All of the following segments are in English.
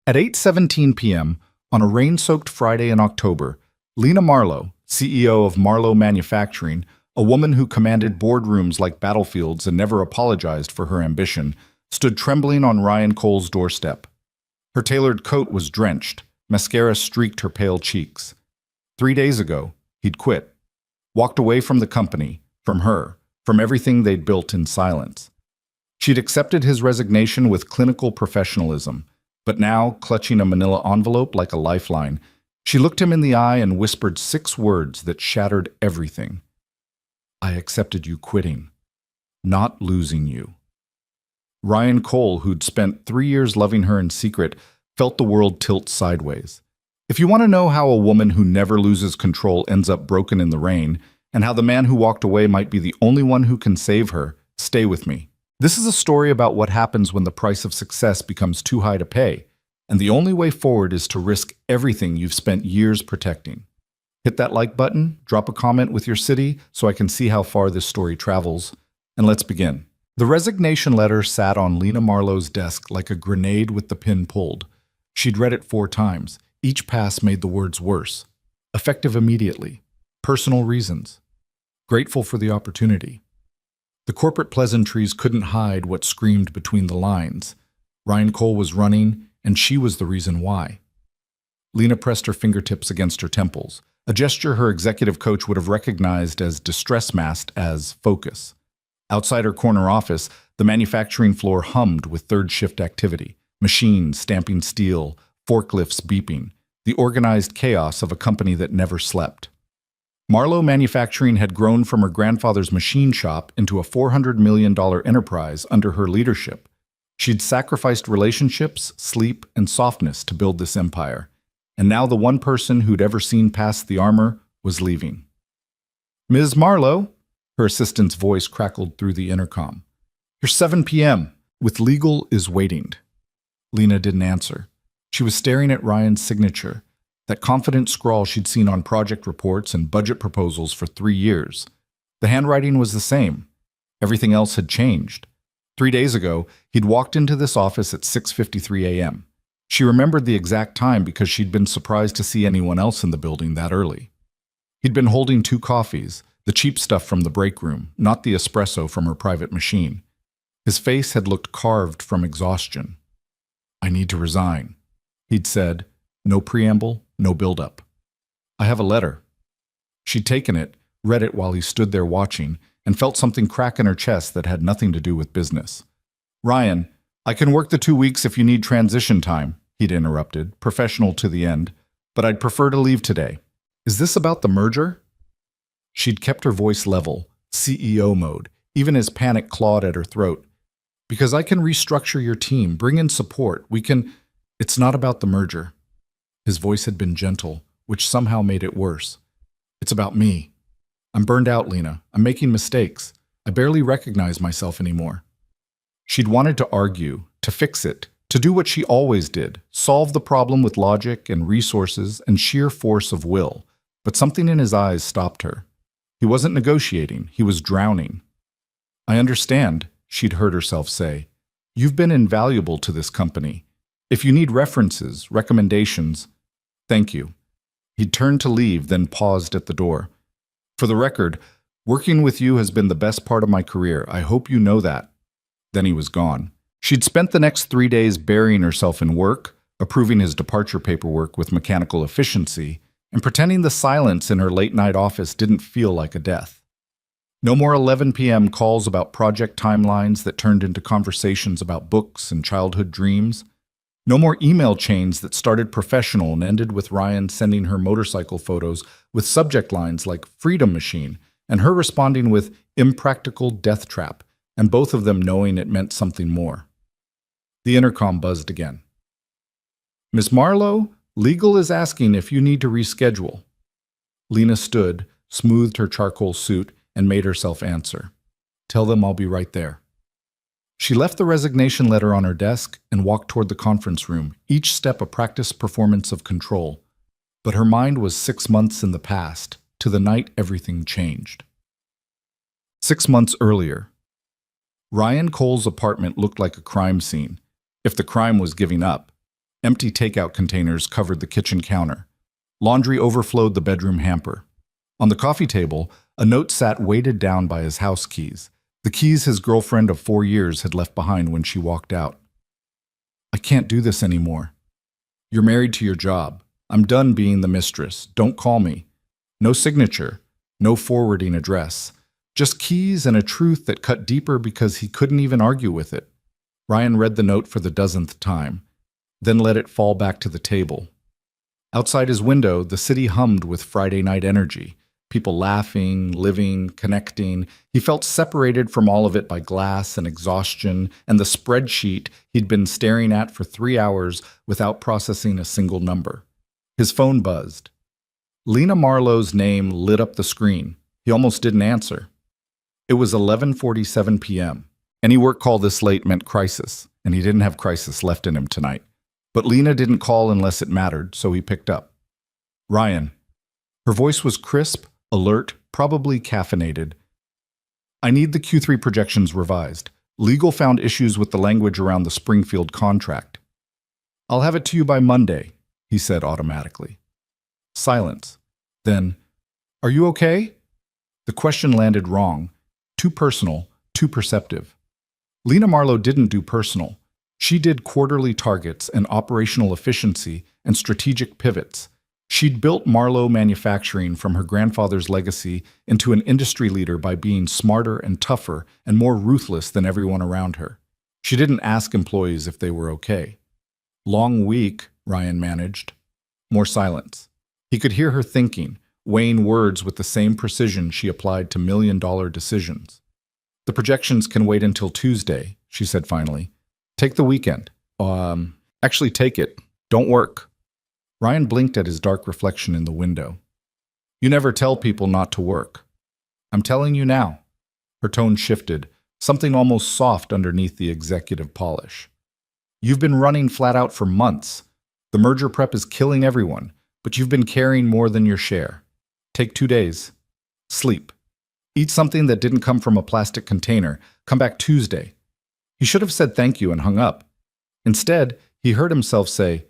At 8:17 p.m., on a rain-soaked Friday in October, Lena Marlowe, CEO of Marlowe Manufacturing, a woman who commanded boardrooms like battlefields and never apologized for her ambition, stood trembling on Ryan Cole's doorstep. Her tailored coat was drenched, mascara streaked her pale cheeks. 3 days ago, he'd quit, walked away from the company, from her, from everything they'd built in silence. She'd accepted his resignation with clinical professionalism, but now, clutching a manila envelope like a lifeline, she looked him in the eye and whispered 6 words that shattered everything. "I accepted you quitting, not losing you." Ryan Cole, who'd spent 3 years loving her in secret, felt the world tilt sideways. If you want to know how a woman who never loses control ends up broken in the rain, and how the man who walked away might be the only one who can save her, stay with me. This is a story about what happens when the price of success becomes too high to pay, and the only way forward is to risk everything you've spent years protecting. Hit that like button, drop a comment with your city so I can see how far this story travels, and let's begin. The resignation letter sat on Lena Marlowe's desk like a grenade with the pin pulled. She'd read it 4 times. Each pass made the words worse. Effective immediately. Personal reasons. Grateful for the opportunity. The corporate pleasantries couldn't hide what screamed between the lines. Ryan Cole was running, and she was the reason why. Lena pressed her fingertips against her temples, a gesture her executive coach would have recognized as distress masked as focus. Outside her corner office, the manufacturing floor hummed with third-shift activity, machines stamping steel, forklifts beeping, the organized chaos of a company that never slept. Marlowe Manufacturing had grown from her grandfather's machine shop into a $400 million enterprise under her leadership. She'd sacrificed relationships, sleep, and softness to build this empire, and now the one person who'd ever seen past the armor was leaving. "Ms. Marlowe," her assistant's voice crackled through the intercom. "Your 7 p.m. with legal is waiting." Lena didn't answer. She was staring at Ryan's signature, that confident scrawl she'd seen on project reports and budget proposals for 3 years. The handwriting was the same. Everything else had changed. 3 days ago, he'd walked into this office at 6:53 a.m. She remembered the exact time because she'd been surprised to see anyone else in the building that early. He'd been holding 2 coffees, the cheap stuff from the break room, not the espresso from her private machine. His face had looked carved from exhaustion. "I need to resign," he'd said. No preamble, no build-up. "I have a letter." She'd taken it, read it while he stood there watching, and felt something crack in her chest that had nothing to do with business. "Ryan, I can work the 2 weeks if you need transition time," he'd interrupted, professional to the end, "but I'd prefer to leave today. Is this about the merger?" She'd kept her voice level, CEO mode, even as panic clawed at her throat. "Because I can restructure your team, bring in support, we can—" "It's not about the merger." His voice had been gentle, which somehow made it worse. "It's about me. I'm burned out, Lena. I'm making mistakes. I barely recognize myself anymore." She'd wanted to argue, to fix it, to do what she always did, solve the problem with logic and resources and sheer force of will, but something in his eyes stopped her. He wasn't negotiating, he was drowning. "I understand," she'd heard herself say. "You've been invaluable to this company. If you need references, recommendations—" "Thank you." He'd turned to leave, then paused at the door. "For the record, working with you has been the best part of my career. I hope you know that." Then he was gone. She'd spent the next 3 days burying herself in work, approving his departure paperwork with mechanical efficiency, and pretending the silence in her late-night office didn't feel like a death. No more 11 p.m. calls about project timelines that turned into conversations about books and childhood dreams. No more email chains that started professional and ended with Ryan sending her motorcycle photos with subject lines like "Freedom Machine" and her responding with "Impractical Death Trap," and both of them knowing it meant something more. The intercom buzzed again. "Miss Marlowe, legal is asking if you need to reschedule." Lena stood, smoothed her charcoal suit, and made herself answer. "Tell them I'll be right there." She left the resignation letter on her desk and walked toward the conference room, each step a practice performance of control. But her mind was 6 months in the past, to the night everything changed. 6 months earlier, Ryan Cole's apartment looked like a crime scene, if the crime was giving up. Empty takeout containers covered the kitchen counter. Laundry overflowed the bedroom hamper. On the coffee table, a note sat weighted down by his house keys, the keys his girlfriend of 4 years had left behind when she walked out. I can't do this anymore. You're married to your job. I'm done being the mistress. Don't call me. No signature, no forwarding address. Just keys and a truth that cut deeper because he couldn't even argue with it. Ryan read the note for the dozenth time, then let it fall back to the table. Outside his window, the city hummed with Friday night energy. People laughing, living, connecting. He felt separated from all of it by glass and exhaustion and the spreadsheet he'd been staring at for 3 hours without processing a single number. His phone buzzed. Lena Marlowe's name lit up the screen. He almost didn't answer. It was 11:47 p.m. Any work call this late meant crisis, and he didn't have crisis left in him tonight. But Lena didn't call unless it mattered, so he picked up. Ryan. Her voice was crisp, alert, probably caffeinated. I need the Q3 projections revised. Legal found issues with the language around the Springfield contract. I'll have it to you by Monday, he said automatically. Silence. Then, are you okay? The question landed wrong. Too personal, too perceptive. Lena Marlowe didn't do personal. She did quarterly targets and operational efficiency and strategic pivots. She'd built Marlowe Manufacturing from her grandfather's legacy into an industry leader by being smarter and tougher and more ruthless than everyone around her. She didn't ask employees if they were okay. Long week, Ryan managed. More silence. He could hear her thinking, weighing words with the same precision she applied to million-dollar decisions. The projections can wait until Tuesday, she said finally. Take the weekend. Actually take it. Don't work. Ryan blinked at his dark reflection in the window. You never tell people not to work. I'm telling you now. Her tone shifted, something almost soft underneath the executive polish. You've been running flat out for months. The merger prep is killing everyone, but you've been carrying more than your share. Take 2 days. Sleep. Eat something that didn't come from a plastic container. Come back Tuesday. He should have said thank you and hung up. Instead, he heard himself say,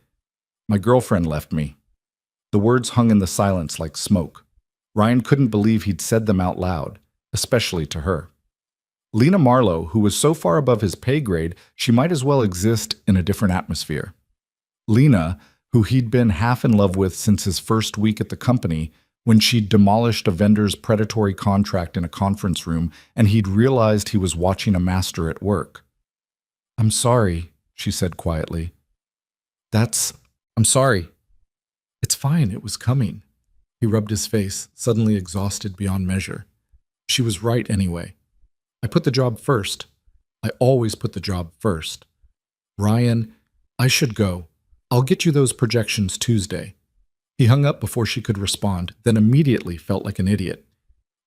My girlfriend left me. The words hung in the silence like smoke. Ryan couldn't believe he'd said them out loud, especially to her. Lena Marlowe, who was so far above his pay grade, she might as well exist in a different atmosphere. Lena, who he'd been half in love with since his first week at the company, when she'd demolished a vendor's predatory contract in a conference room and he'd realized he was watching a master at work. I'm sorry, she said quietly. I'm sorry. It's fine, it was coming. He rubbed his face, suddenly exhausted beyond measure. She was right anyway. I put the job first. I always put the job first. Ryan, I should go. I'll get you those projections Tuesday. He hung up before she could respond, then immediately felt like an idiot.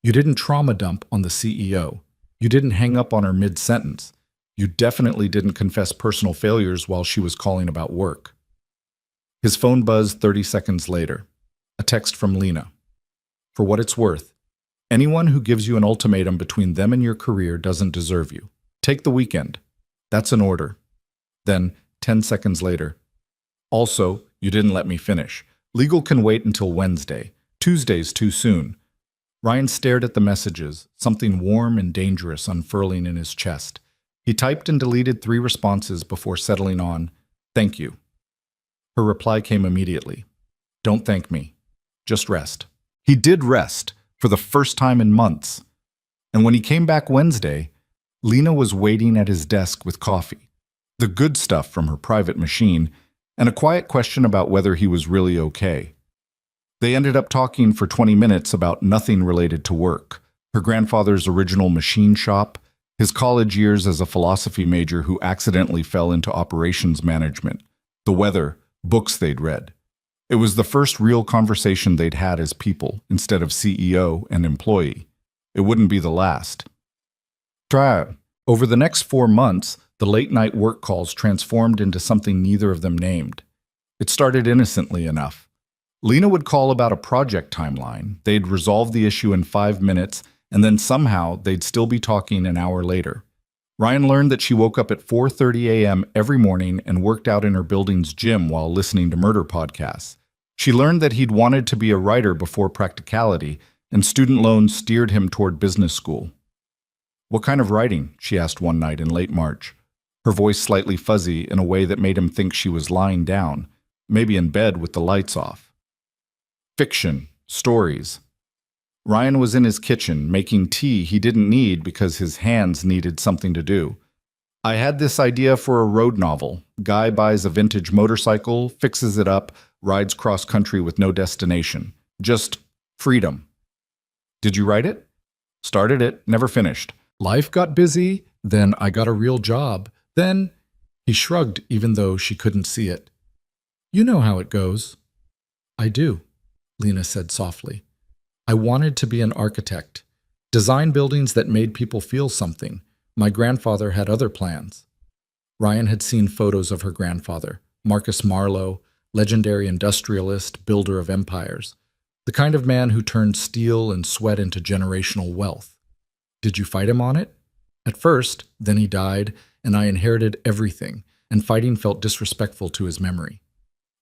You didn't trauma dump on the CEO. You didn't hang up on her mid-sentence. You definitely didn't confess personal failures while she was calling about work. His phone buzzed 30 seconds later. A text from Lena. For what it's worth, anyone who gives you an ultimatum between them and your career doesn't deserve you. Take the weekend. That's an order. Then, 10 seconds later. Also, you didn't let me finish. Legal can wait until Wednesday. Tuesday's too soon. Ryan stared at the messages, something warm and dangerous unfurling in his chest. He typed and deleted 3 responses before settling on, Thank you. Her reply came immediately. Don't thank me. Just rest. He did rest, for the first time in months. And when he came back Wednesday, Lena was waiting at his desk with coffee, the good stuff from her private machine, and a quiet question about whether he was really okay. They ended up talking for 20 minutes about nothing related to work, her grandfather's original machine shop, his college years as a philosophy major who accidentally fell into operations management, the weather, books they'd read. It was the first real conversation they'd had as people instead of CEO and employee. It wouldn't be the last. Over the next 4 months, the late-night work calls transformed into something neither of them named. It started innocently enough. Lena would call about a project timeline. They'd resolve the issue in 5 minutes, and then somehow they'd still be talking an hour later. Ryan learned that she woke up at 4:30 a.m. every morning and worked out in her building's gym while listening to murder podcasts. She learned that he'd wanted to be a writer before practicality, and student loans steered him toward business school. "What kind of writing?" she asked one night in late March, her voice slightly fuzzy in a way that made him think she was lying down, maybe in bed with the lights off. "Fiction, stories." Ryan was in his kitchen, making tea he didn't need because his hands needed something to do. "I had this idea for a road novel. Guy buys a vintage motorcycle, fixes it up, rides cross-country with no destination. Just freedom." "Did you write it?" "Started it, never finished. Life got busy, then I got a real job, then—" He shrugged even though she couldn't see it. "You know how it goes." "I do," Lena said softly. "I wanted to be an architect, design buildings that made people feel something. My grandfather had other plans." Ryan had seen photos of her grandfather, Marcus Marlowe, legendary industrialist, builder of empires, the kind of man who turned steel and sweat into generational wealth. "Did you fight him on it?" "At first, then he died, and I inherited everything, and fighting felt disrespectful to his memory."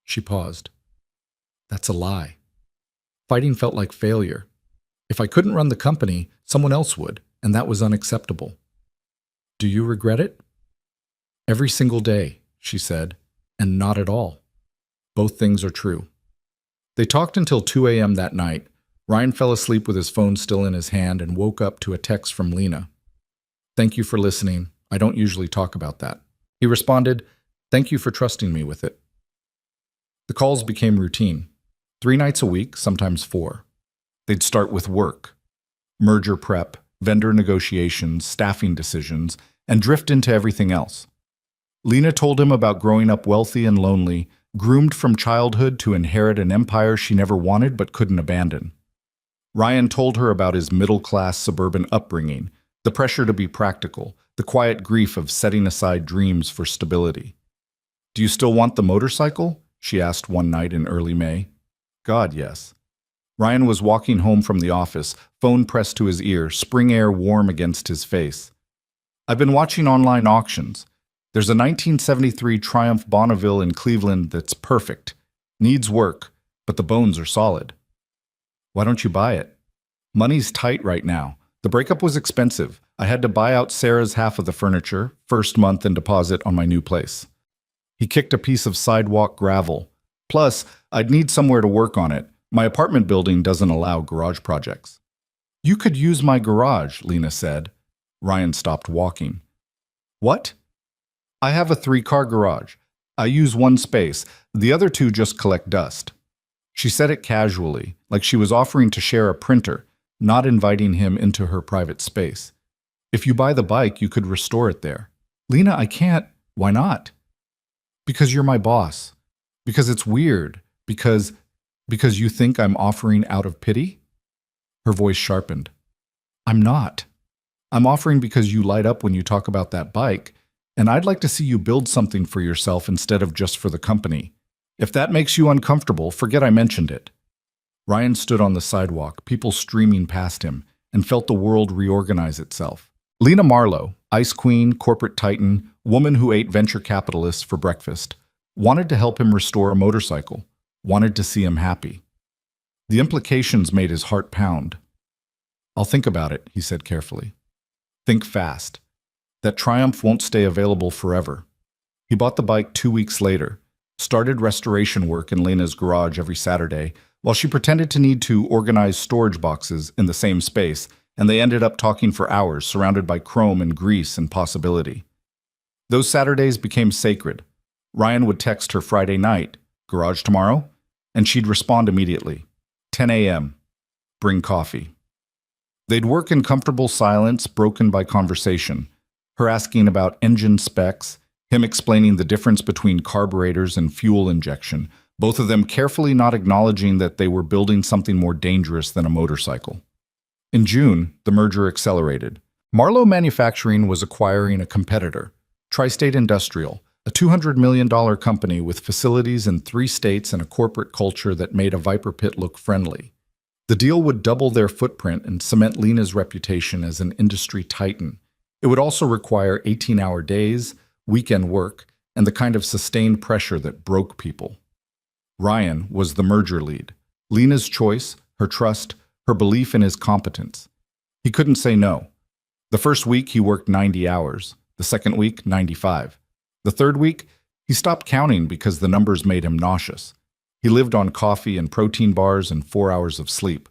She paused. "That's a lie. Fighting felt like failure. If I couldn't run the company, someone else would, and that was unacceptable." "Do you regret it?" "Every single day," she said, "and not at all. Both things are true." They talked until 2 a.m. that night. Ryan fell asleep with his phone still in his hand and woke up to a text from Lena. "Thank you for listening. I don't usually talk about that." He responded, "Thank you for trusting me with it." The calls became routine. 3 nights a week, sometimes 4. They'd start with work, merger prep, vendor negotiations, staffing decisions, and drift into everything else. Lena told him about growing up wealthy and lonely, groomed from childhood to inherit an empire she never wanted but couldn't abandon. Ryan told her about his middle-class suburban upbringing, the pressure to be practical, the quiet grief of setting aside dreams for stability. "Do you still want the motorcycle?" she asked one night in early May. "God, yes." Ryan was walking home from the office, phone pressed to his ear, spring air warm against his face. "I've been watching online auctions. There's a 1973 Triumph Bonneville in Cleveland that's perfect. Needs work, but the bones are solid." "Why don't you buy it?" "Money's tight right now. The breakup was expensive. I had to buy out Sarah's half of the furniture, first month and deposit on my new place." He kicked a piece of sidewalk gravel. "Plus, I'd need somewhere to work on it. My apartment building doesn't allow garage projects." "You could use my garage," Lena said. Ryan stopped walking. "What?" "I have a 3-car garage. I use one space. The other 2 just collect dust." She said it casually, like she was offering to share a printer, not inviting him into her private space. "If you buy the bike, you could restore it there." "Lena, I can't." "Why not?" "Because you're my boss. Because it's weird. Because you think I'm offering out of pity?" Her voice sharpened. "I'm not. I'm offering because you light up when you talk about that bike, and I'd like to see you build something for yourself instead of just for the company. If that makes you uncomfortable, forget I mentioned it." Ryan stood on the sidewalk, people streaming past him, and felt the world reorganize itself. Lena Marlowe, ice queen, corporate titan, woman who ate venture capitalists for breakfast, wanted to help him restore a motorcycle, wanted to see him happy. The implications made his heart pound. "I'll think about it," he said carefully. "Think fast. That Triumph won't stay available forever." He bought the bike 2 weeks later, started restoration work in Lena's garage every Saturday, while she pretended to need to organize storage boxes in the same space, and they ended up talking for hours, surrounded by chrome and grease and possibility. Those Saturdays became sacred. Ryan would text her Friday night, "Garage tomorrow?" And she'd respond immediately, 10 a.m., "Bring coffee." They'd work in comfortable silence, broken by conversation, her asking about engine specs, him explaining the difference between carburetors and fuel injection, both of them carefully not acknowledging that they were building something more dangerous than a motorcycle. In June, the merger accelerated. Marlowe Manufacturing was acquiring a competitor, Tri-State Industrial, a $200 million company with facilities in 3 states and a corporate culture that made a Viper Pit look friendly. The deal would double their footprint and cement Lena's reputation as an industry titan, It would also require 18-hour days, weekend work, and the kind of sustained pressure that broke people. Ryan was the merger lead. Lena's choice, her trust, her belief in his competence. He couldn't say no. The first week he worked 90 hours, the second week 95. The third week, he stopped counting because the numbers made him nauseous. He lived on coffee and protein bars and 4 hours of sleep.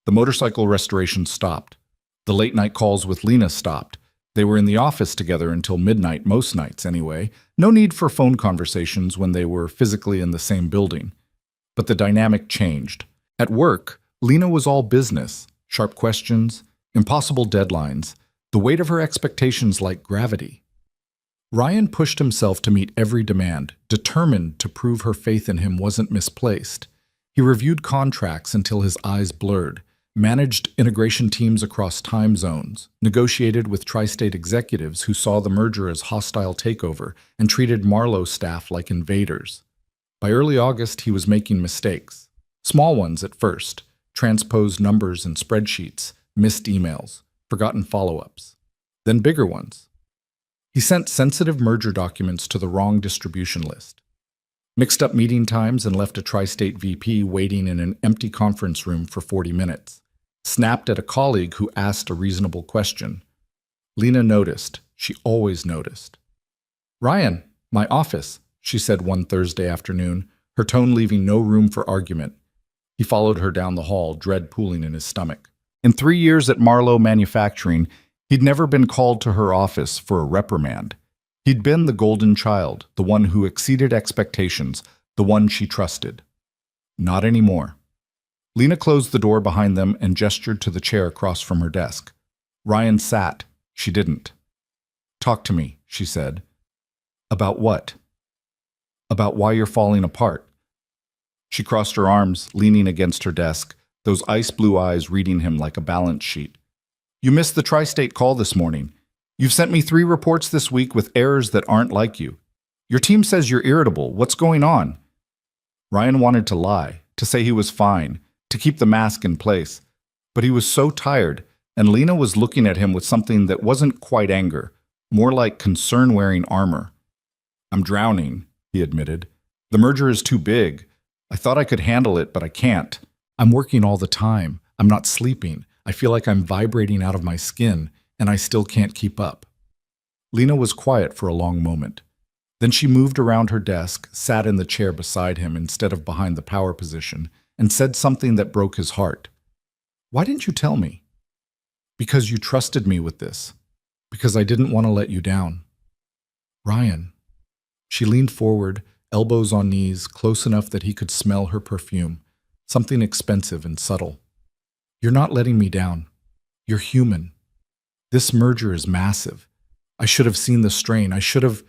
The motorcycle restoration stopped. The late-night calls with Lena stopped. They were in the office together until midnight most nights anyway. No need for phone conversations when they were physically in the same building. But the dynamic changed. At work, Lena was all business, sharp questions, impossible deadlines, the weight of her expectations like gravity. Ryan pushed himself to meet every demand, determined to prove her faith in him wasn't misplaced. He reviewed contracts until his eyes blurred, managed integration teams across time zones, negotiated with tri-state executives who saw the merger as hostile takeover and treated Marlowe staff like invaders. By early August, he was making mistakes. Small ones at first, transposed numbers in spreadsheets, missed emails, forgotten follow-ups. Then bigger ones. He sent sensitive merger documents to the wrong distribution list, mixed up meeting times and left a tri-state VP waiting in an empty conference room for 40 minutes, snapped at a colleague who asked a reasonable question. Lena noticed. She always noticed. "Ryan, my office," she said one Thursday afternoon, her tone leaving no room for argument. He followed her down the hall, dread pooling in his stomach. In 3 years at Marlowe Manufacturing, he'd never been called to her office for a reprimand. He'd been the golden child, the one who exceeded expectations, the one she trusted. Not anymore. Lena closed the door behind them and gestured to the chair across from her desk. Ryan sat. She didn't. "Talk to me," she said. "About what?" "About why you're falling apart." She crossed her arms, leaning against her desk, those ice-blue eyes reading him like a balance sheet. "You missed the tri-state call this morning. You've sent me 3 reports this week with errors that aren't like you. Your team says you're irritable. What's going on?" Ryan wanted to lie, to say he was fine, to keep the mask in place. But he was so tired, and Lena was looking at him with something that wasn't quite anger, more like concern-wearing armor. "I'm drowning," he admitted. "The merger is too big. I thought I could handle it, but I can't. I'm working all the time. I'm not sleeping. I feel like I'm vibrating out of my skin, and I still can't keep up." Lena was quiet for a long moment. Then she moved around her desk, sat in the chair beside him instead of behind the power position, and said something that broke his heart. "Why didn't you tell me?" "Because you trusted me with this. Because I didn't want to let you down." "Ryan." She leaned forward, elbows on knees, close enough that he could smell her perfume, something expensive and subtle. "You're not letting me down. You're human. This merger is massive. I should have seen the strain. I should have—"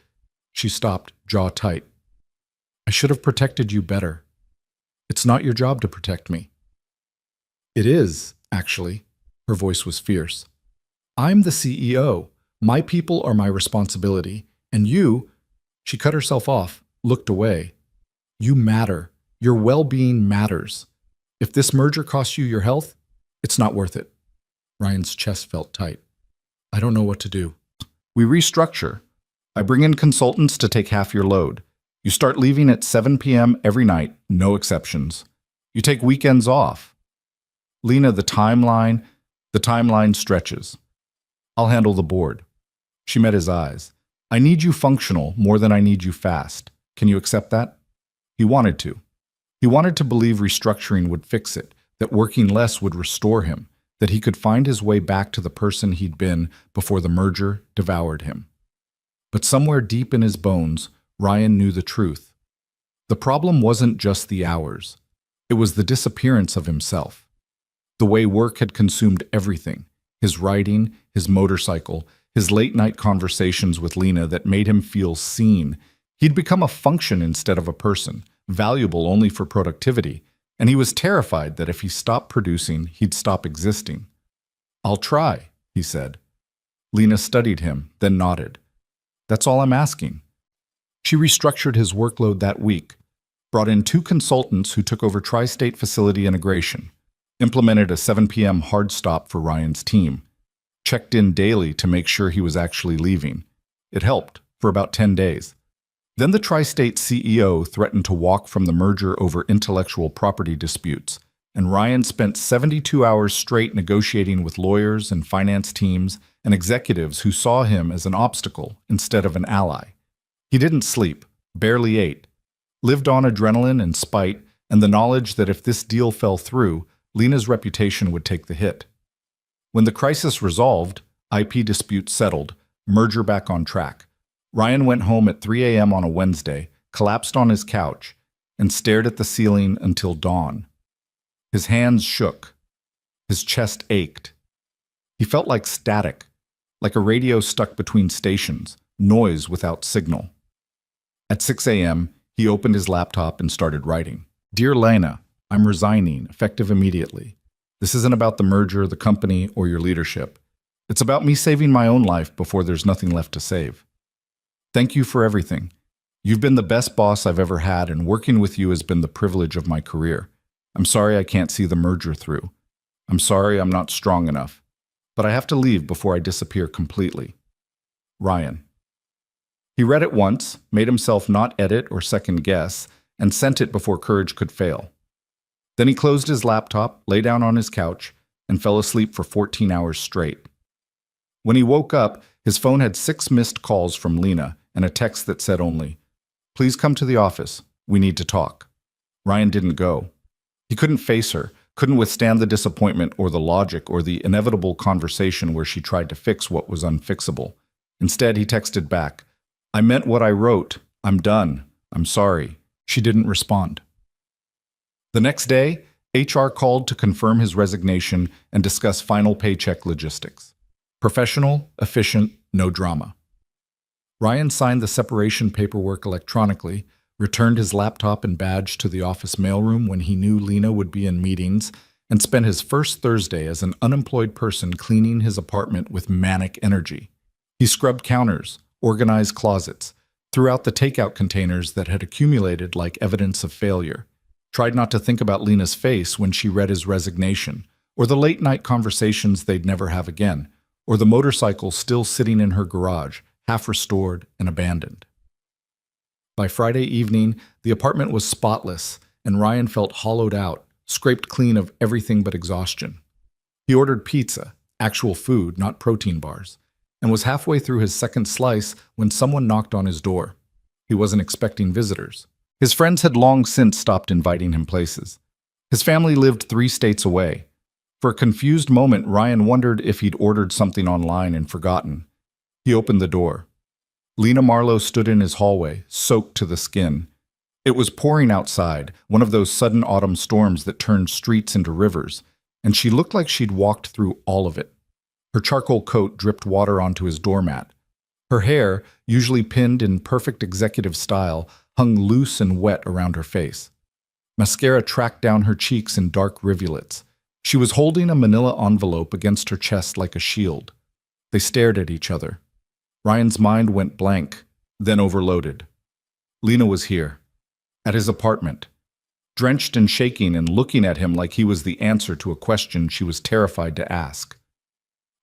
She stopped, jaw tight. "I should have protected you better. It's not your job to protect me." "It is, actually." Her voice was fierce. "I'm the CEO. My people are my responsibility. And you—" She cut herself off, looked away. "You matter. Your well-being matters. If this merger costs you your health, it's not worth it." Ryan's chest felt tight. "I don't know what to do." "We restructure. I bring in consultants to take half your load. You start leaving at 7 p.m. every night, no exceptions. You take weekends off." "Lena, the timeline stretches. I'll handle the board." She met his eyes. "I need you functional more than I need you fast. Can you accept that?" He wanted to. He wanted to believe restructuring would fix it, that working less would restore him, that he could find his way back to the person he'd been before the merger devoured him. But somewhere deep in his bones, Ryan knew the truth. The problem wasn't just the hours. It was the disappearance of himself. The way work had consumed everything, his writing, his motorcycle, his late-night conversations with Lena that made him feel seen. He'd become a function instead of a person, valuable only for productivity, and he was terrified that if he stopped producing, he'd stop existing. "I'll try," he said. Lena studied him, then nodded. "That's all I'm asking." She restructured his workload that week, brought in 2 consultants who took over tri-state facility integration, implemented a 7 p.m. hard stop for Ryan's team. checked in daily to make sure he was actually leaving. It helped for about 10 days. Then the Tri-State CEO threatened to walk from the merger over intellectual property disputes, and Ryan spent 72 hours straight negotiating with lawyers and finance teams and executives who saw him as an obstacle instead of an ally. He didn't sleep, barely ate, lived on adrenaline and spite and the knowledge that if this deal fell through, Lena's reputation would take the hit. When the crisis resolved, IP dispute settled, merger back on track, Ryan went home at 3 a.m. on a Wednesday, collapsed on his couch, and stared at the ceiling until dawn. His hands shook. His chest ached. He felt like static, like a radio stuck between stations, noise without signal. At 6 a.m., he opened his laptop and started writing. Dear Lena, I'm resigning, effective immediately. This isn't about the merger, the company, or your leadership. It's about me saving my own life before there's nothing left to save. Thank you for everything. You've been the best boss I've ever had, and working with you has been the privilege of my career. I'm sorry I can't see the merger through. I'm sorry I'm not strong enough. But I have to leave before I disappear completely. Ryan. He read it once, made himself not edit or second guess, and sent it before courage could fail. Then he closed his laptop, lay down on his couch, and fell asleep for 14 hours straight. When he woke up, his phone had 6 missed calls from Lena and a text that said only, "Please come to the office. We need to talk." Ryan didn't go. He couldn't face her, couldn't withstand the disappointment or the logic or the inevitable conversation where she tried to fix what was unfixable. Instead, he texted back, "I meant what I wrote. I'm done. I'm sorry." She didn't respond. The next day, HR called to confirm his resignation and discuss final paycheck logistics. Professional, efficient, no drama. Ryan signed the separation paperwork electronically, returned his laptop and badge to the office mailroom when he knew Lena would be in meetings, and spent his first Thursday as an unemployed person cleaning his apartment with manic energy. He scrubbed counters, organized closets, threw out the takeout containers that had accumulated like evidence of failure, tried not to think about Lena's face when she read his resignation, or the late-night conversations they'd never have again, or the motorcycle still sitting in her garage, half restored and abandoned. By Friday evening, the apartment was spotless, and Ryan felt hollowed out, scraped clean of everything but exhaustion. He ordered pizza, actual food, not protein bars, and was halfway through his second slice when someone knocked on his door. He wasn't expecting visitors. His friends had long since stopped inviting him places. His family lived 3 states away. For a confused moment, Ryan wondered if he'd ordered something online and forgotten. He opened the door. Lena Marlowe stood in his hallway, soaked to the skin. It was pouring outside, one of those sudden autumn storms that turned streets into rivers, and she looked like she'd walked through all of it. Her charcoal coat dripped water onto his doormat. Her hair, usually pinned in perfect executive style, hung loose and wet around her face. Mascara tracked down her cheeks in dark rivulets. She was holding a manila envelope against her chest like a shield. They stared at each other. Ryan's mind went blank, then overloaded. Lena was here, at his apartment, drenched and shaking and looking at him like he was the answer to a question she was terrified to ask.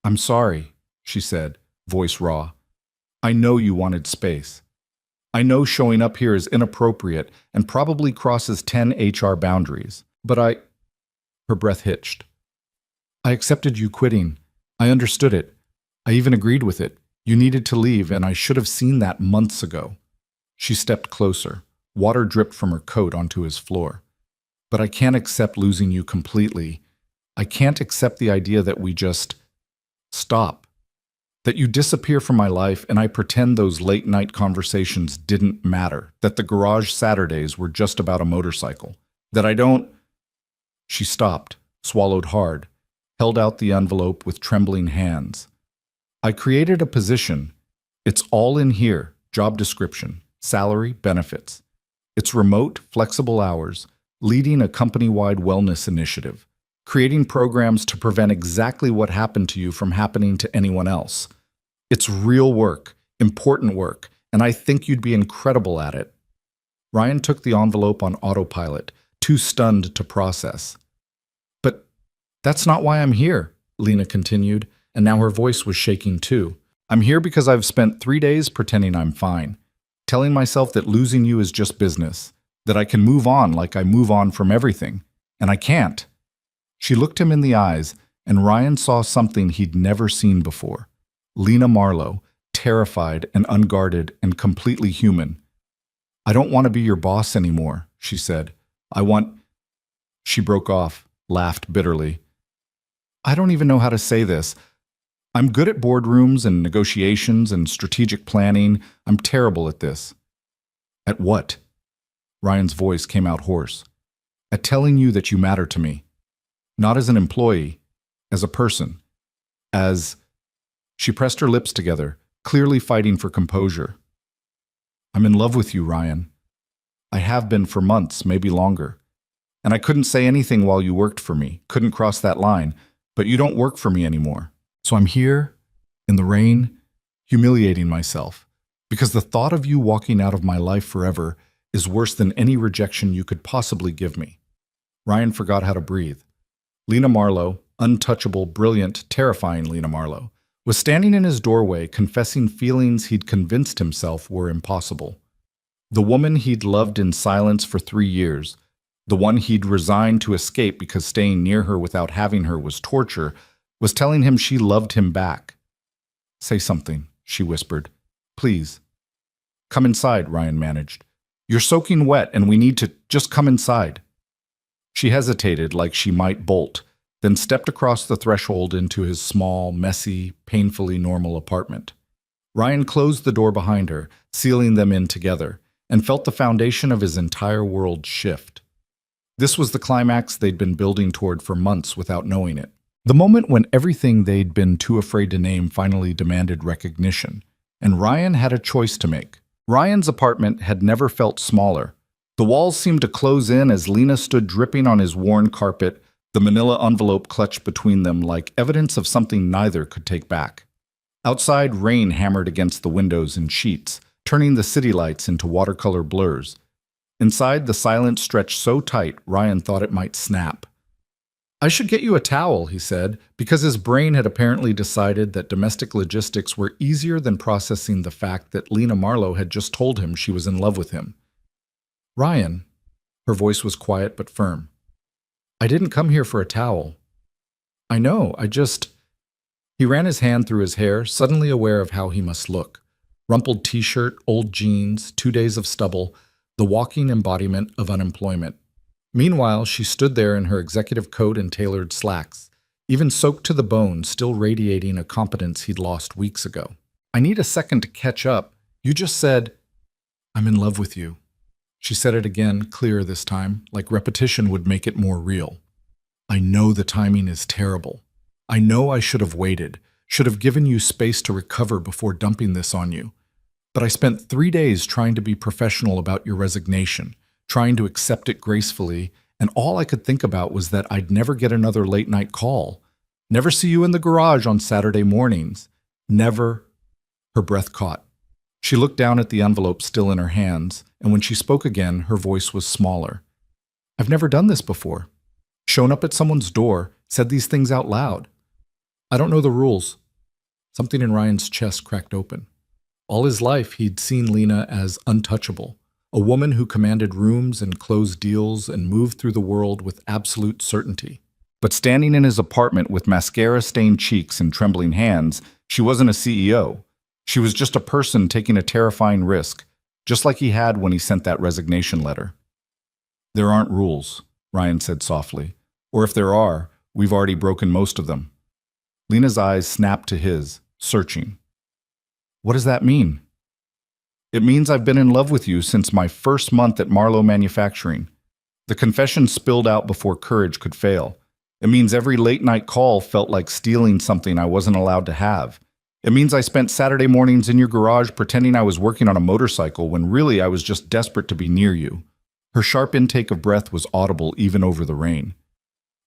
"I'm sorry," she said, voice raw. "I know you wanted space. I know showing up here is inappropriate and probably crosses 10 HR boundaries, but Her breath hitched. "I accepted you quitting. I understood it. I even agreed with it. You needed to leave, and I should have seen that months ago." She stepped closer. Water dripped from her coat onto his floor. "But I can't accept losing you completely. I can't accept the idea that we just stop. That you disappear from my life and I pretend those late-night conversations didn't matter. That the garage Saturdays were just about a motorcycle. That I don't—" She stopped, swallowed hard, held out the envelope with trembling hands. "I created a position. It's all in here, job description, salary, benefits. It's remote, flexible hours, leading a company-wide wellness initiative, creating programs to prevent exactly what happened to you from happening to anyone else. It's real work, important work, and I think you'd be incredible at it." Ryan took the envelope on autopilot, too stunned to process. "But that's not why I'm here," Lena continued, and now her voice was shaking too. I'm here because I've spent 3 days pretending I'm fine, telling myself that losing you is just business, that I can move on like I move on from everything, and I can't. She looked him in the eyes, and Ryan saw something he'd never seen before. Lena Marlowe, terrified and unguarded and completely human. I don't want to be your boss anymore, she said. I want... She broke off, laughed bitterly. I don't even know how to say this. I'm good at boardrooms and negotiations and strategic planning. I'm terrible at this. At what? Ryan's voice came out hoarse. At telling you that you matter to me. Not as an employee, as a person. As... She pressed her lips together, clearly fighting for composure. I'm in love with you, Ryan. I have been for months, maybe longer. And I couldn't say anything while you worked for me, couldn't cross that line, but you don't work for me anymore. So I'm here, in the rain, humiliating myself, because the thought of you walking out of my life forever is worse than any rejection you could possibly give me. Ryan forgot how to breathe. Lena Marlowe, untouchable, brilliant, terrifying Lena Marlowe, was standing in his doorway confessing feelings he'd convinced himself were impossible. The woman he'd loved in silence for 3 years, the one he'd resigned to escape because staying near her without having her was torture, was telling him she loved him back. Say something, she whispered. Please. Come inside, Ryan managed. You're soaking wet and we need to just come inside. She hesitated like she might bolt, then stepped across the threshold into his small, messy, painfully normal apartment. Ryan closed the door behind her, sealing them in together, and felt the foundation of his entire world shift. This was the climax they'd been building toward for months without knowing it. The moment when everything they'd been too afraid to name finally demanded recognition, and Ryan had a choice to make. Ryan's apartment had never felt smaller. The walls seemed to close in as Lena stood dripping on his worn carpet, the manila envelope clutched between them like evidence of something neither could take back. Outside, rain hammered against the windows in sheets, turning the city lights into watercolor blurs. Inside, the silence stretched so tight, Ryan thought it might snap. I should get you a towel, he said, because his brain had apparently decided that domestic logistics were easier than processing the fact that Lena Marlowe had just told him she was in love with him. Ryan, her voice was quiet but firm. I didn't come here for a towel. I know, He ran his hand through his hair, suddenly aware of how he must look. Rumpled t-shirt, old jeans, 2 days of stubble, the walking embodiment of unemployment. Meanwhile, she stood there in her executive coat and tailored slacks, even soaked to the bone, still radiating a competence he'd lost weeks ago. I need a second to catch up. You just said, I'm in love with you. She said it again, clearer this time, like repetition would make it more real. I know the timing is terrible. I know I should have waited, should have given you space to recover before dumping this on you. But I spent 3 days trying to be professional about your resignation, trying to accept it gracefully, and all I could think about was that I'd never get another late-night call, never see you in the garage on Saturday mornings, never. Her breath caught. She looked down at the envelope still in her hands, and when she spoke again, her voice was smaller. I've never done this before. Shown up at someone's door, said these things out loud. I don't know the rules. Something in Ryan's chest cracked open. All his life, he'd seen Lena as untouchable, a woman who commanded rooms and closed deals and moved through the world with absolute certainty. But standing in his apartment with mascara-stained cheeks and trembling hands, she wasn't a CEO. She was just a person taking a terrifying risk, just like he had when he sent that resignation letter. There aren't rules, Ryan said softly. Or if there are, we've already broken most of them. Lena's eyes snapped to his, searching. What does that mean? It means I've been in love with you since my first month at Marlowe Manufacturing. The confession spilled out before courage could fail. It means every late-night call felt like stealing something I wasn't allowed to have. It means I spent Saturday mornings in your garage pretending I was working on a motorcycle when really I was just desperate to be near you. Her sharp intake of breath was audible even over the rain.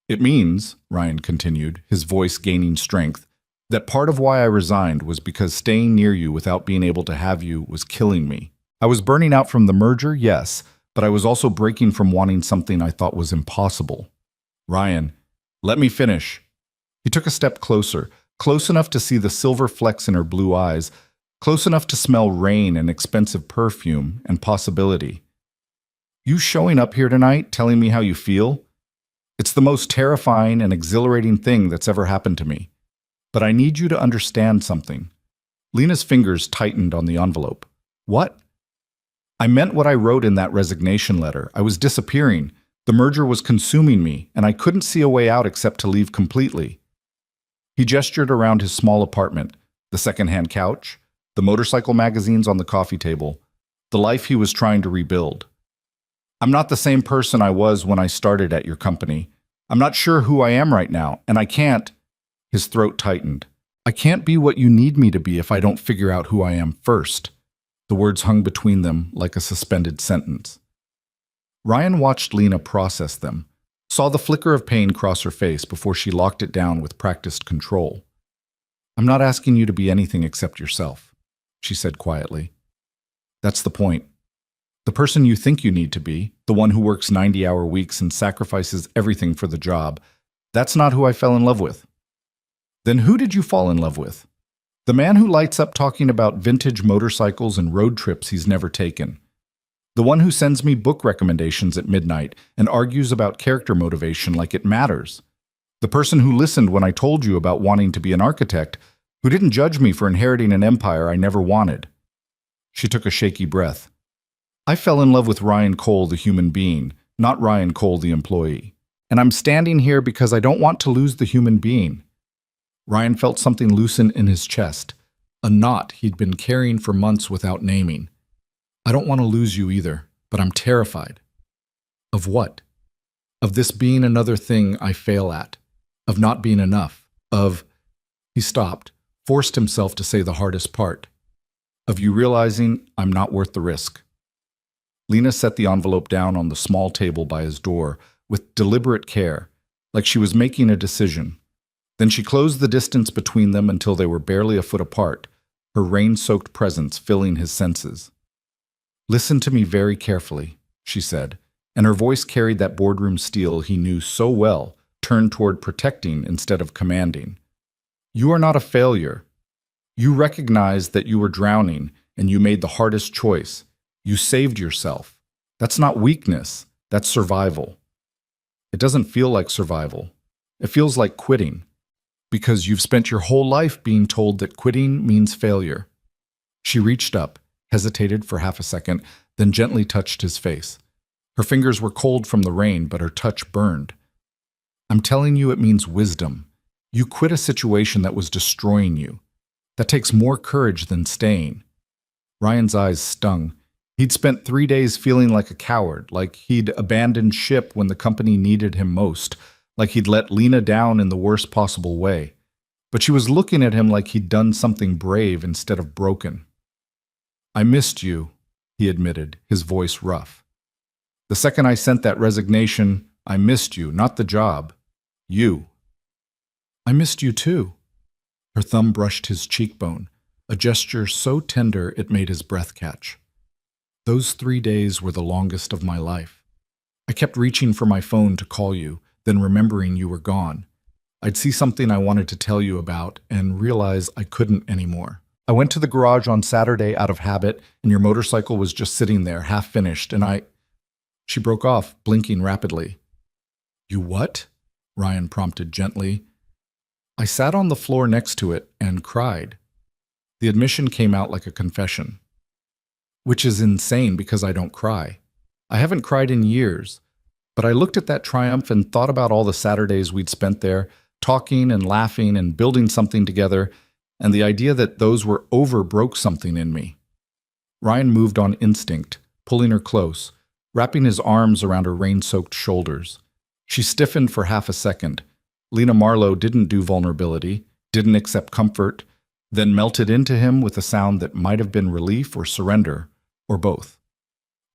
It means, Ryan continued, his voice gaining strength, that part of why I resigned was because staying near you without being able to have you was killing me. I was burning out from the merger, yes, but I was also breaking from wanting something I thought was impossible. Ryan, let me finish. He took a step closer, close enough to see the silver flecks in her blue eyes, close enough to smell rain and expensive perfume and possibility. You showing up here tonight telling me how you feel? It's the most terrifying and exhilarating thing that's ever happened to me. But I need you to understand something. Lena's fingers tightened on the envelope. What? I meant what I wrote in that resignation letter. I was disappearing. The merger was consuming me, and I couldn't see a way out except to leave completely. He gestured around his small apartment, the secondhand couch, the motorcycle magazines on the coffee table, the life he was trying to rebuild. I'm not the same person I was when I started at your company. I'm not sure who I am right now, and I can't. His throat tightened. I can't be what you need me to be if I don't figure out who I am first. The words hung between them like a suspended sentence. Ryan watched Lena process them, saw the flicker of pain cross her face before she locked it down with practiced control. I'm not asking you to be anything except yourself, she said quietly. That's the point. The person you think you need to be, the one who works 90-hour weeks and sacrifices everything for the job, that's not who I fell in love with. Then who did you fall in love with? The man who lights up talking about vintage motorcycles and road trips he's never taken. The one who sends me book recommendations at midnight and argues about character motivation like it matters. The person who listened when I told you about wanting to be an architect, who didn't judge me for inheriting an empire I never wanted. She took a shaky breath. I fell in love with Ryan Cole, the human being, not Ryan Cole, the employee. And I'm standing here because I don't want to lose the human being. Ryan felt something loosen in his chest, a knot he'd been carrying for months without naming. I don't want to lose you either, but I'm terrified. Of what? Of this being another thing I fail at. Of not being enough. Of... He stopped, forced himself to say the hardest part. Of you realizing I'm not worth the risk. Lena set the envelope down on the small table by his door with deliberate care, like she was making a decision. Then she closed the distance between them until they were barely a foot apart, her rain-soaked presence filling his senses. Listen to me very carefully, she said, and her voice carried that boardroom steel he knew so well, turned toward protecting instead of commanding. You are not a failure. You recognized that you were drowning, and you made the hardest choice. You saved yourself. That's not weakness, that's survival. It doesn't feel like survival. It feels like quitting. Because you've spent your whole life being told that quitting means failure. She reached up, hesitated for half a second, then gently touched his face. Her fingers were cold from the rain, but her touch burned. I'm telling you it means wisdom. You quit a situation that was destroying you. That takes more courage than staying. Ryan's eyes stung. He'd spent 3 days feeling like a coward, like he'd abandoned ship when the company needed him most, like he'd let Lena down in the worst possible way. But she was looking at him like he'd done something brave instead of broken. I missed you, he admitted, his voice rough. The second I sent that resignation, I missed you, not the job. You. I missed you too. Her thumb brushed his cheekbone, a gesture so tender it made his breath catch. Those 3 days were the longest of my life. I kept reaching for my phone to call you, then remembering you were gone. I'd see something I wanted to tell you about and realize I couldn't anymore. I went to the garage on Saturday out of habit, and your motorcycle was just sitting there, half finished, and She broke off, blinking rapidly. You what? Ryan prompted gently. I sat on the floor next to it and cried. The admission came out like a confession. Which is insane because I don't cry. I haven't cried in years. But I looked at that triumph and thought about all the Saturdays we'd spent there, talking and laughing and building something together, and the idea that those were over broke something in me. Ryan moved on instinct, pulling her close, wrapping his arms around her rain-soaked shoulders. She stiffened for half a second. Lena Marlowe didn't do vulnerability, didn't accept comfort, then melted into him with a sound that might have been relief or surrender, or both.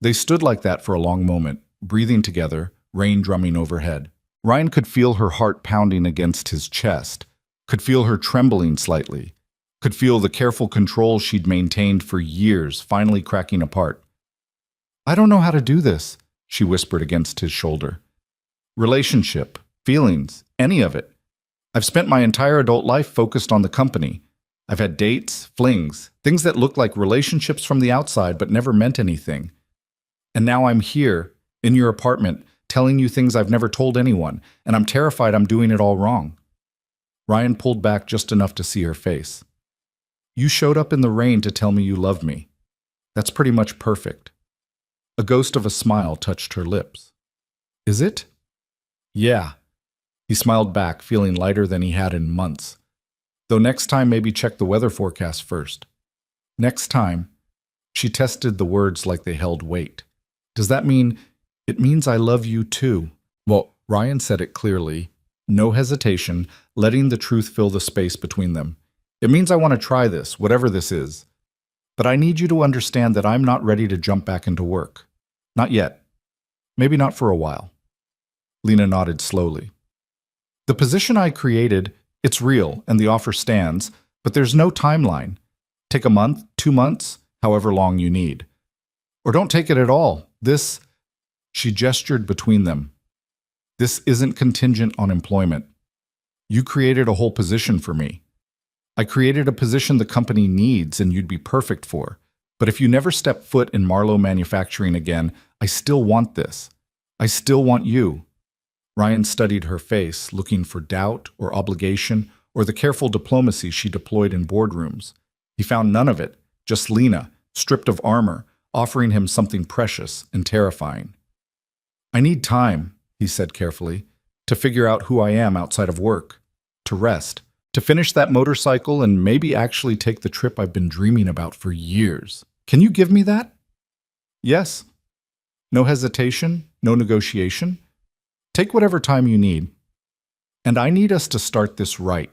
They stood like that for a long moment, breathing together, rain drumming overhead. Ryan could feel her heart pounding against his chest, could feel her trembling slightly, could feel the careful control she'd maintained for years finally cracking apart. I don't know how to do this, she whispered against his shoulder. Relationship, feelings, any of it. I've spent my entire adult life focused on the company. I've had dates, flings, things that look like relationships from the outside but never meant anything. And now I'm here, in your apartment, telling you things I've never told anyone, and I'm terrified I'm doing it all wrong. Ryan pulled back just enough to see her face. You showed up in the rain to tell me you love me. That's pretty much perfect. A ghost of a smile touched her lips. Is it? Yeah. He smiled back, feeling lighter than he had in months. Though next time maybe check the weather forecast first. Next time, she tested the words like they held weight. Does that mean, it means I love you too? Well, Ryan said it clearly, no hesitation, letting the truth fill the space between them. It means I want to try this, whatever this is. But I need you to understand that I'm not ready to jump back into work. Not yet. Maybe not for a while. Lena nodded slowly. The position I created, it's real and the offer stands, but there's no timeline. Take a month, 2 months, however long you need. Or don't take it at all. She gestured between them. This isn't contingent on employment. You created a whole position for me. I created a position the company needs and you'd be perfect for. But if you never step foot in Marlowe Manufacturing again, I still want this. I still want you. Ryan studied her face, looking for doubt or obligation or the careful diplomacy she deployed in boardrooms. He found none of it, just Lena, stripped of armor, offering him something precious and terrifying. I need time, he said carefully, to figure out who I am outside of work, to rest, to finish that motorcycle and maybe actually take the trip I've been dreaming about for years. Can you give me that? Yes. No hesitation, no negotiation. Take whatever time you need. And I need us to start this right.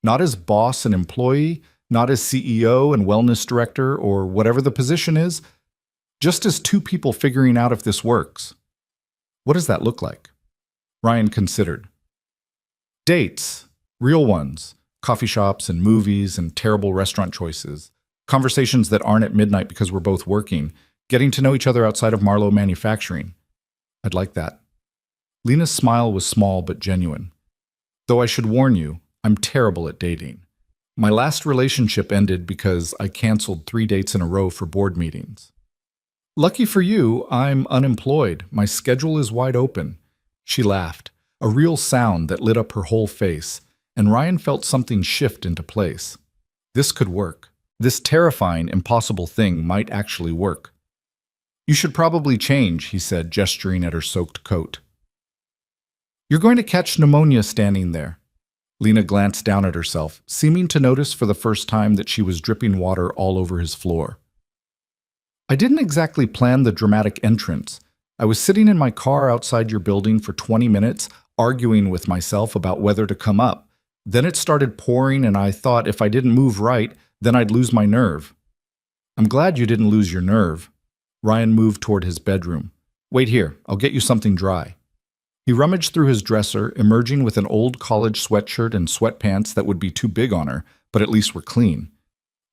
Not as boss and employee, not as CEO and wellness director or whatever the position is, just as two people figuring out if this works. What does that look like? Ryan considered. Dates, real ones, coffee shops and movies and terrible restaurant choices, conversations that aren't at midnight because we're both working, getting to know each other outside of Marlowe Manufacturing. I'd like that. Lena's smile was small but genuine. Though I should warn you, I'm terrible at dating. My last relationship ended because I canceled 3 dates in a row for board meetings. Lucky for you, I'm unemployed. My schedule is wide open. She laughed, a real sound that lit up her whole face, and Ryan felt something shift into place. This could work. This terrifying, impossible thing might actually work. You should probably change, he said, gesturing at her soaked coat. You're going to catch pneumonia standing there. Lena glanced down at herself, seeming to notice for the first time that she was dripping water all over his floor. I didn't exactly plan the dramatic entrance. I was sitting in my car outside your building for 20 minutes, arguing with myself about whether to come up. Then it started pouring and I thought if I didn't move right, then I'd lose my nerve. I'm glad you didn't lose your nerve. Ryan moved toward his bedroom. Wait here, I'll get you something dry. He rummaged through his dresser, emerging with an old college sweatshirt and sweatpants that would be too big on her, but at least were clean.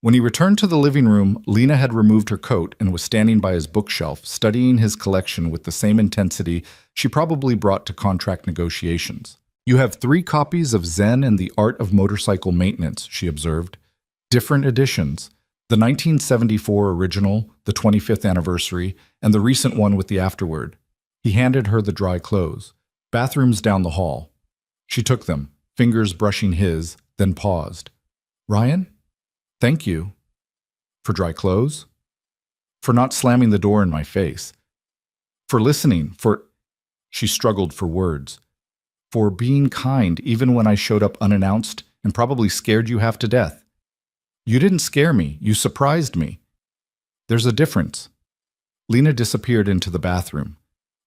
When he returned to the living room, Lena had removed her coat and was standing by his bookshelf, studying his collection with the same intensity she probably brought to contract negotiations. You have 3 copies of Zen and the Art of Motorcycle Maintenance, she observed. Different editions. The 1974 original, the 25th anniversary, and the recent one with the afterword. He handed her the dry clothes. Bathrooms down the hall. She took them, fingers brushing his, then paused. Ryan? Thank you. For dry clothes? For not slamming the door in my face. For listening, She struggled for words. For being kind even when I showed up unannounced and probably scared you half to death. You didn't scare me, you surprised me. There's a difference. Lena disappeared into the bathroom.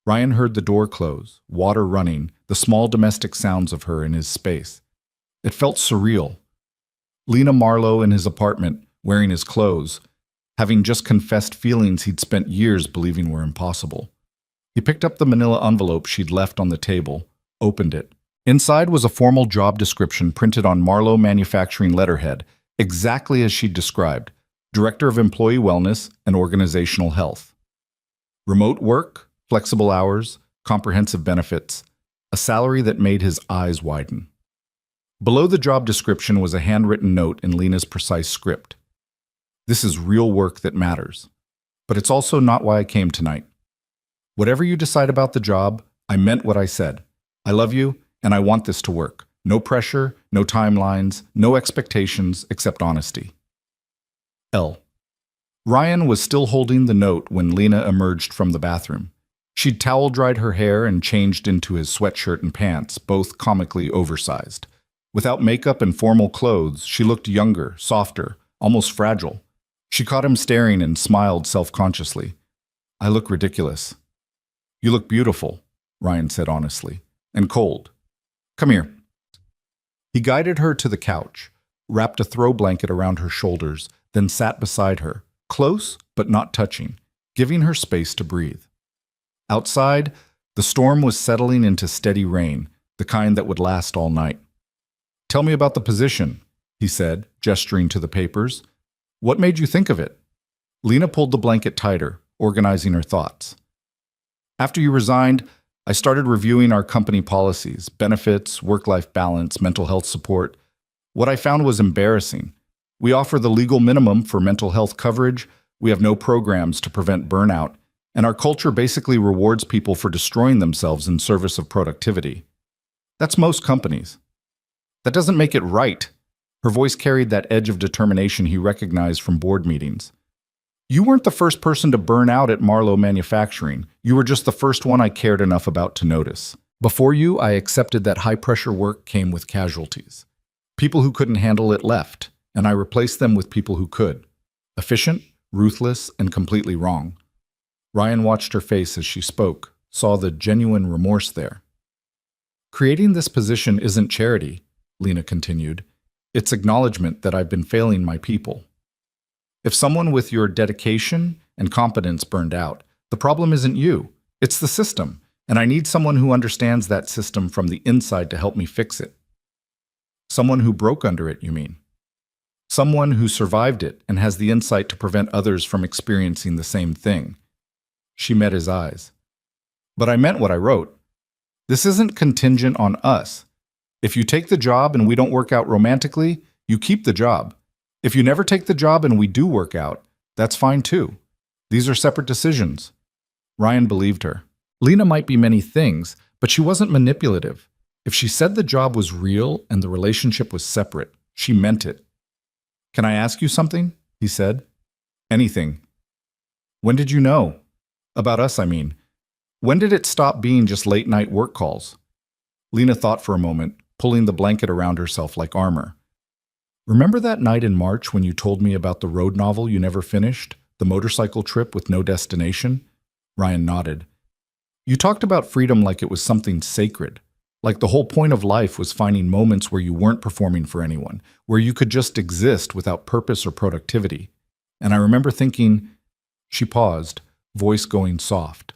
Ryan heard the door close, water running, the small domestic sounds of her in his space. It felt surreal. Lena Marlowe in his apartment, wearing his clothes, having just confessed feelings he'd spent years believing were impossible. He picked up the manila envelope she'd left on the table, opened it. Inside was a formal job description printed on Marlowe Manufacturing letterhead, exactly as she'd described, Director of Employee Wellness and Organizational Health. Remote work, flexible hours, comprehensive benefits, a salary that made his eyes widen. Below the job description was a handwritten note in Lena's precise script. This is real work that matters. But it's also not why I came tonight. Whatever you decide about the job, I meant what I said. I love you, and I want this to work. No pressure, no timelines, no expectations except honesty. L. Ryan was still holding the note when Lena emerged from the bathroom. She'd towel-dried her hair and changed into his sweatshirt and pants, both comically oversized. Without makeup and formal clothes, she looked younger, softer, almost fragile. She caught him staring and smiled self-consciously. I look ridiculous. You look beautiful, Ryan said honestly, and cold. Come here. He guided her to the couch, wrapped a throw blanket around her shoulders, then sat beside her, close but not touching, giving her space to breathe. Outside, the storm was settling into steady rain, the kind that would last all night. Tell me about the position, he said, gesturing to the papers. What made you think of it? Lena pulled the blanket tighter, organizing her thoughts. After you resigned, I started reviewing our company policies, benefits, work-life balance, mental health support. What I found was embarrassing. We offer the legal minimum for mental health coverage, we have no programs to prevent burnout, and our culture basically rewards people for destroying themselves in service of productivity. That's most companies. That doesn't make it right. Her voice carried that edge of determination he recognized from board meetings. You weren't the first person to burn out at Marlowe Manufacturing. You were just the first one I cared enough about to notice. Before you, I accepted that high-pressure work came with casualties. People who couldn't handle it left, and I replaced them with people who could. Efficient, ruthless, and completely wrong. Ryan watched her face as she spoke, saw the genuine remorse there. Creating this position isn't charity, Lena continued. It's acknowledgement that I've been failing my people. If someone with your dedication and competence burned out, the problem isn't you, it's the system, and I need someone who understands that system from the inside to help me fix it. Someone who broke under it, you mean? Someone who survived it and has the insight to prevent others from experiencing the same thing. She met his eyes. But I meant what I wrote. This isn't contingent on us. If you take the job and we don't work out romantically, you keep the job. If you never take the job and we do work out, that's fine too. These are separate decisions. Ryan believed her. Lena might be many things, but she wasn't manipulative. If she said the job was real and the relationship was separate, she meant it. Can I ask you something? He said. Anything. When did you know? About us, I mean. When did it stop being just late-night work calls? Lena thought for a moment, pulling the blanket around herself like armor. Remember that night in March when you told me about the road novel you never finished, the motorcycle trip with no destination? Ryan nodded. You talked about freedom like it was something sacred, like the whole point of life was finding moments where you weren't performing for anyone, where you could just exist without purpose or productivity. And I remember thinking, she paused, voice going soft.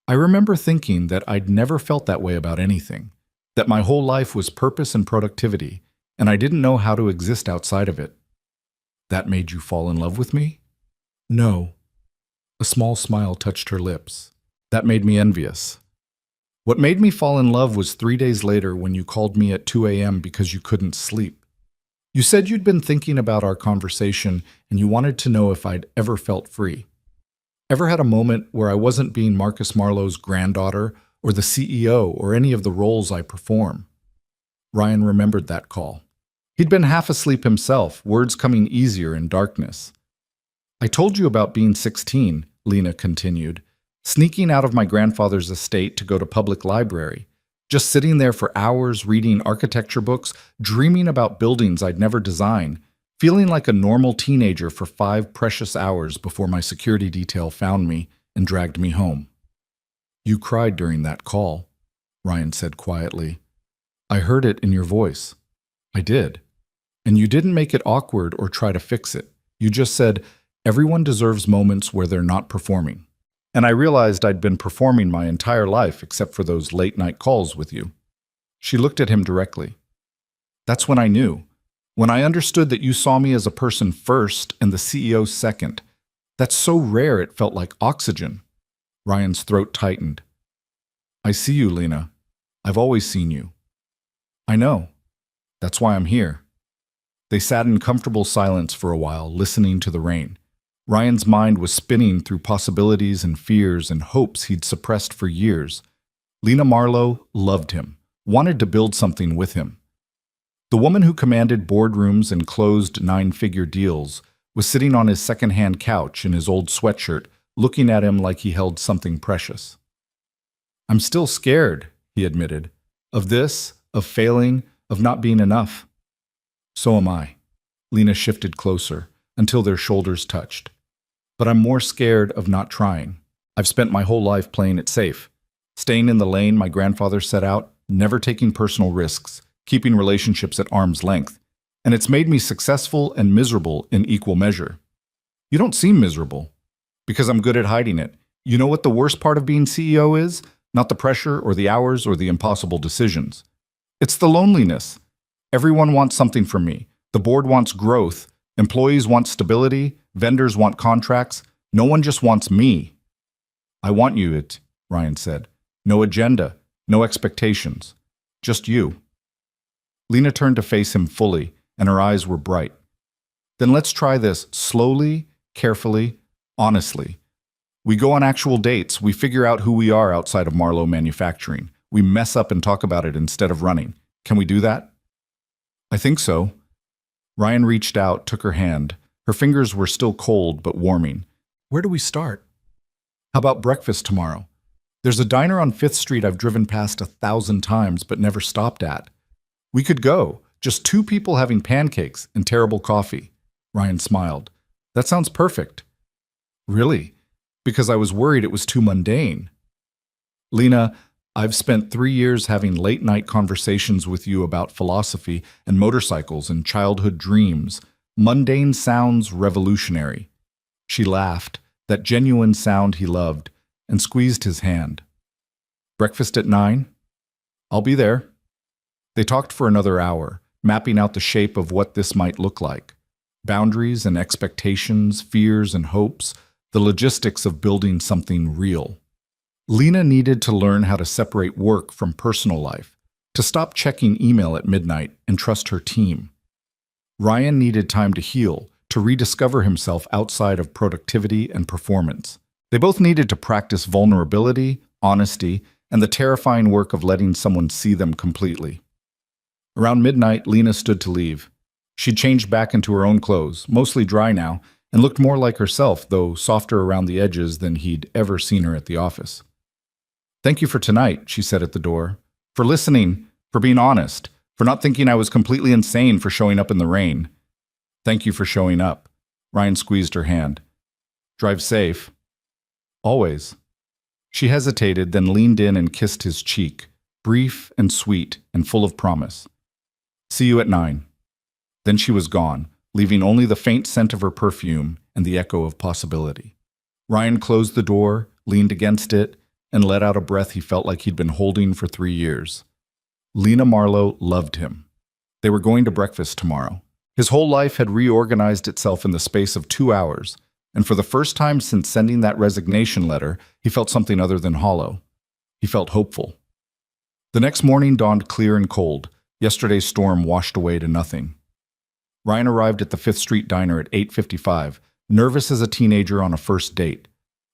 I remember thinking that I'd never felt that way about anything, that my whole life was purpose and productivity, and I didn't know how to exist outside of it. That made you fall in love with me? No. A small smile touched her lips. That made me envious. What made me fall in love was 3 days later when you called me at 2 a.m. because you couldn't sleep. You said you'd been thinking about our conversation and you wanted to know if I'd ever felt free. Ever had a moment where I wasn't being Marcus Marlowe's granddaughter or the CEO or any of the roles I perform? Ryan remembered that call. He'd been half asleep himself, words coming easier in darkness. I told you about being 16, Lena continued, sneaking out of my grandfather's estate to go to public library, just sitting there for hours reading architecture books, dreaming about buildings I'd never designed, feeling like a normal teenager for 5 precious hours before my security detail found me and dragged me home. You cried during that call, Ryan said quietly. I heard it in your voice. I did. And you didn't make it awkward or try to fix it. You just said, everyone deserves moments where they're not performing. And I realized I'd been performing my entire life except for those late-night calls with you. She looked at him directly. That's when I knew. When I understood that you saw me as a person first and the CEO second. That's so rare it felt like oxygen. Ryan's throat tightened. I see you, Lena. I've always seen you. I know. That's why I'm here. They sat in comfortable silence for a while, listening to the rain. Ryan's mind was spinning through possibilities and fears and hopes he'd suppressed for years. Lena Marlowe loved him, wanted to build something with him. The woman who commanded boardrooms and closed nine-figure deals was sitting on his second-hand couch in his old sweatshirt, looking at him like he held something precious. "I'm still scared," he admitted, "of this, of failing, of not being enough." "So am I." Lena shifted closer until their shoulders touched. "But I'm more scared of not trying. I've spent my whole life playing it safe, staying in the lane my grandfather set out, never taking personal risks, keeping relationships at arm's length, and it's made me successful and miserable in equal measure." "You don't seem miserable." "Because I'm good at hiding it. You know what the worst part of being CEO is? Not the pressure or the hours or the impossible decisions. It's the loneliness. Everyone wants something from me. The board wants growth. Employees want stability. Vendors want contracts. No one just wants me." "I want you, Ryan said. "No agenda, no expectations. Just you." Lena turned to face him fully, and her eyes were bright. "Then let's try this slowly, carefully, honestly. We go on actual dates. We figure out who we are outside of Marlowe Manufacturing. We mess up and talk about it instead of running. Can we do that?" "I think so." Ryan reached out, took her hand. Her fingers were still cold but warming. "Where do we start?" "How about breakfast tomorrow? There's a diner on 5th Street I've driven past 1,000 times but never stopped at. We could go, just two people having pancakes and terrible coffee." Ryan smiled. "That sounds perfect." "Really? Because I was worried it was too mundane." "Lena, I've spent 3 years having late-night conversations with you about philosophy and motorcycles and childhood dreams. Mundane sounds revolutionary." She laughed, that genuine sound he loved, and squeezed his hand. "Breakfast at 9? I'll be there." They talked for another hour, mapping out the shape of what this might look like. Boundaries and expectations, fears and hopes, the logistics of building something real. Lena needed to learn how to separate work from personal life, to stop checking email at midnight and trust her team. Ryan needed time to heal, to rediscover himself outside of productivity and performance. They both needed to practice vulnerability, honesty, and the terrifying work of letting someone see them completely. Around midnight, Lena stood to leave. She'd changed back into her own clothes, mostly dry now, and looked more like herself, though softer around the edges than he'd ever seen her at the office. "Thank you for tonight," she said at the door. "For listening, for being honest, for not thinking I was completely insane for showing up in the rain." "Thank you for showing up." Ryan squeezed her hand. "Drive safe." "Always." She hesitated, then leaned in and kissed his cheek, brief and sweet and full of promise. "See you at 9. Then she was gone, leaving only the faint scent of her perfume and the echo of possibility. Ryan closed the door, leaned against it, and let out a breath he felt like he'd been holding for 3 years. Lena Marlowe loved him. They were going to breakfast tomorrow. His whole life had reorganized itself in the space of 2 hours, and for the first time since sending that resignation letter, he felt something other than hollow. He felt hopeful. The next morning dawned clear and cold. Yesterday's storm washed away to nothing. Ryan arrived at the 5th Street Diner at 8:55, nervous as a teenager on a first date.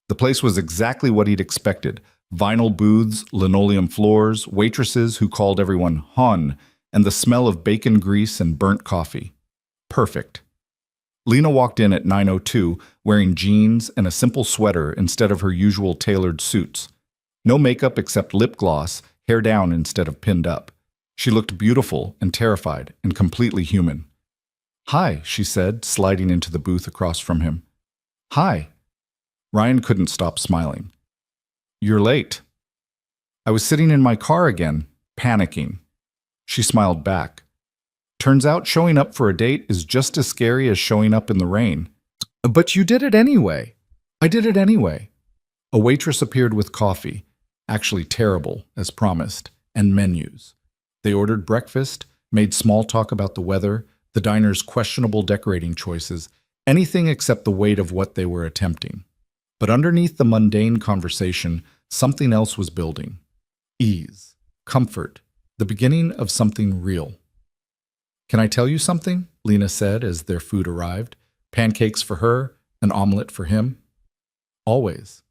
The place was exactly what he'd expected. Vinyl booths, linoleum floors, waitresses who called everyone hon, and the smell of bacon grease and burnt coffee. Perfect. Lena walked in at 9:02, wearing jeans and a simple sweater instead of her usual tailored suits. No makeup except lip gloss, hair down instead of pinned up. She looked beautiful and terrified and completely human. "Hi," she said, sliding into the booth across from him. "Hi." Ryan couldn't stop smiling. "You're late." "I was sitting in my car again, panicking." She smiled back. "Turns out showing up for a date is just as scary as showing up in the rain." "But you did it anyway." "I did it anyway." A waitress appeared with coffee, actually terrible, as promised, and menus. They ordered breakfast, made small talk about the weather, the diner's questionable decorating choices, anything except the weight of what they were attempting. But underneath the mundane conversation, something else was building. Ease, comfort, the beginning of something real. Can I tell you something? Lena said as their food arrived. Pancakes for her, an omelet for him. Always.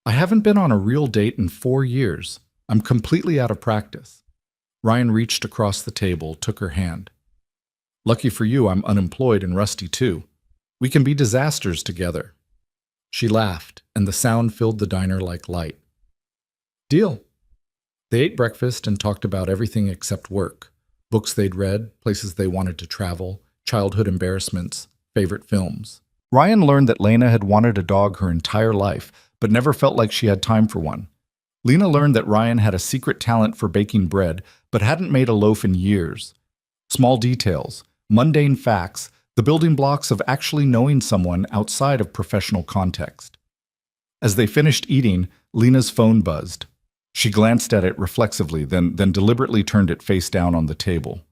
I haven't been on a real date in 4 years. I'm completely out of practice. Ryan reached across the table, took her hand. Lucky for you, I'm unemployed and rusty too. We can be disasters together. She laughed, and the sound filled the diner like light. Deal. They ate breakfast and talked about everything except work. Books they'd read, places they wanted to travel, childhood embarrassments, favorite films. Ryan learned that Lena had wanted a dog her entire life, but never felt like she had time for one. Lena learned that Ryan had a secret talent for baking bread, but hadn't made a loaf in years. Small details, mundane facts, the building blocks of actually knowing someone outside of professional context. As they finished eating, Lena's phone buzzed. She glanced at it reflexively, then deliberately turned it face down on the table.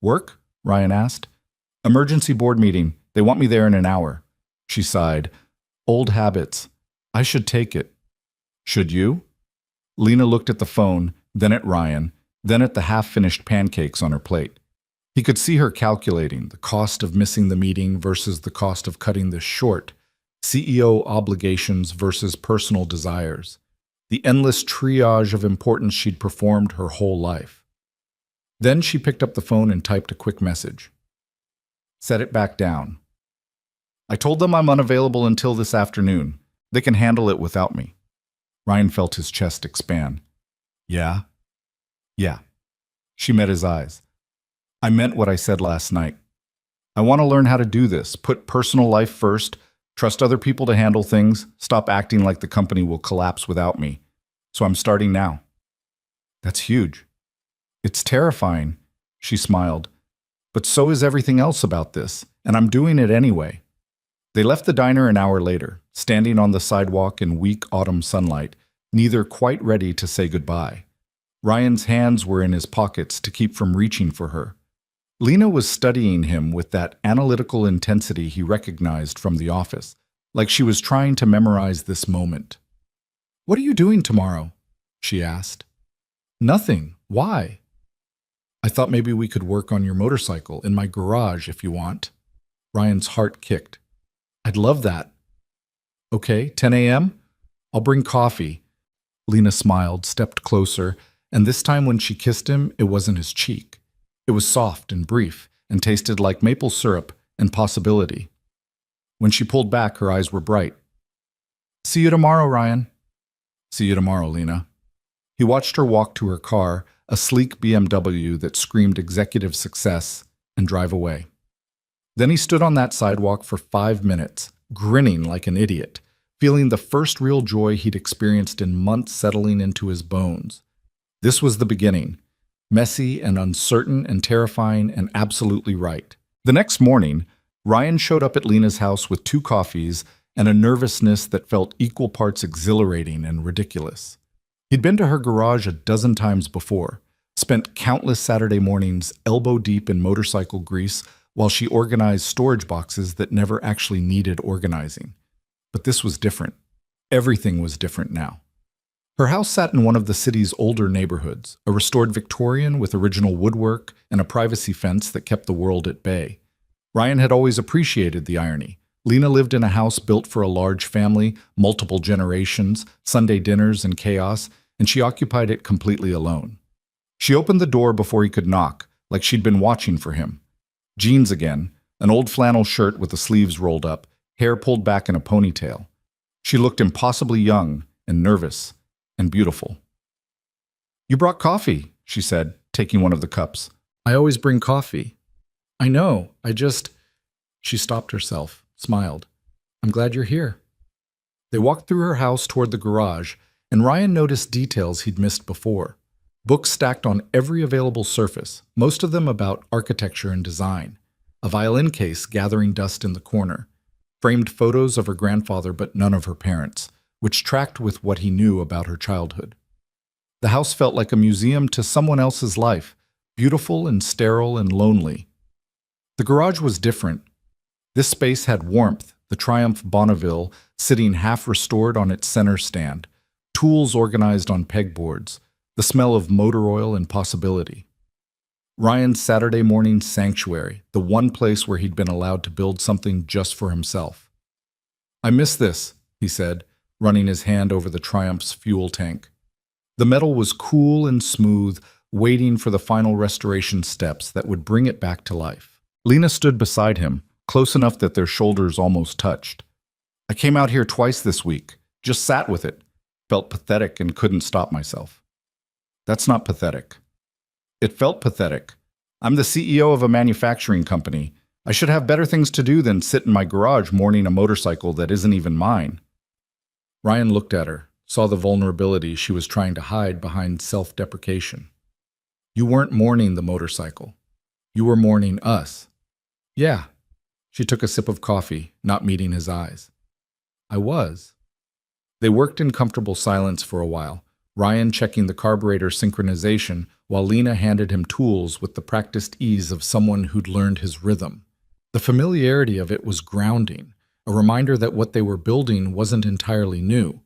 Work? Ryan asked. Emergency board meeting. They want me there in an hour. She sighed. Old habits. I should take it. Should you? Lena looked at the phone, then at Ryan, then at the half-finished pancakes on her plate. He could see her calculating the cost of missing the meeting versus the cost of cutting this short, CEO obligations versus personal desires, the endless triage of importance she'd performed her whole life. Then she picked up the phone and typed a quick message. Set it back down. I told them I'm unavailable until this afternoon. They can handle it without me. Ryan felt his chest expand. Yeah? Yeah. She met his eyes. I meant what I said last night. I want to learn how to do this, put personal life first, trust other people to handle things, stop acting like the company will collapse without me. So I'm starting now. That's huge. It's terrifying, she smiled. But so is everything else about this, and I'm doing it anyway. They left the diner an hour later, standing on the sidewalk in weak autumn sunlight, neither quite ready to say goodbye. Ryan's hands were in his pockets to keep from reaching for her. Lena was studying him with that analytical intensity he recognized from the office, like she was trying to memorize this moment. What are you doing tomorrow? She asked. Nothing. Why? I thought maybe we could work on your motorcycle in my garage if you want. Ryan's heart kicked. I'd love that. Okay, 10 a.m.? I'll bring coffee. Lena smiled, stepped closer, and this time when she kissed him, it wasn't his cheek. It was soft and brief, and tasted like maple syrup and possibility. When she pulled back, her eyes were bright. See you tomorrow, Ryan. See you tomorrow, Lena. He watched her walk to her car, a sleek BMW that screamed executive success, and drive away. Then he stood on that sidewalk for 5 minutes, grinning like an idiot, feeling the first real joy he'd experienced in months settling into his bones. This was the beginning, messy and uncertain and terrifying and absolutely right. The next morning, Ryan showed up at Lena's house with 2 coffees and a nervousness that felt equal parts exhilarating and ridiculous. He'd been to her garage a dozen times before, spent countless Saturday mornings elbow-deep in motorcycle grease while she organized storage boxes that never actually needed organizing. But this was different. Everything was different now. Her house sat in one of the city's older neighborhoods, a restored Victorian with original woodwork and a privacy fence that kept the world at bay. Ryan had always appreciated the irony. Lena lived in a house built for a large family, multiple generations, Sunday dinners and chaos, and she occupied it completely alone. She opened the door before he could knock, like she'd been watching for him. Jeans again, an old flannel shirt with the sleeves rolled up, hair pulled back in a ponytail. She looked impossibly young and nervous and beautiful. You brought coffee, she said, taking one of the cups. I always bring coffee. I know, She stopped herself, smiled. I'm glad you're here. They walked through her house toward the garage, and Ryan noticed details he'd missed before. Books stacked on every available surface, most of them about architecture and design. A violin case gathering dust in the corner. Framed photos of her grandfather but none of her parents, which tracked with what he knew about her childhood. The house felt like a museum to someone else's life, beautiful and sterile and lonely. The garage was different. This space had warmth, the Triumph Bonneville sitting half-restored on its center stand, tools organized on pegboards, the smell of motor oil and possibility. Ryan's Saturday morning sanctuary, the one place where he'd been allowed to build something just for himself. "I miss this," he said, running his hand over the Triumph's fuel tank. The metal was cool and smooth, waiting for the final restoration steps that would bring it back to life. Lena stood beside him, close enough that their shoulders almost touched. "I came out here twice this week, just sat with it, felt pathetic and couldn't stop myself." "That's not pathetic." "It felt pathetic. I'm the CEO of a manufacturing company. I should have better things to do than sit in my garage mourning a motorcycle that isn't even mine." Ryan looked at her, saw the vulnerability she was trying to hide behind self-deprecation. "You weren't mourning the motorcycle. You were mourning us." "Yeah." She took a sip of coffee, not meeting his eyes. "I was." They worked in comfortable silence for a while, Ryan checking the carburetor synchronization while Lena handed him tools with the practiced ease of someone who'd learned his rhythm. The familiarity of it was grounding, a reminder that what they were building wasn't entirely new.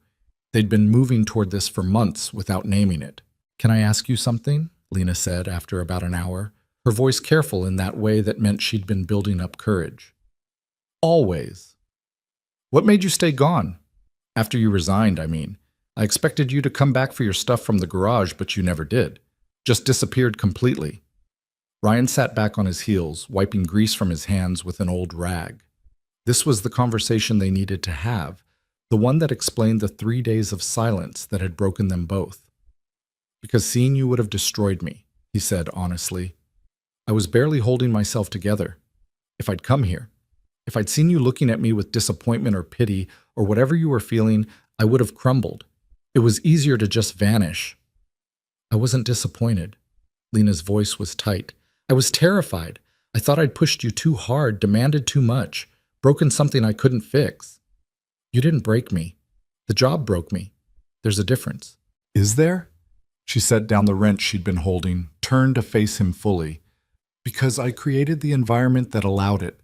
They'd been moving toward this for months without naming it. "Can I ask you something?" Lena said after about an hour, her voice careful in that way that meant she'd been building up courage. "Always." "What made you stay gone? After you resigned, I mean. I expected you to come back for your stuff from the garage, but you never did. Just disappeared completely." Ryan sat back on his heels, wiping grease from his hands with an old rag. This was the conversation they needed to have, the one that explained the 3 days of silence that had broken them both. "Because seeing you would have destroyed me," he said honestly. "I was barely holding myself together. If I'd come here, if I'd seen you looking at me with disappointment or pity or whatever you were feeling, I would have crumbled. It was easier to just vanish." "I wasn't disappointed." Lena's voice was tight. "I was terrified. I thought I'd pushed you too hard, demanded too much, broken something I couldn't fix. You didn't break me. The job broke me. There's a difference." "Is there?" She set down the wrench she'd been holding, turned to face him fully. "Because I created the environment that allowed it.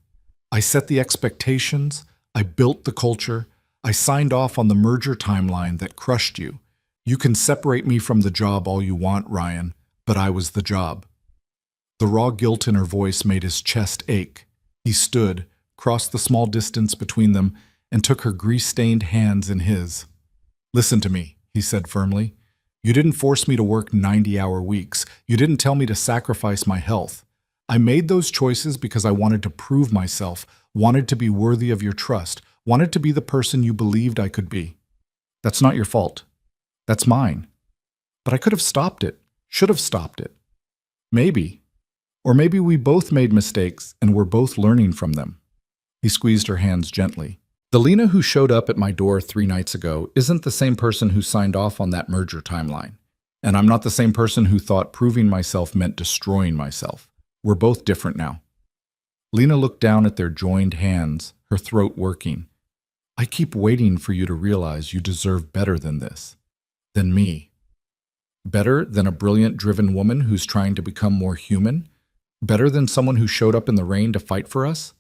I set the expectations. I built the culture. I signed off on the merger timeline that crushed you. You can separate me from the job all you want, Ryan, but I was the job." The raw guilt in her voice made his chest ache. He stood, crossed the small distance between them, and took her grease-stained hands in his. "Listen to me," he said firmly. "You didn't force me to work 90-hour weeks. You didn't tell me to sacrifice my health. I made those choices because I wanted to prove myself, wanted to be worthy of your trust, wanted to be the person you believed I could be. That's not your fault. That's mine. But I could have stopped it, should have stopped it. Maybe. Or maybe we both made mistakes and we're both learning from them." He squeezed her hands gently. "The Lena who showed up at my door 3 nights ago isn't the same person who signed off on that merger timeline. And I'm not the same person who thought proving myself meant destroying myself. We're both different now." Lena looked down at their joined hands, her throat working. "I keep waiting for you to realize you deserve better than this. Than me. Better than a brilliant, driven woman who's trying to become more human? Better than someone who showed up in the rain to fight for us?"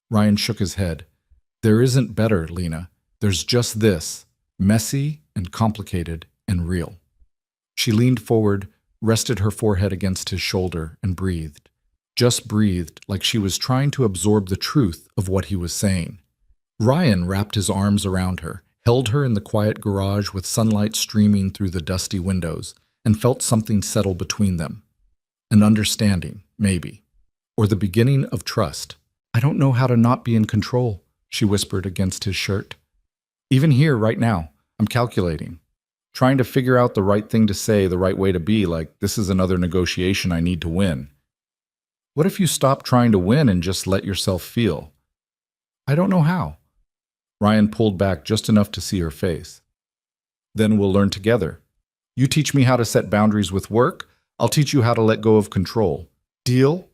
Ryan shook his head. "There isn't better, Lena. There's just this, messy and complicated and real." She leaned forward, rested her forehead against his shoulder, and breathed. Just breathed, like she was trying to absorb the truth of what he was saying. Ryan wrapped his arms around her, held her in the quiet garage with sunlight streaming through the dusty windows, and felt something settle between them. An understanding, maybe. Or the beginning of trust. "I don't know how to not be in control," she whispered against his shirt. "Even here, right now, I'm calculating. Trying to figure out the right thing to say, the right way to be, like this is another negotiation I need to win. What if you stop trying to win and just let yourself feel?" "I don't know how." Ryan pulled back just enough to see her face. "Then we'll learn together. You teach me how to set boundaries with work, I'll teach you how to let go of control. Deal?"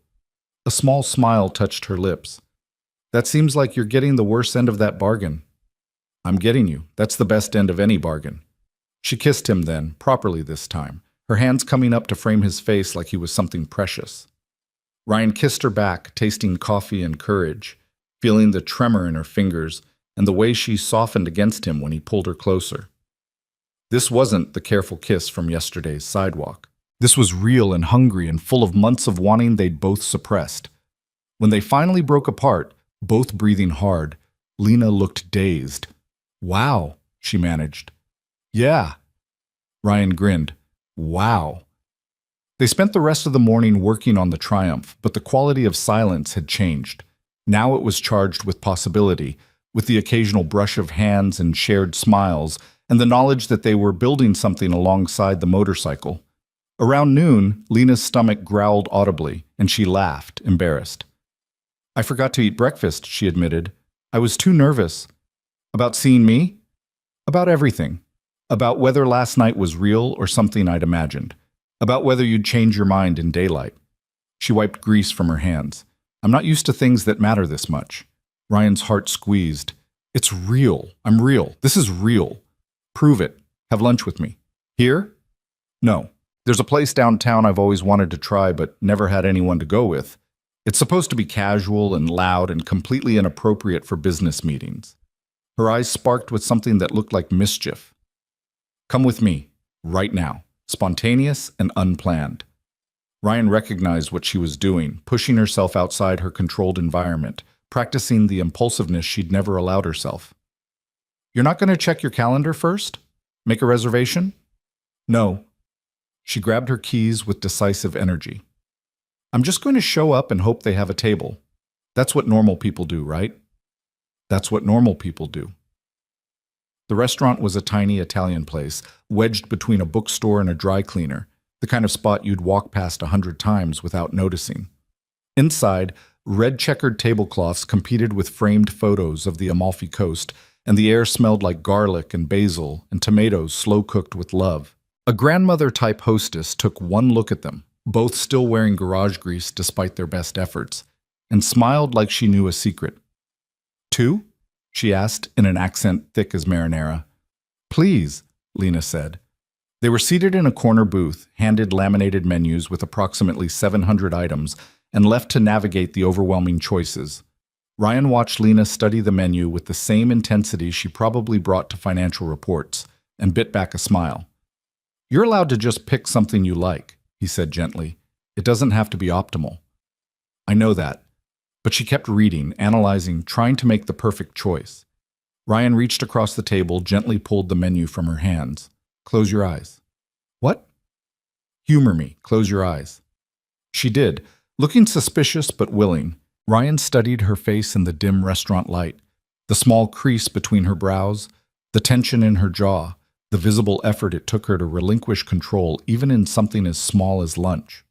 A small smile touched her lips. "That seems like you're getting the worst end of that bargain." "I'm getting you. That's the best end of any bargain." She kissed him then, properly this time, her hands coming up to frame his face like he was something precious. Ryan kissed her back, tasting coffee and courage, feeling the tremor in her fingers and the way she softened against him when he pulled her closer. This wasn't the careful kiss from yesterday's sidewalk. This was real and hungry and full of months of wanting they'd both suppressed. When they finally broke apart, both breathing hard, Lena looked dazed. "Wow," she managed. "Yeah." Ryan grinned. "Wow." They spent the rest of the morning working on the Triumph, but the quality of silence had changed. Now it was charged with possibility, with the occasional brush of hands and shared smiles, and the knowledge that they were building something alongside the motorcycle. Around noon, Lena's stomach growled audibly, and she laughed, embarrassed. "I forgot to eat breakfast," she admitted. "I was too nervous." "About seeing me?" "About everything. About whether last night was real or something I'd imagined. About whether you'd change your mind in daylight." She wiped grease from her hands. "I'm not used to things that matter this much." Ryan's heart squeezed. "It's real. I'm real. This is real. Prove it. Have lunch with me." "Here?" "No. There's a place downtown I've always wanted to try but never had anyone to go with. It's supposed to be casual and loud and completely inappropriate for business meetings." Her eyes sparked with something that looked like mischief. "Come with me. Right now. Spontaneous and unplanned." Ryan recognized what she was doing, pushing herself outside her controlled environment, practicing the impulsiveness she'd never allowed herself. "You're not going to check your calendar first? Make a reservation?" "No." She grabbed her keys with decisive energy. "I'm just going to show up and hope they have a table. That's what normal people do, right?" "That's what normal people do." The restaurant was a tiny Italian place, wedged between a bookstore and a dry cleaner, the kind of spot you'd walk past 100 times without noticing. Inside, red checkered tablecloths competed with framed photos of the Amalfi Coast, and the air smelled like garlic and basil and tomatoes slow-cooked with love. A grandmother-type hostess took one look at them, both still wearing garage grease despite their best efforts, and smiled like she knew a secret. "Two?" she asked in an accent thick as marinara. "Please," Lena said. They were seated in a corner booth, handed laminated menus with approximately 700 items, and left to navigate the overwhelming choices. Ryan watched Lena study the menu with the same intensity she probably brought to financial reports, and bit back a smile. "You're allowed to just pick something you like," he said gently. "It doesn't have to be optimal." "I know that." But she kept reading, analyzing, trying to make the perfect choice. Ryan reached across the table, gently pulled the menu from her hands. "Close your eyes." "What?" "Humor me. Close your eyes." She did, looking suspicious but willing. Ryan studied her face in the dim restaurant light, the small crease between her brows, the tension in her jaw, the visible effort it took her to relinquish control even in something as small as lunch.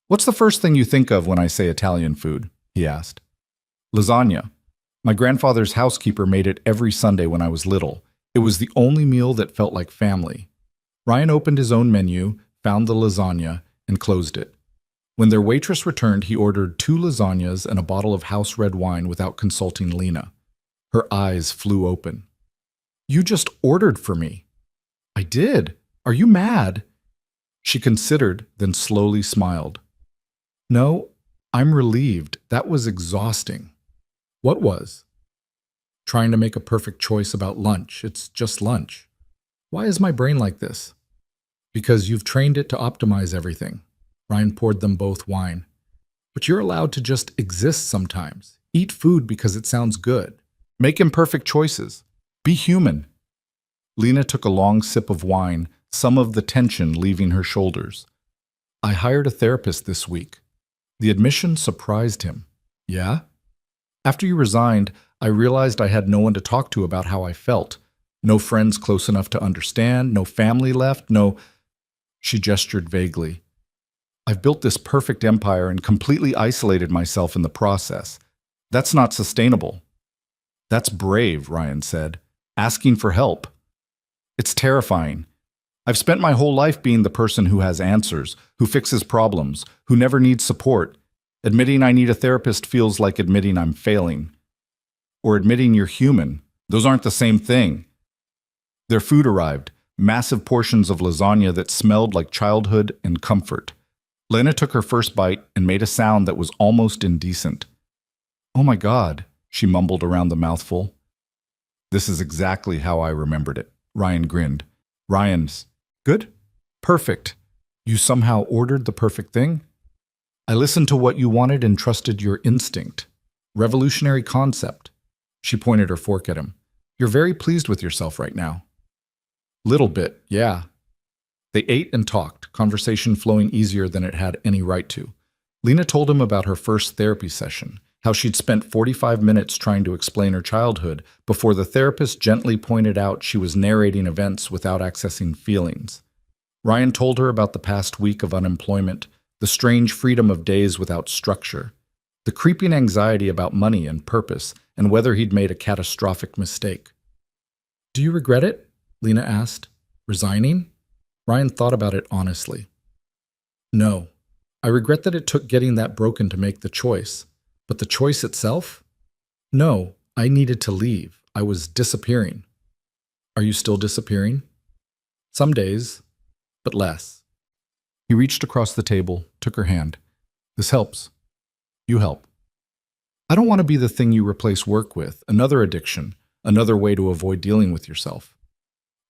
"What's the first thing you think of when I say Italian food?" he asked. "Lasagna. My grandfather's housekeeper made it every Sunday when I was little. It was the only meal that felt like family." Ryan opened his own menu, found the lasagna, and closed it. When their waitress returned, he ordered 2 lasagnas and a bottle of house red wine without consulting Lena. Her eyes flew open. "You just ordered for me." "I did. Are you mad?" She considered, then slowly smiled. "No, I'm relieved. That was exhausting." "What was?" "Trying to make a perfect choice about lunch. It's just lunch." "Why is my brain like this?" "Because you've trained it to optimize everything." Ryan poured them both wine. "But you're allowed to just exist sometimes. Eat food because it sounds good. Make imperfect choices. Be human." Lena took a long sip of wine, some of the tension leaving her shoulders. "I hired a therapist this week." The admission surprised him. "Yeah?" "After you resigned, I realized I had no one to talk to about how I felt. No friends close enough to understand, no family left, no—" She gestured vaguely. "I've built this perfect empire and completely isolated myself in the process. That's not sustainable." "That's brave," Ryan said. "Asking for help." "It's terrifying. I've spent my whole life being the person who has answers, who fixes problems, who never needs support. Admitting I need a therapist feels like admitting I'm failing. Or admitting you're human. Those aren't the same thing." Their food arrived, massive portions of lasagna that smelled like childhood and comfort. Lena took her first bite and made a sound that was almost indecent. "Oh my God," she mumbled around the mouthful. "This is exactly how I remembered it." Ryan grinned. "Ryan's good? Perfect." You somehow ordered the perfect thing? I listened to what you wanted and trusted your instinct. Revolutionary concept. She pointed her fork at him. You're very pleased with yourself right now. Little bit, yeah. They ate and talked, conversation flowing easier than it had any right to. Lena told him about her first therapy session, how she'd spent 45 minutes trying to explain her childhood before the therapist gently pointed out she was narrating events without accessing feelings. Ryan told her about the past week of unemployment, the strange freedom of days without structure, the creeping anxiety about money and purpose, and whether he'd made a catastrophic mistake. Do you regret it? Lena asked. Resigning? Ryan thought about it honestly. No. I regret that it took getting that broken to make the choice. But the choice itself? No, I needed to leave. I was disappearing. Are you still disappearing? Some days, but less. He reached across the table, took her hand. This helps. You help. I don't want to be the thing you replace work with, another addiction, another way to avoid dealing with yourself.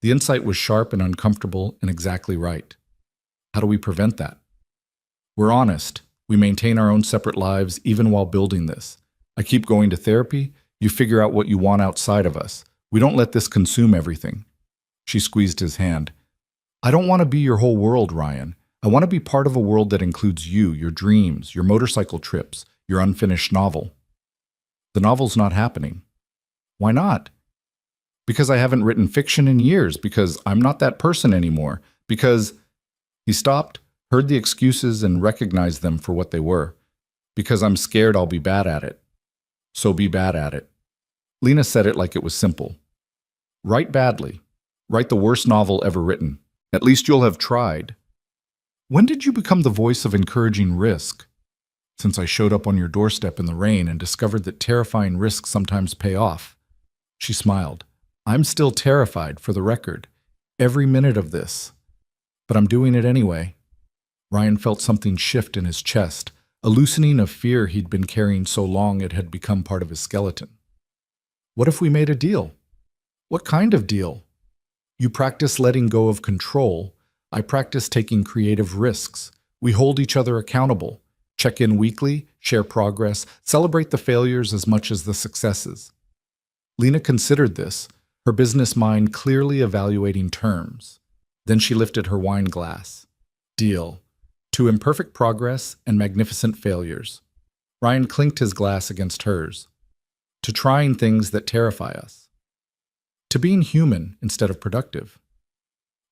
The insight was sharp and uncomfortable and exactly right. How do we prevent that? We're honest. We maintain our own separate lives even while building this. I keep going to therapy. You figure out what you want outside of us. We don't let this consume everything. She squeezed his hand. I don't want to be your whole world, Ryan. I want to be part of a world that includes you, your dreams, your motorcycle trips, your unfinished novel. The novel's not happening. Why not? Because I haven't written fiction in years, because I'm not that person anymore, because... He stopped, heard the excuses, and recognized them for what they were. Because I'm scared I'll be bad at it. So be bad at it. Lena said it like it was simple. Write badly. Write the worst novel ever written. At least you'll have tried. When did you become the voice of encouraging risk? Since I showed up on your doorstep in the rain and discovered that terrifying risks sometimes pay off. She smiled. I'm still terrified, for the record. Every minute of this. But I'm doing it anyway. Ryan felt something shift in his chest, a loosening of fear he'd been carrying so long it had become part of his skeleton. What if we made a deal? What kind of deal? You practice letting go of control. I practice taking creative risks. We hold each other accountable. Check in weekly, share progress, celebrate the failures as much as the successes. Lena considered this, her business mind clearly evaluating terms. Then she lifted her wine glass. Deal. To imperfect progress and magnificent failures. Ryan clinked his glass against hers. To trying things that terrify us. To being human instead of productive.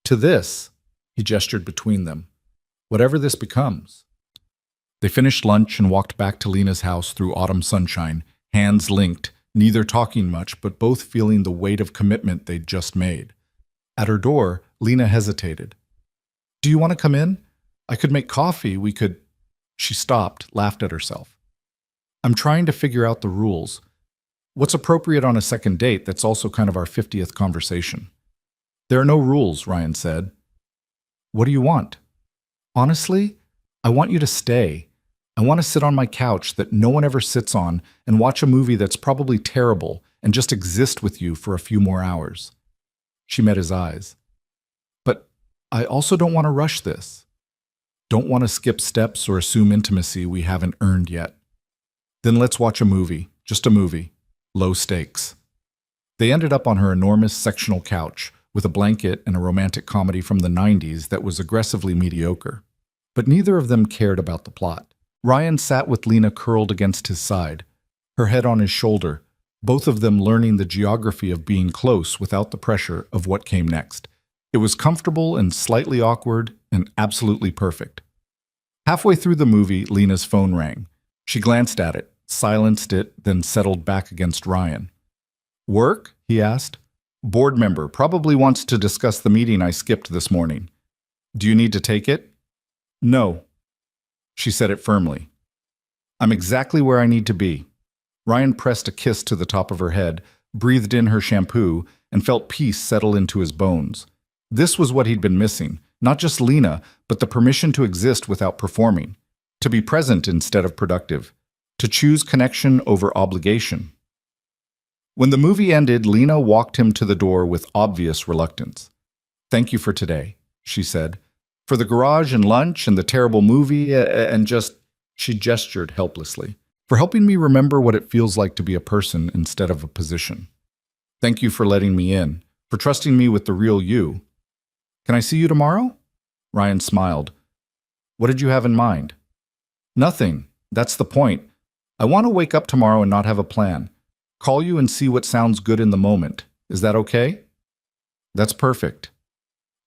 To this, he gestured between them, whatever this becomes. They finished lunch and walked back to Lena's house through autumn sunshine, hands linked, neither talking much but both feeling the weight of commitment they'd just made. At her door, Lena hesitated. Do you want to come in? I could make coffee, we could... She stopped, laughed at herself. I'm trying to figure out the rules. What's appropriate on a second date that's also kind of our 50th conversation? There are no rules, Ryan said. What do you want? Honestly, I want you to stay. I want to sit on my couch that no one ever sits on and watch a movie that's probably terrible and just exist with you for a few more hours. She met his eyes. But I also don't want to rush this. Don't want to skip steps or assume intimacy we haven't earned yet. Then let's watch a movie, just a movie, low stakes. They ended up on her enormous sectional couch with a blanket and a romantic comedy from the 90s that was aggressively mediocre. But neither of them cared about the plot. Ryan sat with Lena curled against his side, her head on his shoulder, both of them learning the geography of being close without the pressure of what came next. It was comfortable and slightly awkward and absolutely perfect. Halfway through the movie, Lena's phone rang. She glanced at it, silenced it, then settled back against Ryan. Work? He asked. Board member probably wants to discuss the meeting I skipped this morning. Do you need to take it? No. She said it firmly. I'm exactly where I need to be. Ryan pressed a kiss to the top of her head, breathed in her shampoo, and felt peace settle into his bones. This was what he'd been missing, not just Lena, but the permission to exist without performing, to be present instead of productive, to choose connection over obligation. When the movie ended, Lena walked him to the door with obvious reluctance. Thank you for today, she said. For the garage and lunch and the terrible movie and just, she gestured helplessly. For helping me remember what it feels like to be a person instead of a position. Thank you for letting me in, for trusting me with the real you. Can I see you tomorrow? Ryan smiled. What did you have in mind? Nothing. That's the point. I want to wake up tomorrow and not have a plan. Call you and see what sounds good in the moment. Is that okay? That's perfect.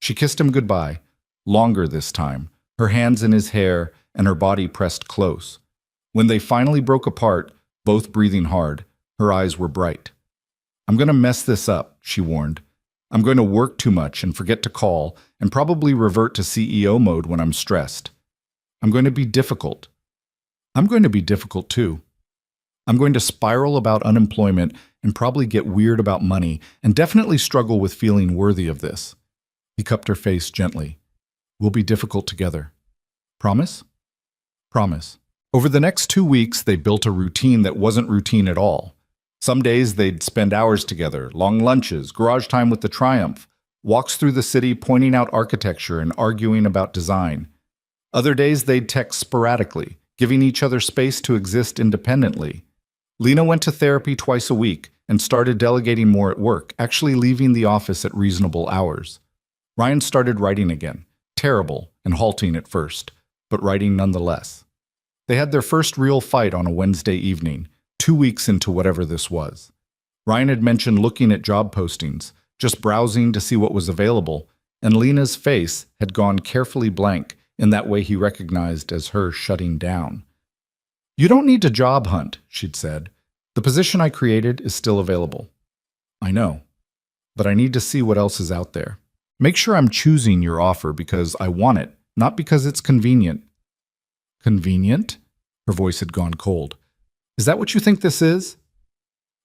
She kissed him goodbye, longer this time, her hands in his hair and her body pressed close. When they finally broke apart, both breathing hard, her eyes were bright. I'm going to mess this up, she warned. I'm going to work too much and forget to call and probably revert to CEO mode when I'm stressed. I'm going to be difficult. I'm going to be difficult too. I'm going to spiral about unemployment and probably get weird about money and definitely struggle with feeling worthy of this. He cupped her face gently. We'll be difficult together. Promise? Promise. Over the next 2 weeks, they built a routine that wasn't routine at all. Some days they'd spend hours together, long lunches, garage time with the Triumph, walks through the city pointing out architecture and arguing about design. Other days they'd text sporadically, giving each other space to exist independently. Lena went to therapy twice a week and started delegating more at work, actually leaving the office at reasonable hours. Ryan started writing again, terrible and halting at first, but writing nonetheless. They had their first real fight on a Wednesday evening, 2 weeks into whatever this was. Ryan had mentioned looking at job postings, just browsing to see what was available, and Lena's face had gone carefully blank in that way he recognized as her shutting down. You don't need to job hunt, she'd said. The position I created is still available. I know, but I need to see what else is out there. Make sure I'm choosing your offer because I want it, not because it's convenient. Convenient? Her voice had gone cold. Is that what you think this is?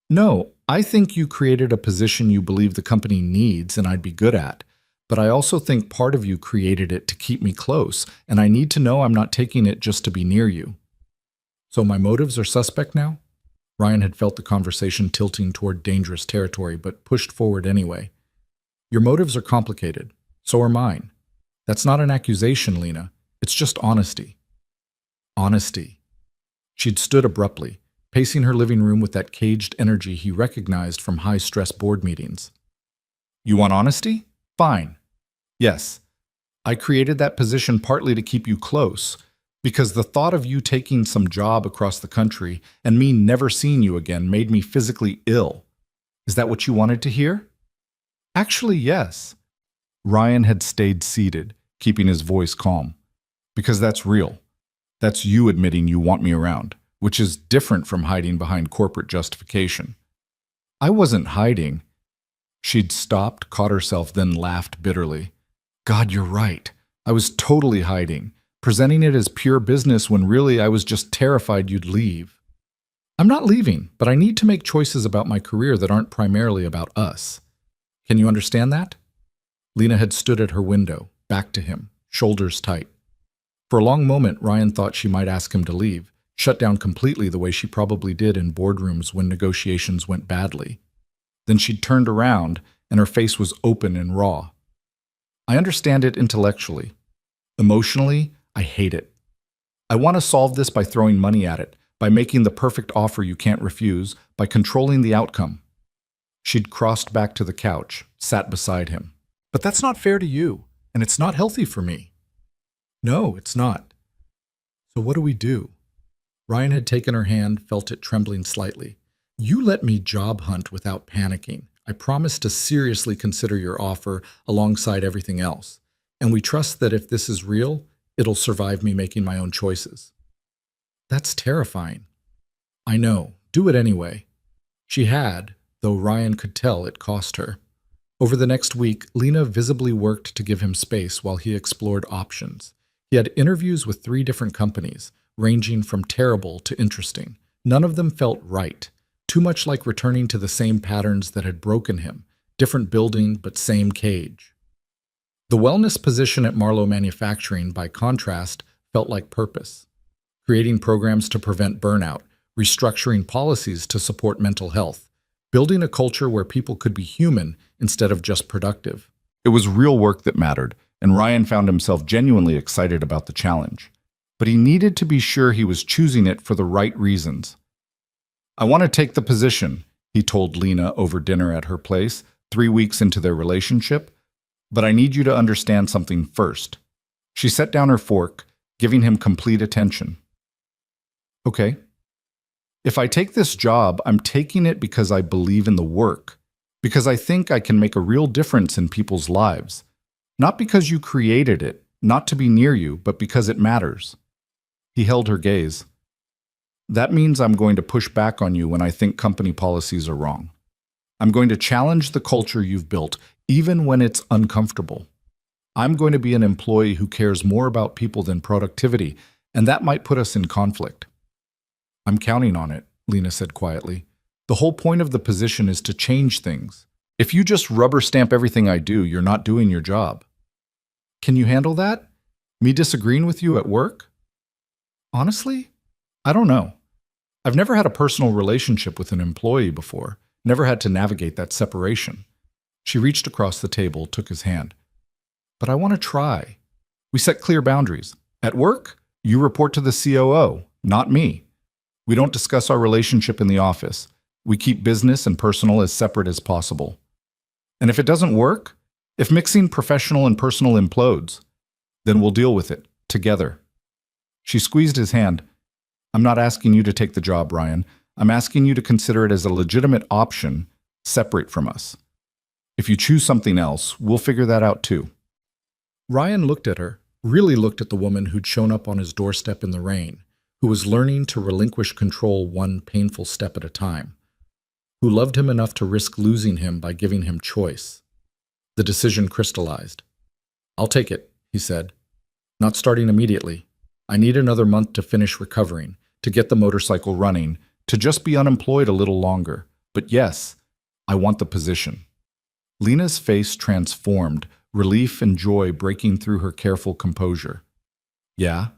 No, I think you created a position you believe the company needs and I'd be good at. But I also think part of you created it to keep me close, and I need to know I'm not taking it just to be near you. So my motives are suspect now? Ryan had felt the conversation tilting toward dangerous territory, but pushed forward anyway. Your motives are complicated. So are mine. That's not an accusation, Lena. It's just honesty. Honesty. She'd stood abruptly, pacing her living room with that caged energy he recognized from high-stress board meetings. You want honesty? Fine. Yes. I created that position partly to keep you close, because the thought of you taking some job across the country and me never seeing you again made me physically ill. Is that what you wanted to hear? Actually, yes. Ryan had stayed seated, keeping his voice calm. Because that's real. That's you admitting you want me around, which is different from hiding behind corporate justification. I wasn't hiding. She'd stopped, caught herself, then laughed bitterly. God, you're right. I was totally hiding, presenting it as pure business when really I was just terrified you'd leave. I'm not leaving, but I need to make choices about my career that aren't primarily about us. Can you understand that? Lena had stood at her window, back to him, shoulders tight. For a long moment, Ryan thought she might ask him to leave, shut down completely the way she probably did in boardrooms when negotiations went badly. Then she'd turned around, and her face was open and raw. I understand it intellectually. Emotionally, I hate it. I want to solve this by throwing money at it, by making the perfect offer you can't refuse, by controlling the outcome. She'd crossed back to the couch, sat beside him. But that's not fair to you, and it's not healthy for me. No, it's not. So what do we do? Ryan had taken her hand, felt it trembling slightly. You let me job hunt without panicking. I promise to seriously consider your offer alongside everything else. And we trust that if this is real, it'll survive me making my own choices. That's terrifying. I know. Do it anyway. She had, though Ryan could tell it cost her. Over the next week, Lena visibly worked to give him space while he explored options. He had interviews with 3 different companies, ranging from terrible to interesting. None of them felt right, too much like returning to the same patterns that had broken him, different building but same cage. The wellness position at Marlowe Manufacturing, by contrast, felt like purpose. Creating programs to prevent burnout, restructuring policies to support mental health, building a culture where people could be human instead of just productive. It was real work that mattered, and Ryan found himself genuinely excited about the challenge. But he needed to be sure he was choosing it for the right reasons. "I want to take the position," he told Lena over dinner at her place, 3 weeks into their relationship, "but I need you to understand something first." She set down her fork, giving him complete attention. "Okay. If I take this job, I'm taking it because I believe in the work, because I think I can make a real difference in people's lives. Not because you created it, not to be near you, but because it matters." He held her gaze. "That means I'm going to push back on you when I think company policies are wrong. I'm going to challenge the culture you've built, even when it's uncomfortable. I'm going to be an employee who cares more about people than productivity, and that might put us in conflict." "I'm counting on it," Lena said quietly. "The whole point of the position is to change things. If you just rubber stamp everything I do, you're not doing your job." "Can you handle that? Me disagreeing with you at work?" "Honestly, I don't know. I've never had a personal relationship with an employee before, never had to navigate that separation." She reached across the table, took his hand. "But I want to try. We set clear boundaries. At work, you report to the COO, not me. We don't discuss our relationship in the office. We keep business and personal as separate as possible. And if it doesn't work, if mixing professional and personal implodes, then we'll deal with it, together." She squeezed his hand. "I'm not asking you to take the job, Ryan. I'm asking you to consider it as a legitimate option, separate from us. If you choose something else, we'll figure that out too." Ryan looked at her, really looked at the woman who'd shown up on his doorstep in the rain, who was learning to relinquish control one painful step at a time, who loved him enough to risk losing him by giving him choice. The decision crystallized. "I'll take it," he said. "Not starting immediately. I need another month to finish recovering, to get the motorcycle running, to just be unemployed a little longer. But yes, I want the position." Lena's face transformed, relief and joy breaking through her careful composure. "Yeah?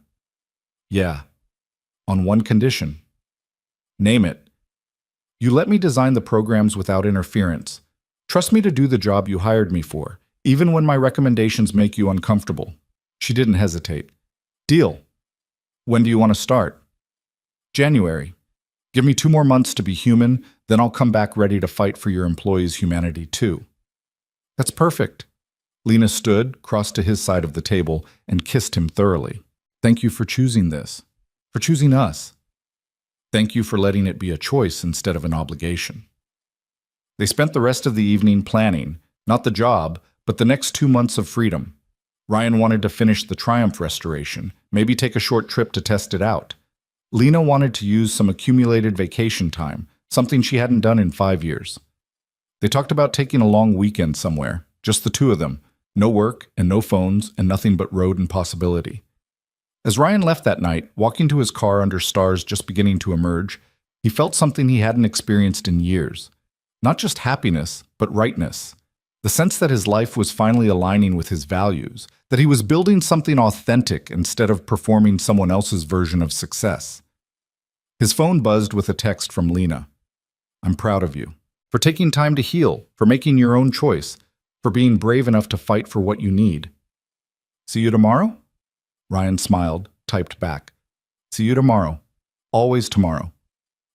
Yeah. On one condition." "Name it." "You let me design the programs without interference. Trust me to do the job you hired me for, even when my recommendations make you uncomfortable." She didn't hesitate. "Deal. When do you want to start?" "January. Give me 2 more months to be human, then I'll come back ready to fight for your employees' humanity too." "That's perfect." Lena stood, crossed to his side of the table, and kissed him thoroughly. "Thank you for choosing this, for choosing us. Thank you for letting it be a choice instead of an obligation." They spent the rest of the evening planning, not the job, but the next 2 months of freedom. Ryan wanted to finish the Triumph restoration, maybe take a short trip to test it out. Lena wanted to use some accumulated vacation time, something she hadn't done in 5 years. They talked about taking a long weekend somewhere, just the two of them, no work and no phones and nothing but road and possibility. As Ryan left that night, walking to his car under stars just beginning to emerge, he felt something he hadn't experienced in years. Not just happiness, but rightness. The sense that his life was finally aligning with his values, that he was building something authentic instead of performing someone else's version of success. His phone buzzed with a text from Lena. "I'm proud of you. For taking time to heal, for making your own choice, for being brave enough to fight for what you need. See you tomorrow?" Ryan smiled, typed back. "See you tomorrow. Always tomorrow."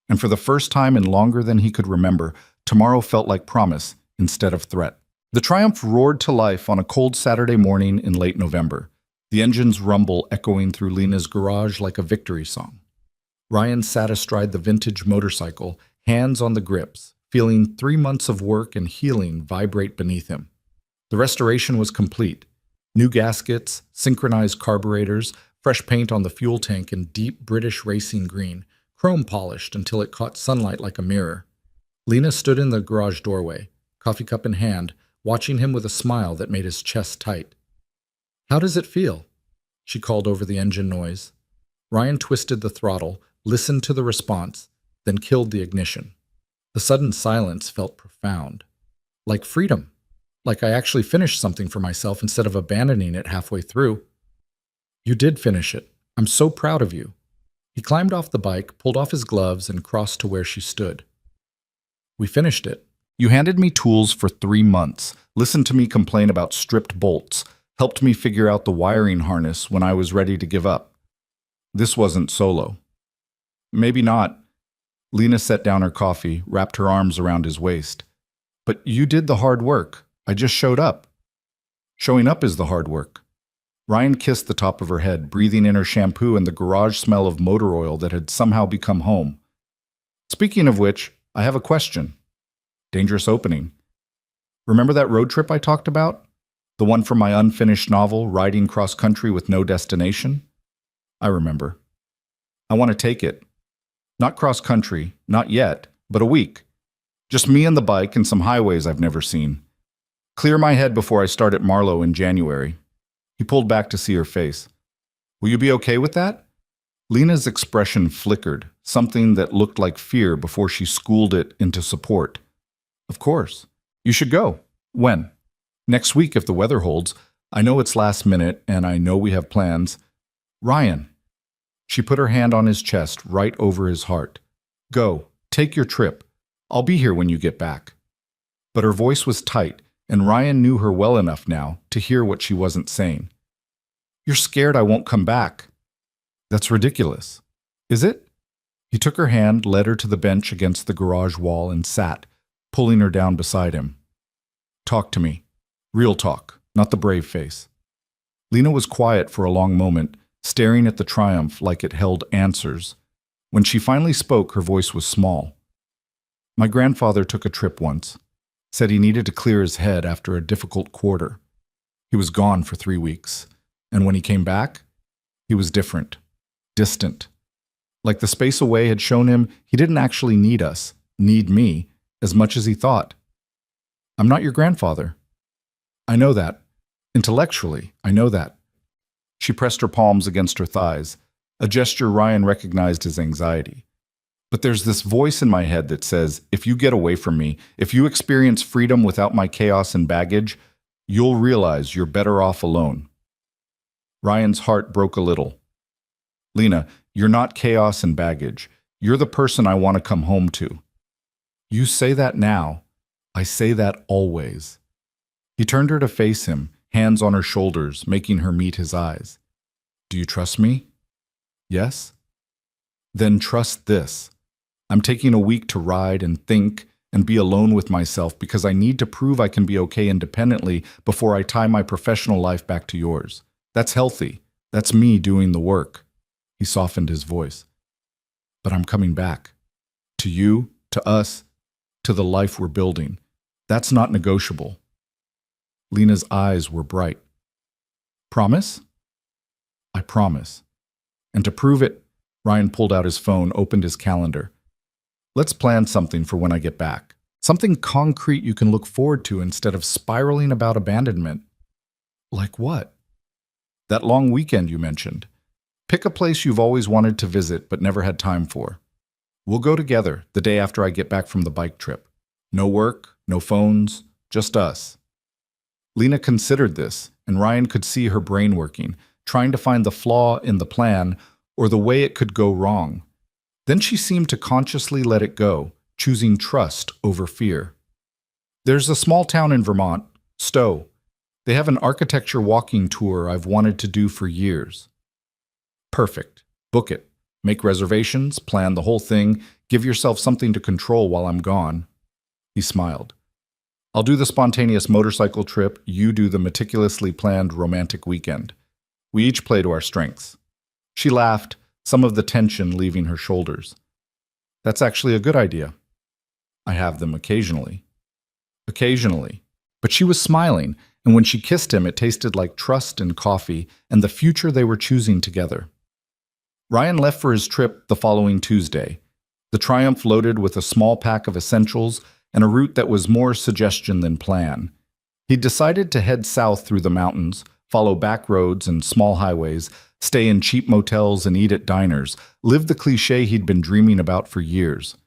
And for the first time in longer than he could remember, tomorrow felt like promise instead of threat. The Triumph roared to life on a cold Saturday morning in late November, the engine's rumble echoing through Lena's garage like a victory song. Ryan sat astride the vintage motorcycle, hands on the grips, feeling 3 months of work and healing vibrate beneath him. The restoration was complete. New gaskets, synchronized carburetors, fresh paint on the fuel tank in deep British racing green, chrome polished until it caught sunlight like a mirror. Lena stood in the garage doorway, coffee cup in hand, watching him with a smile that made his chest tight. "How does it feel?" she called over the engine noise. Ryan twisted the throttle, listened to the response, then killed the ignition. The sudden silence felt profound. Like freedom. Like I actually finished something for myself instead of abandoning it halfway through. "You did finish it. I'm so proud of you." He climbed off the bike, pulled off his gloves, and crossed to where she stood. "We finished it. You handed me tools for 3 months, listened to me complain about stripped bolts, helped me figure out the wiring harness when I was ready to give up. This wasn't solo. Maybe not. Lena set down her coffee, wrapped her arms around his waist. But you did the hard work. I just showed up. Showing up is the hard work. Ryan kissed the top of her head, breathing in her shampoo and the garage smell of motor oil that had somehow become home. Speaking of which, I have a question. Dangerous opening. Remember that road trip I talked about? The one from my unfinished novel, Riding Cross Country with No Destination? I remember. I want to take it. Not cross country, not yet, but a week. Just me and the bike and some highways I've never seen. Clear my head before I start at Marlow in January. He pulled back to see her face. Will you be okay with that? Lena's expression flickered, something that looked like fear before she schooled it into support. Of course. You should go. When? Next week if the weather holds. I know it's last minute and I know we have plans. Ryan. She put her hand on his chest right over his heart. Go. Take your trip. I'll be here when you get back. But her voice was tight, and Ryan knew her well enough now to hear what she wasn't saying. You're scared I won't come back. That's ridiculous. Is it? He took her hand, led her to the bench against the garage wall, and sat, pulling her down beside him. Talk to me. Real talk, not the brave face. Lena was quiet for a long moment, staring at the Triumph like it held answers. When she finally spoke, her voice was small. My grandfather took a trip once. Said he needed to clear his head after a difficult quarter. He was gone for 3 weeks, and when he came back, he was different, distant. Like the space away had shown him he didn't actually need us, need me, as much as he thought. I'm not your grandfather. I know that. Intellectually, I know that. She pressed her palms against her thighs, a gesture Ryan recognized as anxiety. But there's this voice in my head that says, if you get away from me, if you experience freedom without my chaos and baggage, you'll realize you're better off alone. Ryan's heart broke a little. Lena, you're not chaos and baggage. You're the person I want to come home to. You say that now. I say that always. He turned her to face him, hands on her shoulders, making her meet his eyes. Do you trust me? Yes? Then trust this. I'm taking a week to ride and think and be alone with myself because I need to prove I can be okay independently before I tie my professional life back to yours. That's healthy. That's me doing the work. He softened his voice. But I'm coming back. To you, to us, to the life we're building. That's not negotiable. Lena's eyes were bright. Promise? I promise. And to prove it, Ryan pulled out his phone, opened his calendar. Let's plan something for when I get back. Something concrete you can look forward to instead of spiraling about abandonment. Like what? That long weekend you mentioned. Pick a place you've always wanted to visit but never had time for. We'll go together the day after I get back from the bike trip. No work, no phones, just us. Lena considered this, and Ryan could see her brain working, trying to find the flaw in the plan or the way it could go wrong. Then she seemed to consciously let it go, choosing trust over fear. There's a small town in Vermont, Stowe. They have an architecture walking tour I've wanted to do for years. Perfect. Book it. Make reservations, plan the whole thing, give yourself something to control while I'm gone. He smiled. I'll do the spontaneous motorcycle trip, you do the meticulously planned romantic weekend. We each play to our strengths. She laughed, some of the tension leaving her shoulders. That's actually a good idea. I have them occasionally. Occasionally. But she was smiling, and when she kissed him, it tasted like trust and coffee and the future they were choosing together. Ryan left for his trip the following Tuesday, the Triumph loaded with a small pack of essentials and a route that was more suggestion than plan. He decided to head south through the mountains, follow back roads and small highways, stay in cheap motels and eat at diners, live the cliché he'd been dreaming about for years.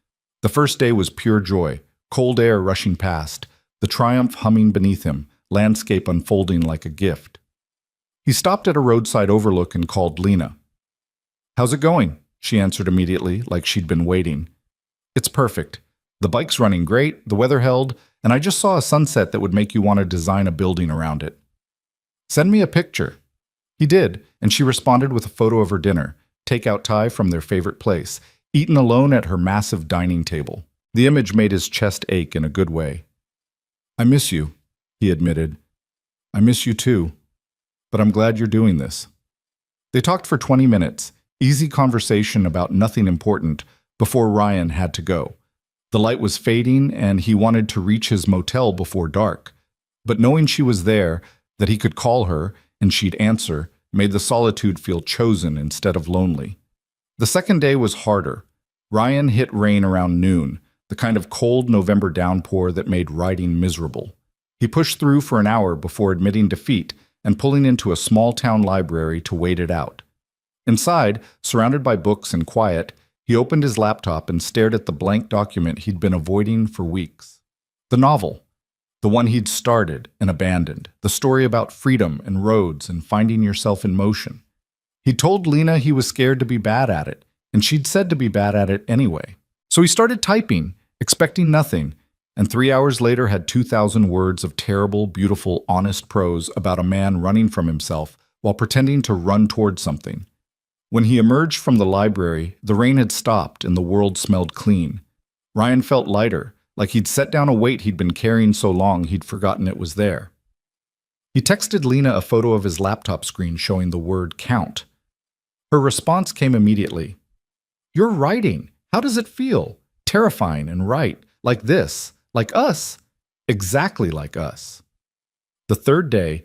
The first day was pure joy, cold air rushing past, the Triumph humming beneath him, landscape unfolding like a gift. He stopped at a roadside overlook and called Lena. How's it going? She answered immediately, like she'd been waiting. It's perfect. The bike's running great, the weather held, and I just saw a sunset that would make you want to design a building around it. Send me a picture. He did, and she responded with a photo of her dinner, takeout Thai from their favorite place, eaten alone at her massive dining table. The image made his chest ache in a good way. I miss you, he admitted. I miss you too, but I'm glad you're doing this. They talked for 20 minutes, easy conversation about nothing important, before Ryan had to go. The light was fading and he wanted to reach his motel before dark. But knowing she was there, that he could call her and she'd answer, made the solitude feel chosen instead of lonely. The second day was harder. Ryan hit rain around noon, the kind of cold November downpour that made riding miserable. He pushed through for an hour before admitting defeat and pulling into a small-town library to wait it out. Inside, surrounded by books and quiet, he opened his laptop and stared at the blank document he'd been avoiding for weeks. The novel. The one he'd started and abandoned. The story about freedom and roads and finding yourself in motion. He'd told Lena he was scared to be bad at it, and she'd said to be bad at it anyway. So he started typing, expecting nothing, and 3 hours later had 2,000 words of terrible, beautiful, honest prose about a man running from himself while pretending to run toward something. When he emerged from the library, the rain had stopped and the world smelled clean. Ryan felt lighter, like he'd set down a weight he'd been carrying so long he'd forgotten it was there. He texted Lena a photo of his laptop screen showing the word count. Her response came immediately. You're writing. How does it feel? Terrifying and right. Like this. Like us. Exactly like us. The third day,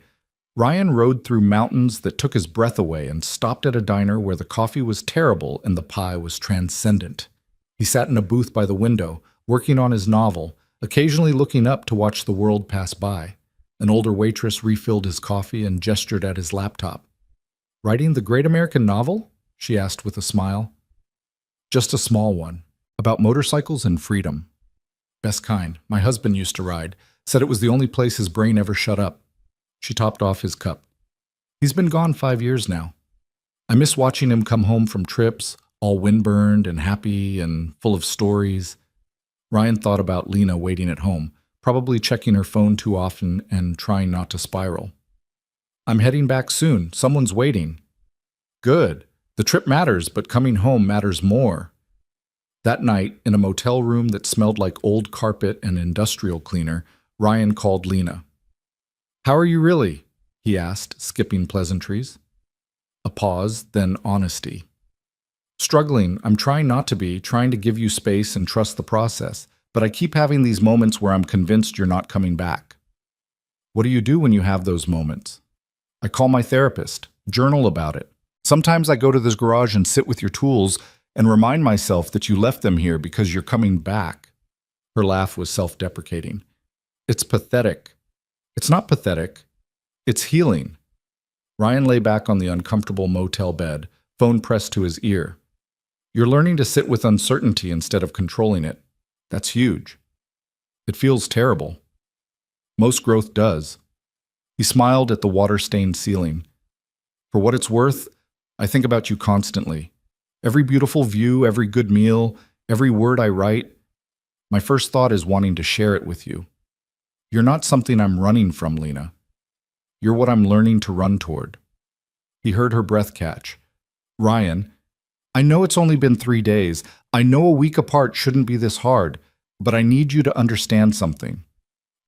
Ryan rode through mountains that took his breath away and stopped at a diner where the coffee was terrible and the pie was transcendent. He sat in a booth by the window, working on his novel, occasionally looking up to watch the world pass by. An older waitress refilled his coffee and gestured at his laptop. Writing the great American novel? She asked with a smile. Just a small one, about motorcycles and freedom. Best kind. My husband used to ride, said it was the only place his brain ever shut up. She topped off his cup. He's been gone 5 years now. I miss watching him come home from trips, all windburned and happy and full of stories. Ryan thought about Lena waiting at home, probably checking her phone too often and trying not to spiral. I'm heading back soon. Someone's waiting. Good. The trip matters, but coming home matters more. That night, in a motel room that smelled like old carpet and industrial cleaner, Ryan called Lena. How are you really? He asked, skipping pleasantries. A pause, then honesty. Struggling. I'm trying not to be, trying to give you space and trust the process, but I keep having these moments where I'm convinced you're not coming back. What do you do when you have those moments? I call my therapist, journal about it. Sometimes I go to this garage and sit with your tools and remind myself that you left them here because you're coming back. Her laugh was self-deprecating. It's pathetic. It's not pathetic. It's healing. Ryan lay back on the uncomfortable motel bed, phone pressed to his ear. You're learning to sit with uncertainty instead of controlling it. That's huge. It feels terrible. Most growth does. He smiled at the water-stained ceiling. For what it's worth, I think about you constantly. Every beautiful view, every good meal, every word I write, my first thought is wanting to share it with you. You're not something I'm running from, Lena. You're what I'm learning to run toward. He heard her breath catch. Ryan, I know it's only been 3 days. I know a week apart shouldn't be this hard, but I need you to understand something.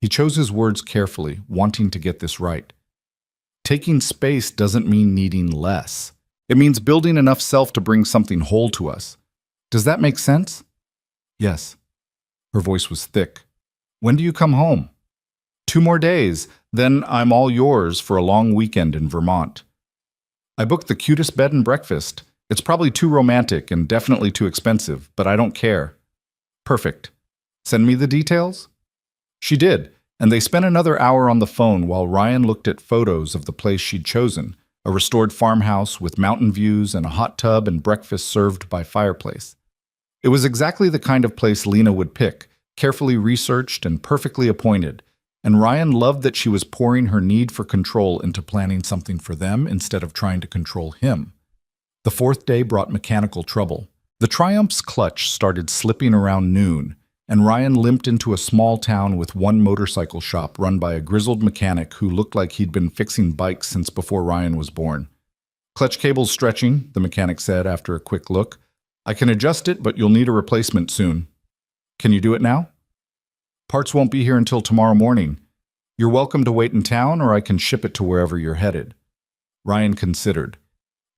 He chose his words carefully, wanting to get this right. Taking space doesn't mean needing less. It means building enough self to bring something whole to us. Does that make sense? Yes. Her voice was thick. When do you come home? 2 more days, then I'm all yours for a long weekend in Vermont. I booked the cutest bed and breakfast. It's probably too romantic and definitely too expensive, but I don't care. Perfect. Send me the details? She did, and they spent another hour on the phone while Ryan looked at photos of the place she'd chosen, a restored farmhouse with mountain views and a hot tub and breakfast served by fireplace. It was exactly the kind of place Lena would pick, carefully researched and perfectly appointed, and Ryan loved that she was pouring her need for control into planning something for them instead of trying to control him. The 4th day brought mechanical trouble. The Triumph's clutch started slipping around noon, and Ryan limped into a small town with one motorcycle shop run by a grizzled mechanic who looked like he'd been fixing bikes since before Ryan was born. "Clutch cable's stretching," the mechanic said after a quick look. "I can adjust it, but you'll need a replacement soon." "Can you do it now?" "Parts won't be here until tomorrow morning. You're welcome to wait in town, or I can ship it to wherever you're headed." Ryan considered.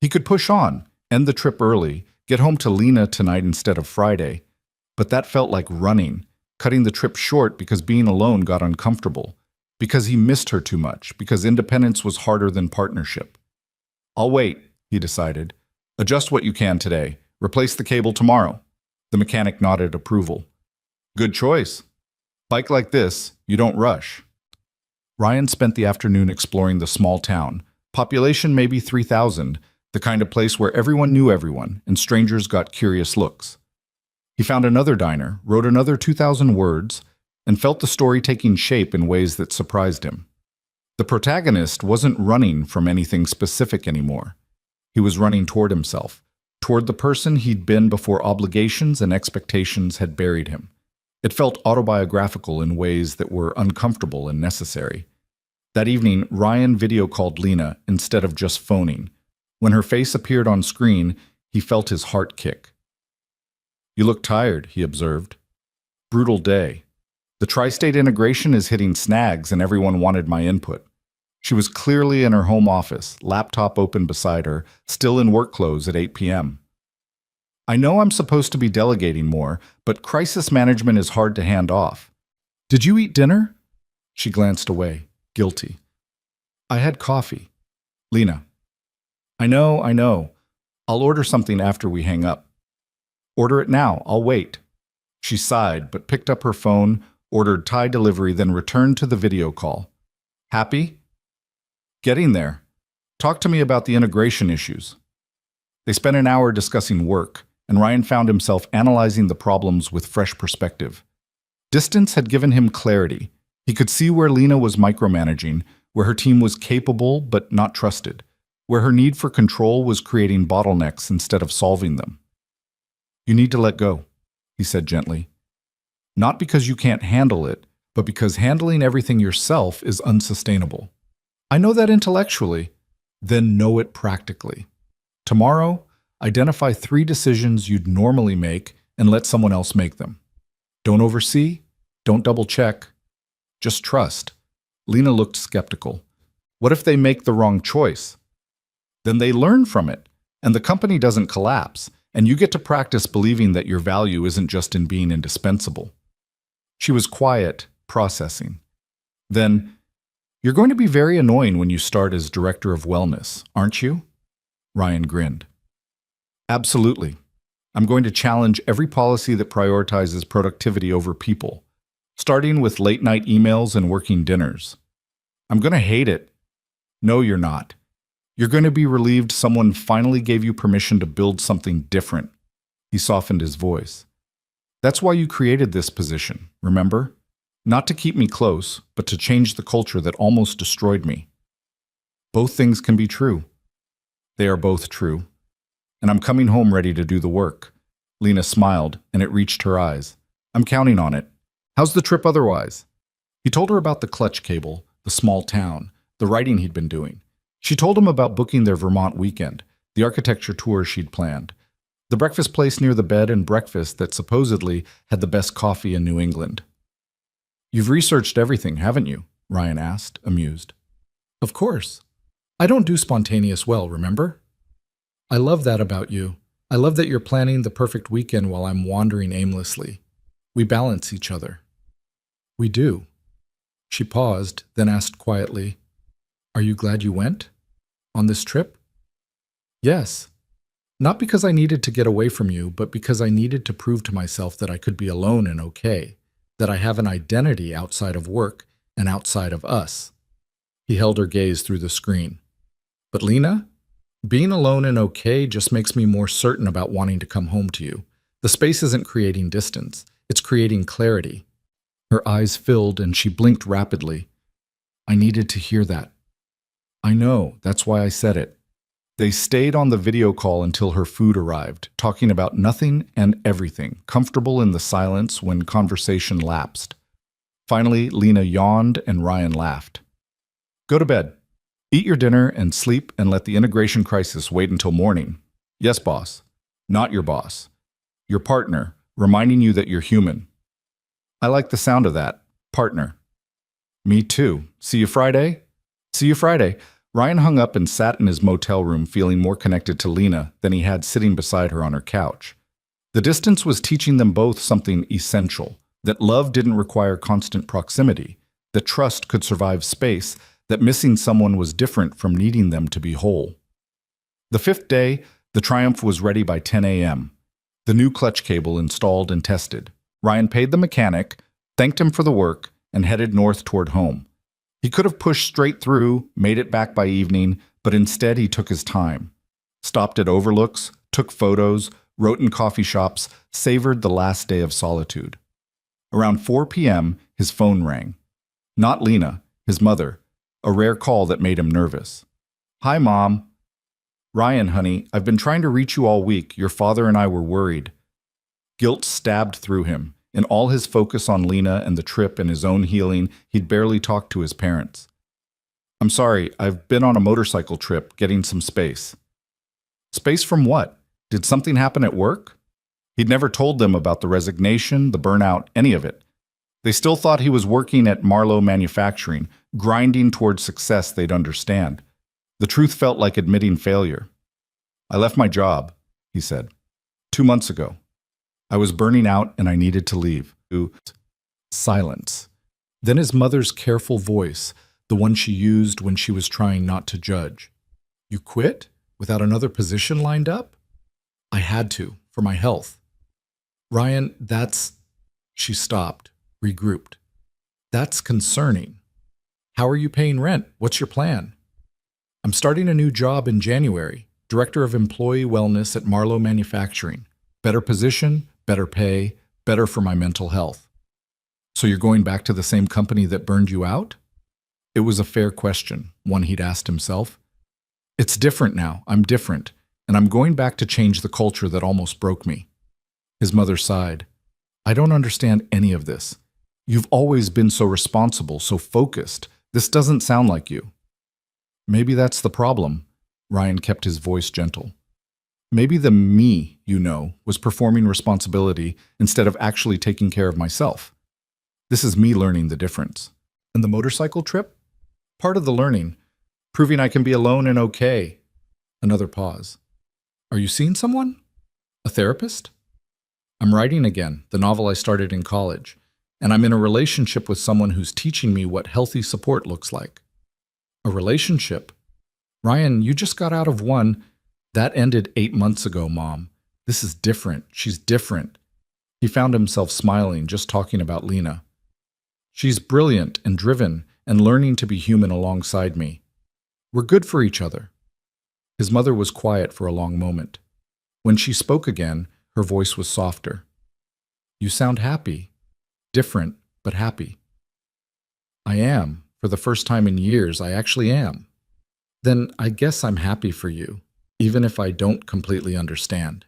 He could push on, end the trip early, get home to Lena tonight instead of Friday. But that felt like running, cutting the trip short because being alone got uncomfortable, because he missed her too much, because independence was harder than partnership. "I'll wait," he decided. "Adjust what you can today. Replace the cable tomorrow." The mechanic nodded approval. "Good choice. Bike like this, you don't rush." Ryan spent the afternoon exploring the small town. Population maybe 3,000, the kind of place where everyone knew everyone and strangers got curious looks. He found another diner, wrote another 2,000 words, and felt the story taking shape in ways that surprised him. The protagonist wasn't running from anything specific anymore. He was running toward himself, toward the person he'd been before obligations and expectations had buried him. It felt autobiographical in ways that were uncomfortable and necessary. That evening, Ryan video called Lena instead of just phoning. When her face appeared on screen, he felt his heart kick. "You look tired," he observed. "Brutal day. The tri-state integration is hitting snags and everyone wanted my input." She was clearly in her home office, laptop open beside her, still in work clothes at 8 p.m. "I know I'm supposed to be delegating more, but crisis management is hard to hand off." "Did you eat dinner?" She glanced away, guilty. "I had coffee." "Lena." I know. I'll order something after we hang up." "Order it now, I'll wait." She sighed, but picked up her phone, ordered Thai delivery, then returned to the video call. "Happy?" "Getting there. Talk to me about the integration issues." They spent an hour discussing work, and Ryan found himself analyzing the problems with fresh perspective. Distance had given him clarity. He could see where Lena was micromanaging, where her team was capable but not trusted, where her need for control was creating bottlenecks instead of solving them. "You need to let go," he said gently. "Not because you can't handle it, but because handling everything yourself is unsustainable." "I know that intellectually." "Then know it practically. Tomorrow, identify 3 decisions you'd normally make and let someone else make them. Don't oversee, don't double check, just trust." Lena looked skeptical. "What if they make the wrong choice?" "Then they learn from it, and the company doesn't collapse, and you get to practice believing that your value isn't just in being indispensable." She was quiet, processing. Then, "You're going to be very annoying when you start as director of wellness, aren't you?" Ryan grinned. "Absolutely. I'm going to challenge every policy that prioritizes productivity over people, starting with late-night emails and working dinners." "I'm going to hate it." "No, you're not. You're going to be relieved someone finally gave you permission to build something different." He softened his voice. "That's why you created this position, remember? Not to keep me close, but to change the culture that almost destroyed me." "Both things can be true." "They are both true. And I'm coming home ready to do the work." Lena smiled, and it reached her eyes. "I'm counting on it. How's the trip otherwise?" He told her about the clutch cable, the small town, the writing he'd been doing. She told him about booking their Vermont weekend, the architecture tour she'd planned, the breakfast place near the bed and breakfast that supposedly had the best coffee in New England. "You've researched everything, haven't you?" Ryan asked, amused. "Of course. I don't do spontaneous well, remember? I love that about you. I love that you're planning the perfect weekend while I'm wandering aimlessly. We balance each other." "We do." She paused, then asked quietly, "Are you glad you went? On this trip?" "Yes. Not because I needed to get away from you, but because I needed to prove to myself that I could be alone and okay, that I have an identity outside of work and outside of us." He held her gaze through the screen. "But Lena, being alone and okay just makes me more certain about wanting to come home to you. The space isn't creating distance, it's creating clarity." Her eyes filled and she blinked rapidly. "I needed to hear that." "I know, that's why I said it." They stayed on the video call until her food arrived, talking about nothing and everything, comfortable in the silence when conversation lapsed. Finally, Lena yawned and Ryan laughed. Go to bed. Eat your dinner and sleep and let the integration crisis wait until morning. Yes, boss. Not your boss. Your partner, reminding you that you're human. I like the sound of that. Partner. Me too. See you Friday? See you Friday. Ryan hung up and sat in his motel room feeling more connected to Lena than he had sitting beside her on her couch. The distance was teaching them both something essential, that love didn't require constant proximity, that trust could survive space, that missing someone was different from needing them to be whole. The fifth day, the Triumph was ready by 10 a.m. The new clutch cable installed and tested. Ryan paid the mechanic, thanked him for the work, and headed north toward home. He could have pushed straight through, made it back by evening, but instead he took his time. Stopped at overlooks, took photos, wrote in coffee shops, savored the last day of solitude. Around 4 p.m., his phone rang. Not Lena, his mother, a rare call that made him nervous. Hi, Mom. Ryan, honey, I've been trying to reach you all week. Your father and I were worried. Guilt stabbed through him. In all his focus on Lena and the trip and his own healing, he'd barely talked to his parents. I'm sorry, I've been on a motorcycle trip, getting some space. Space from what? Did something happen at work? He'd never told them about the resignation, the burnout, any of it. They still thought he was working at Marlowe Manufacturing, grinding toward success they'd understand. The truth felt like admitting failure. I left my job, he said, 2 months ago. I was burning out and I needed to leave. Silence. Then his mother's careful voice, the one she used when she was trying not to judge. You quit? Without another position lined up? I had to, for my health. Ryan, that's... She stopped, regrouped. That's concerning. How are you paying rent? What's your plan? I'm starting a new job in January, Director of Employee Wellness at Marlowe Manufacturing. Better position, better pay, better for my mental health. So you're going back to the same company that burned you out? It was a fair question, one he'd asked himself. It's different now. I'm different, and I'm going back to change the culture that almost broke me. His mother sighed. I don't understand any of this. You've always been so responsible, so focused. This doesn't sound like you. Maybe that's the problem. Ryan kept his voice gentle. Maybe the me, you know, was performing responsibility instead of actually taking care of myself. This is me learning the difference. And the motorcycle trip? Part of the learning. Proving I can be alone and okay. Another pause. Are you seeing someone? A therapist? I'm writing again, the novel I started in college. And I'm in a relationship with someone who's teaching me what healthy support looks like. A relationship? Ryan, you just got out of one. That ended 8 months ago, Mom. This is different. She's different. He found himself smiling just talking about Lena. She's brilliant and driven and learning to be human alongside me. We're good for each other. His mother was quiet for a long moment. When she spoke again, her voice was softer. You sound happy. Different, but happy. I am. For the first time in years, I actually am. Then I guess I'm happy for you, even if I don't completely understand.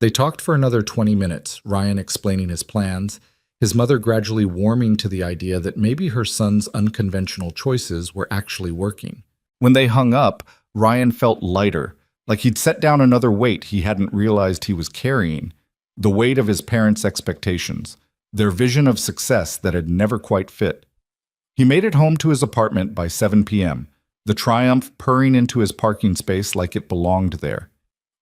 They talked for another 20 minutes, Ryan explaining his plans, his mother gradually warming to the idea that maybe her son's unconventional choices were actually working. When they hung up, Ryan felt lighter, like he'd set down another weight he hadn't realized he was carrying, the weight of his parents' expectations, their vision of success that had never quite fit. He made it home to his apartment by 7 p.m., the Triumph purring into his parking space like it belonged there.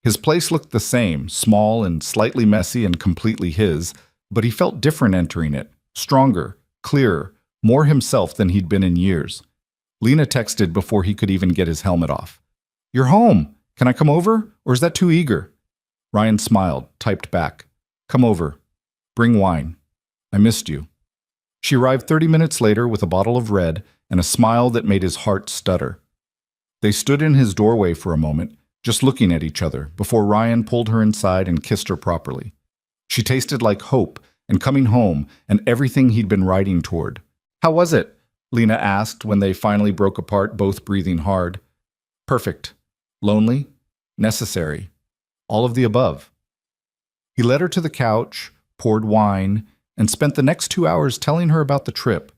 His place looked the same, small and slightly messy and completely his, but he felt different entering it, stronger, clearer, more himself than he'd been in years. Lena texted before he could even get his helmet off. You're home. Can I come over? Or is that too eager? Ryan smiled, typed back. Come over. Bring wine. I missed you. She arrived 30 minutes later with a bottle of red and a smile that made his heart stutter. They stood in his doorway for a moment, just looking at each other, before Ryan pulled her inside and kissed her properly. She tasted like hope and coming home and everything he'd been riding toward. How was it? Lena asked when they finally broke apart, both breathing hard. Perfect. Lonely? Necessary. All of the above. He led her to the couch, poured wine, and spent the next 2 hours telling her about the trip,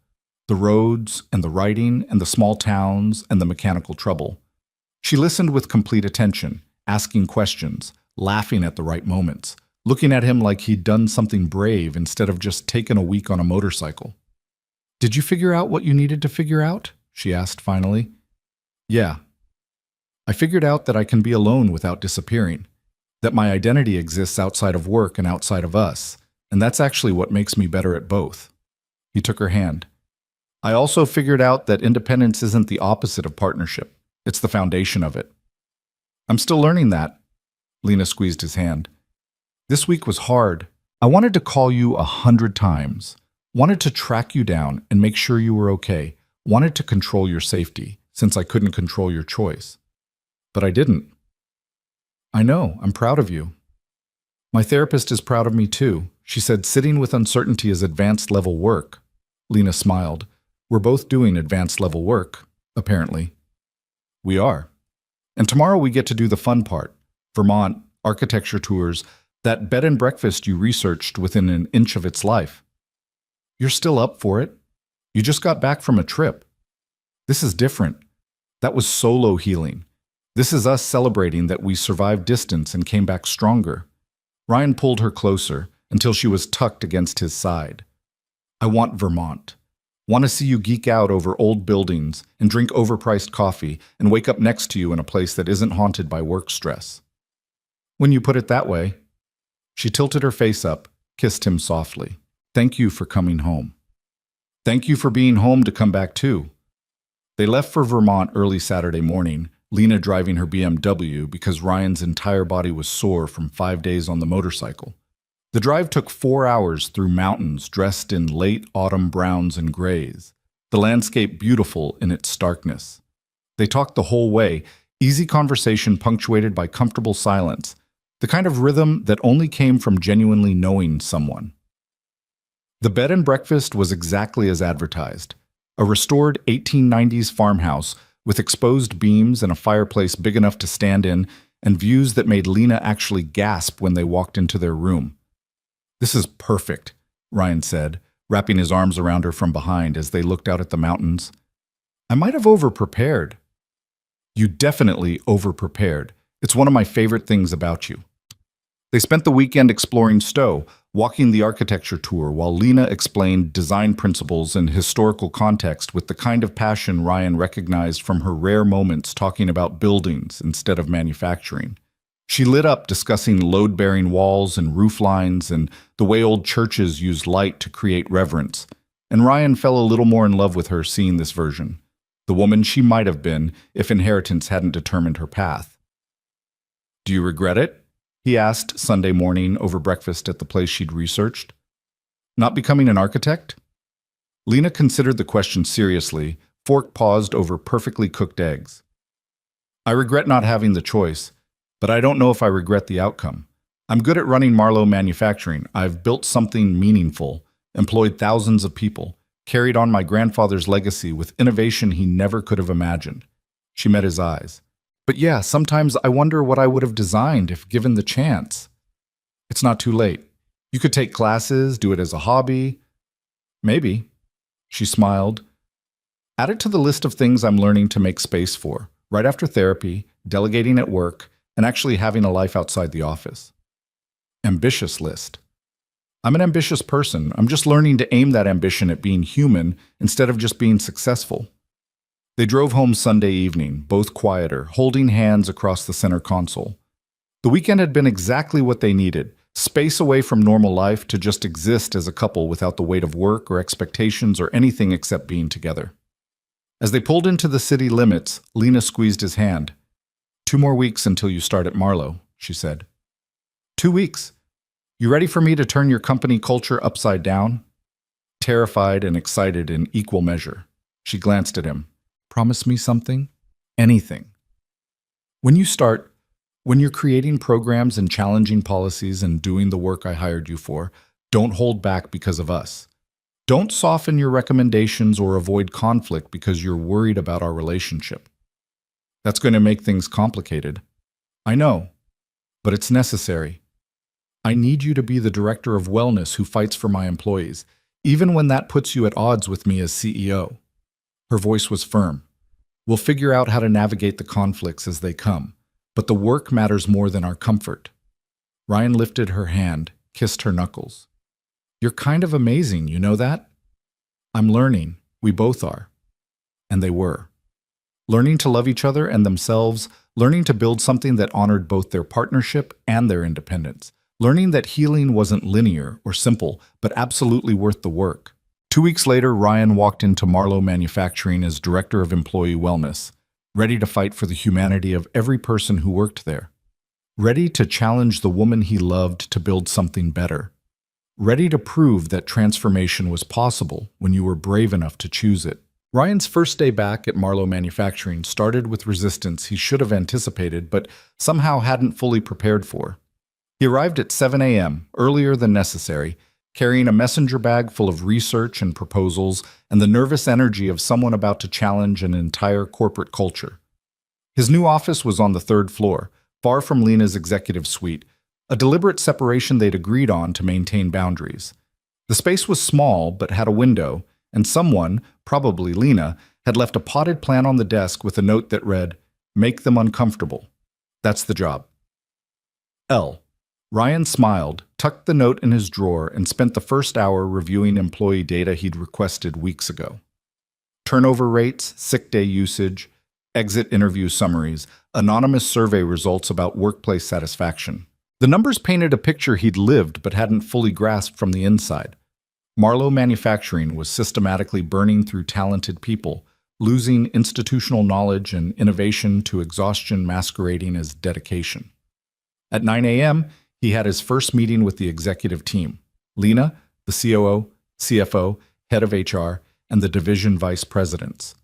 the roads and the writing and the small towns and the mechanical trouble. She listened with complete attention, asking questions, laughing at the right moments, looking at him like he'd done something brave instead of just taken a week on a motorcycle. "Did you figure out what you needed to figure out?" she asked finally. "Yeah. I figured out that I can be alone without disappearing, that my identity exists outside of work and outside of us, and that's actually what makes me better at both." He took her hand. "I also figured out that independence isn't the opposite of partnership. It's the foundation of it." "I'm still learning that." Lena squeezed his hand. "This week was hard. I wanted to call you 100 times. Wanted to track you down and make sure you were okay. Wanted to control your safety, since I couldn't control your choice. But I didn't." "I know. I'm proud of you." "My therapist is proud of me too. She said sitting with uncertainty is advanced level work." Lena smiled. "We're both doing advanced level work, apparently." "We are. And tomorrow we get to do the fun part. Vermont, architecture tours, that bed and breakfast you researched within an inch of its life. You're still up for it? You just got back from a trip. This is different. That was solo healing. This is us celebrating that we survived distance and came back stronger." Ryan pulled her closer until she was tucked against his side. "I want Vermont. Want to see you geek out over old buildings and drink overpriced coffee and wake up next to you in a place that isn't haunted by work stress." "When you put it that way." She tilted her face up, kissed him softly. "Thank you for coming home." "Thank you for being home to come back too." They left for Vermont early Saturday morning, Lena driving her BMW because Ryan's entire body was sore from 5 days on the motorcycle. The drive took 4 hours through mountains dressed in late autumn browns and grays, the landscape beautiful in its starkness. They talked the whole way, easy conversation punctuated by comfortable silence, the kind of rhythm that only came from genuinely knowing someone. The bed and breakfast was exactly as advertised, a restored 1890s farmhouse with exposed beams and a fireplace big enough to stand in and views that made Lena actually gasp when they walked into their room. "This is perfect," Ryan said, wrapping his arms around her from behind as they looked out at the mountains. "I might have over-prepared." "You definitely over-prepared. It's one of my favorite things about you." They spent the weekend exploring Stowe, walking the architecture tour while Lena explained design principles and historical context with the kind of passion Ryan recognized from her rare moments talking about buildings instead of manufacturing. She lit up discussing load-bearing walls and roof lines and the way old churches use light to create reverence, and Ryan fell a little more in love with her seeing this version, the woman she might have been if inheritance hadn't determined her path. "Do you regret it?" he asked Sunday morning over breakfast at the place she'd researched. "Not becoming an architect?" Lena considered the question seriously, fork paused over perfectly cooked eggs. "I regret not having the choice, but I don't know if I regret the outcome. I'm good at running Marlowe Manufacturing. I've built something meaningful, employed thousands of people, carried on my grandfather's legacy with innovation he never could have imagined." She met his eyes. "But yeah, sometimes I wonder what I would have designed if given the chance." "It's not too late. You could take classes, do it as a hobby." "Maybe." She smiled. "Add it to the list of things I'm learning to make space for, right after therapy, delegating at work, and actually having a life outside the office." Ambitious list. "I'm an ambitious person. I'm just learning to aim that ambition at being human instead of just being successful." They drove home Sunday evening, both quieter, holding hands across the center console. The weekend had been exactly what they needed, space away from normal life to just exist as a couple without the weight of work or expectations or anything except being together. As they pulled into the city limits, Lena squeezed his hand. "2 more weeks until you start at Marlowe," she said. 2 weeks? You ready for me to turn your company culture upside down?" Terrified and excited in equal measure, she glanced at him. "Promise me something? Anything. When you start, when you're creating programs and challenging policies and doing the work I hired you for, don't hold back because of us. Don't soften your recommendations or avoid conflict because you're worried about our relationship." That's going to make things complicated. I know, but it's necessary. I need you to be the director of wellness who fights for my employees, even when that puts you at odds with me as CEO. Her voice was firm. We'll figure out how to navigate the conflicts as they come, but the work matters more than our comfort. Ryan lifted her hand, kissed her knuckles. You're kind of amazing, you know that? I'm learning. We both are. And they were. Learning to love each other and themselves, learning to build something that honored both their partnership and their independence, learning that healing wasn't linear or simple, but absolutely worth the work. 2 weeks later, Ryan walked into Marlowe Manufacturing as Director of Employee Wellness, ready to fight for the humanity of every person who worked there. Ready to challenge the woman he loved to build something better. Ready to prove that transformation was possible when you were brave enough to choose it. Ryan's first day back at Marlowe Manufacturing started with resistance he should have anticipated but somehow hadn't fully prepared for. He arrived at 7 a.m., earlier than necessary, carrying a messenger bag full of research and proposals and the nervous energy of someone about to challenge an entire corporate culture. His new office was on the 3rd floor, far from Lena's executive suite, a deliberate separation they'd agreed on to maintain boundaries. The space was small but had a window, and someone, probably Lena, had left a potted plant on the desk with a note that read, "Make them uncomfortable. That's the job." L. Ryan smiled, tucked the note in his drawer, and spent the first hour reviewing employee data he'd requested weeks ago. Turnover rates, sick day usage, exit interview summaries, anonymous survey results about workplace satisfaction. The numbers painted a picture he'd lived but hadn't fully grasped from the inside. Marlowe Manufacturing was systematically burning through talented people, losing institutional knowledge and innovation to exhaustion masquerading as dedication. At 9 a.m., he had his first meeting with the executive team. Lena, the COO, CFO, head of HR, and the division vice presidents.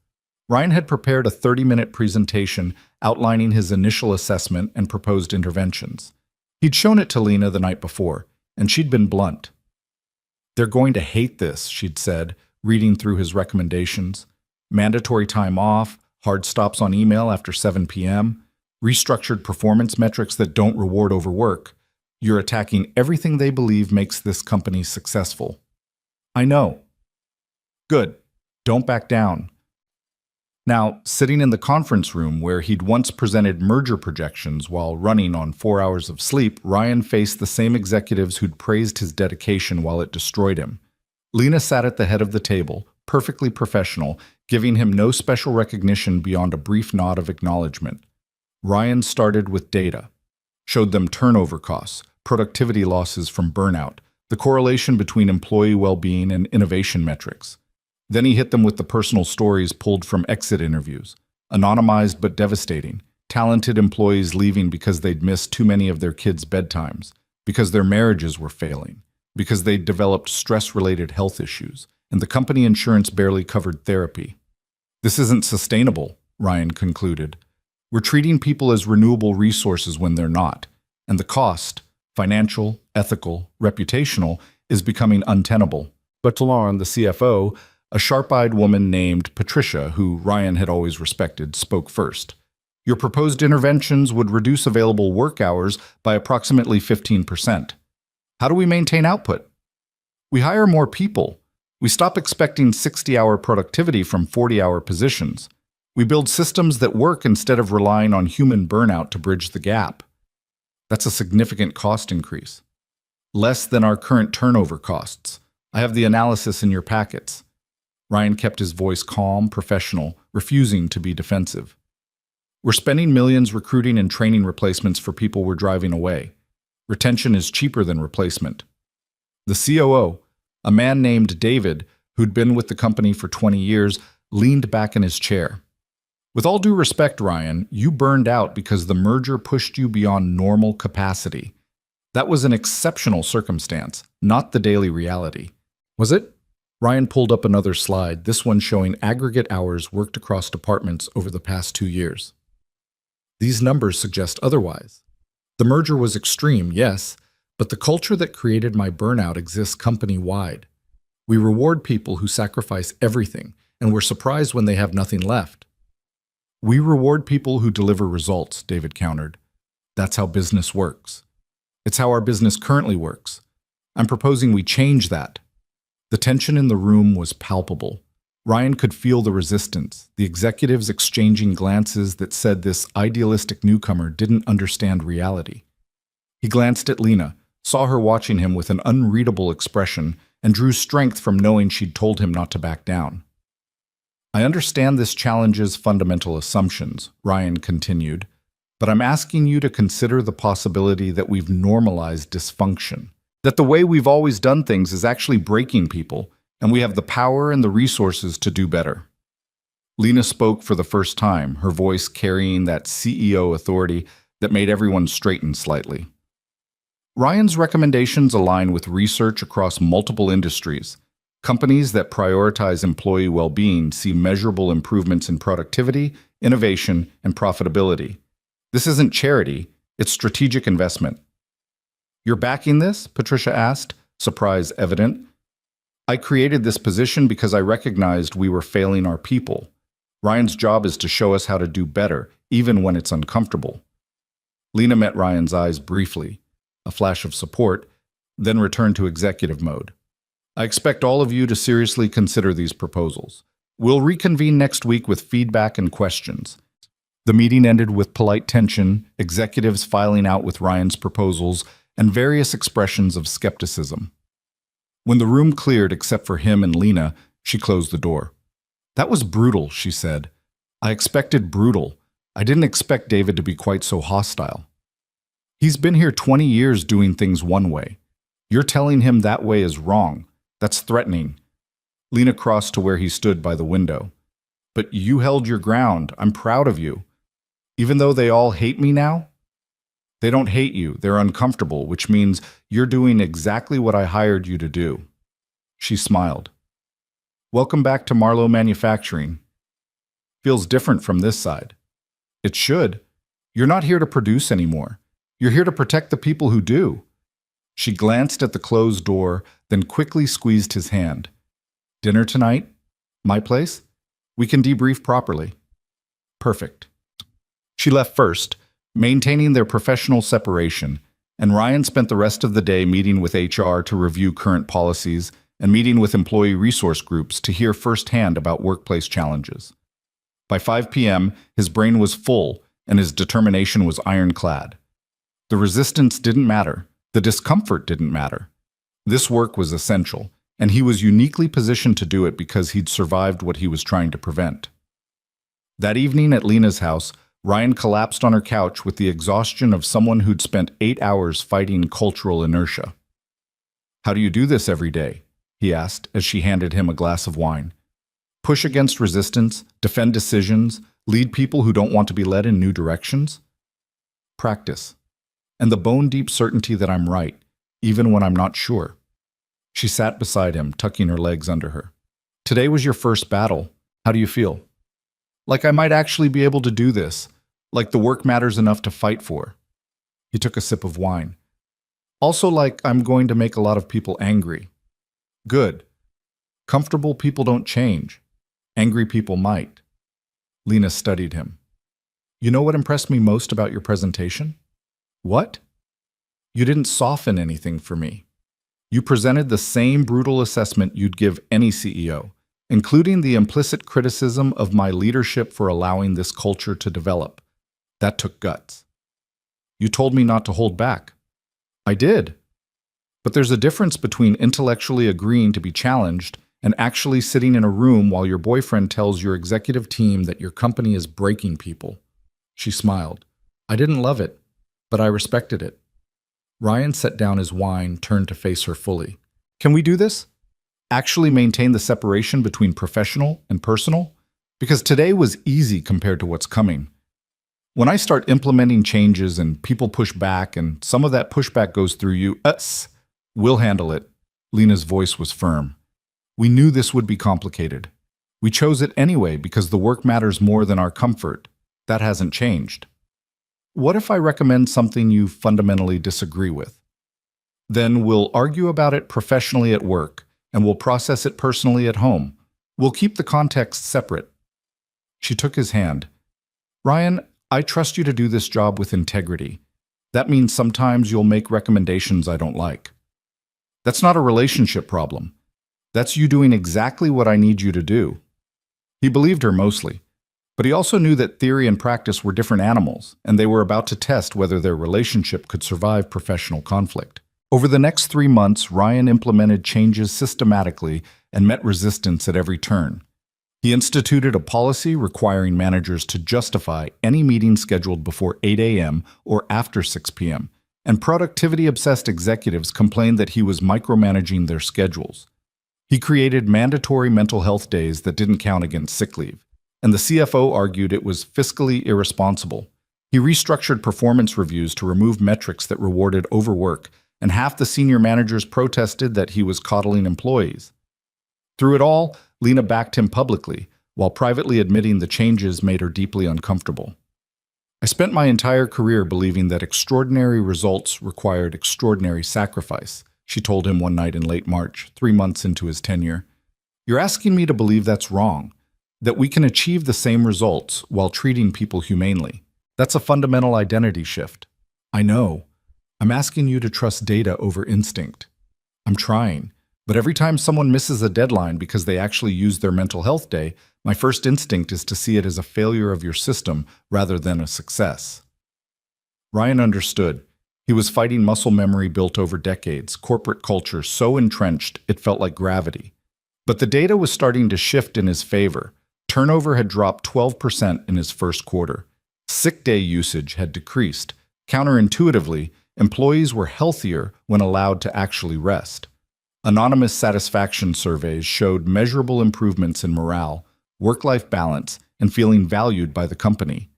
Ryan had prepared a 30-minute presentation outlining his initial assessment and proposed interventions. He'd shown it to Lena the night before, and she'd been blunt. "They're going to hate this," she'd said, reading through his recommendations. "Mandatory time off, hard stops on email after 7 p.m., restructured performance metrics that don't reward overwork. You're attacking everything they believe makes this company successful." "I know." "Good. Don't back down." Now, sitting in the conference room where he'd once presented merger projections while running on 4 hours of sleep, Ryan faced the same executives who'd praised his dedication while it destroyed him. Lena sat at the head of the table, perfectly professional, giving him no special recognition beyond a brief nod of acknowledgement. Ryan started with data, showed them turnover costs, productivity losses from burnout, the correlation between employee well-being and innovation metrics. Then he hit them with the personal stories pulled from exit interviews, anonymized but devastating, talented employees leaving because they'd missed too many of their kids' bedtimes, because their marriages were failing, because they'd developed stress-related health issues, and the company insurance barely covered therapy. "This isn't sustainable," Ryan concluded. "We're treating people as renewable resources when they're not, and the cost, financial, ethical, reputational, is becoming untenable." But Lauren, the CFO, a sharp-eyed woman named Patricia, who Ryan had always respected, spoke first. "Your proposed interventions would reduce available work hours by approximately 15%. How do we maintain output? We hire more people. We stop expecting 60-hour productivity from 40-hour positions. We build systems that work instead of relying on human burnout to bridge the gap. That's a significant cost increase. Less than our current turnover costs. I have the analysis in your packets." Ryan kept his voice calm, professional, refusing to be defensive. "We're spending millions recruiting and training replacements for people we're driving away. Retention is cheaper than replacement." The COO, a man named David, who'd been with the company for 20 years, leaned back in his chair. "With all due respect, Ryan, you burned out because the merger pushed you beyond normal capacity. That was an exceptional circumstance, not the daily reality." "Was it?" Ryan pulled up another slide, this one showing aggregate hours worked across departments over the past 2 years. "These numbers suggest otherwise. The merger was extreme, yes, but the culture that created my burnout exists company-wide. We reward people who sacrifice everything, and we're surprised when they have nothing left." We reward people who deliver results, David countered. That's how business works. It's how our business currently works. I'm proposing we change that. The tension in the room was palpable. Ryan could feel the resistance, the executives exchanging glances that said this idealistic newcomer didn't understand reality. He glanced at Lena, saw her watching him with an unreadable expression, and drew strength from knowing she'd told him not to back down. I understand this challenges fundamental assumptions, Ryan continued, but I'm asking you to consider the possibility that we've normalized dysfunction, that the way we've always done things is actually breaking people, and we have the power and the resources to do better. Lena spoke for the first time, her voice carrying that CEO authority that made everyone straighten slightly. Ryan's recommendations align with research across multiple industries. Companies that prioritize employee well-being see measurable improvements in productivity, innovation, and profitability. This isn't charity, it's strategic investment. You're backing this? Patricia asked, surprise evident. I created this position because I recognized we were failing our people. Ryan's job is to show us how to do better, even when it's uncomfortable. Lena met Ryan's eyes briefly, a flash of support, then returned to executive mode. I expect all of you to seriously consider these proposals. We'll reconvene next week with feedback and questions. The meeting ended with polite tension, executives filing out with Ryan's proposals, and various expressions of skepticism. When the room cleared except for him and Lena, she closed the door. That was brutal, she said. I expected brutal. I didn't expect David to be quite so hostile. He's been here 20 years doing things one way. You're telling him that way is wrong. That's threatening. Lena crossed to where he stood by the window. But you held your ground. I'm proud of you. Even though they all hate me now? They don't hate you. They're uncomfortable, which means you're doing exactly what I hired you to do. She smiled. Welcome back to Marlowe Manufacturing. Feels different from this side. It should. You're not here to produce anymore. You're here to protect the people who do. She glanced at the closed door, then quickly squeezed his hand. Dinner tonight? My place? We can debrief properly. Perfect. She left first, maintaining their professional separation, and Ryan spent the rest of the day meeting with HR to review current policies and meeting with employee resource groups to hear firsthand about workplace challenges. By 5 p.m., his brain was full and his determination was ironclad. The resistance didn't matter. The discomfort didn't matter. This work was essential, and he was uniquely positioned to do it because he'd survived what he was trying to prevent. That evening at Lena's house, Ryan collapsed on her couch with the exhaustion of someone who'd spent 8 hours fighting cultural inertia. How do you do this every day? He asked as she handed him a glass of wine. Push against resistance, defend decisions, lead people who don't want to be led in new directions? Practice. And the bone-deep certainty that I'm right, even when I'm not sure. She sat beside him, tucking her legs under her. Today was your first battle. How do you feel? Like I might actually be able to do this. Like the work matters enough to fight for. He took a sip of wine. Also like I'm going to make a lot of people angry. Good. Comfortable people don't change. Angry people might. Lena studied him. You know what impressed me most about your presentation? What? You didn't soften anything for me. You presented the same brutal assessment you'd give any CEO, including the implicit criticism of my leadership for allowing this culture to develop. That took guts. You told me not to hold back. I did. But there's a difference between intellectually agreeing to be challenged and actually sitting in a room while your boyfriend tells your executive team that your company is breaking people. She smiled. I didn't love it, but I respected it. Ryan set down his wine, turned to face her fully. Can we do this? Actually maintain the separation between professional and personal? Because today was easy compared to what's coming. When I start implementing changes and people push back and some of that pushback goes through you, we'll handle it. Lena's voice was firm. We knew this would be complicated. We chose it anyway because the work matters more than our comfort. That hasn't changed. What if I recommend something you fundamentally disagree with? Then we'll argue about it professionally at work, and we'll process it personally at home. We'll keep the context separate. She took his hand. Ryan, I trust you to do this job with integrity. That means sometimes you'll make recommendations I don't like. That's not a relationship problem. That's you doing exactly what I need you to do. He believed her mostly, but he also knew that theory and practice were different animals, and they were about to test whether their relationship could survive professional conflict. Over the next 3 months, Ryan implemented changes systematically and met resistance at every turn. He instituted a policy requiring managers to justify any meeting scheduled before 8 a.m. or after 6 p.m., and productivity-obsessed executives complained that he was micromanaging their schedules. He created mandatory mental health days that didn't count against sick leave, and the CFO argued it was fiscally irresponsible. He restructured performance reviews to remove metrics that rewarded overwork, and half the senior managers protested that he was coddling employees. Through it all, Lena backed him publicly, while privately admitting the changes made her deeply uncomfortable. I spent my entire career believing that extraordinary results required extraordinary sacrifice, she told him one night in late March, 3 months into his tenure. You're asking me to believe that's wrong, that we can achieve the same results while treating people humanely. That's a fundamental identity shift. I know. I'm asking you to trust data over instinct. I'm trying. But every time someone misses a deadline because they actually used their mental health day, my first instinct is to see it as a failure of your system rather than a success. Ryan understood. He was fighting muscle memory built over decades, corporate culture so entrenched it felt like gravity. But the data was starting to shift in his favor. Turnover had dropped 12% in his first quarter. Sick day usage had decreased. Counterintuitively, employees were healthier when allowed to actually rest. Anonymous satisfaction surveys showed measurable improvements in morale, work-life balance, and feeling valued by the company.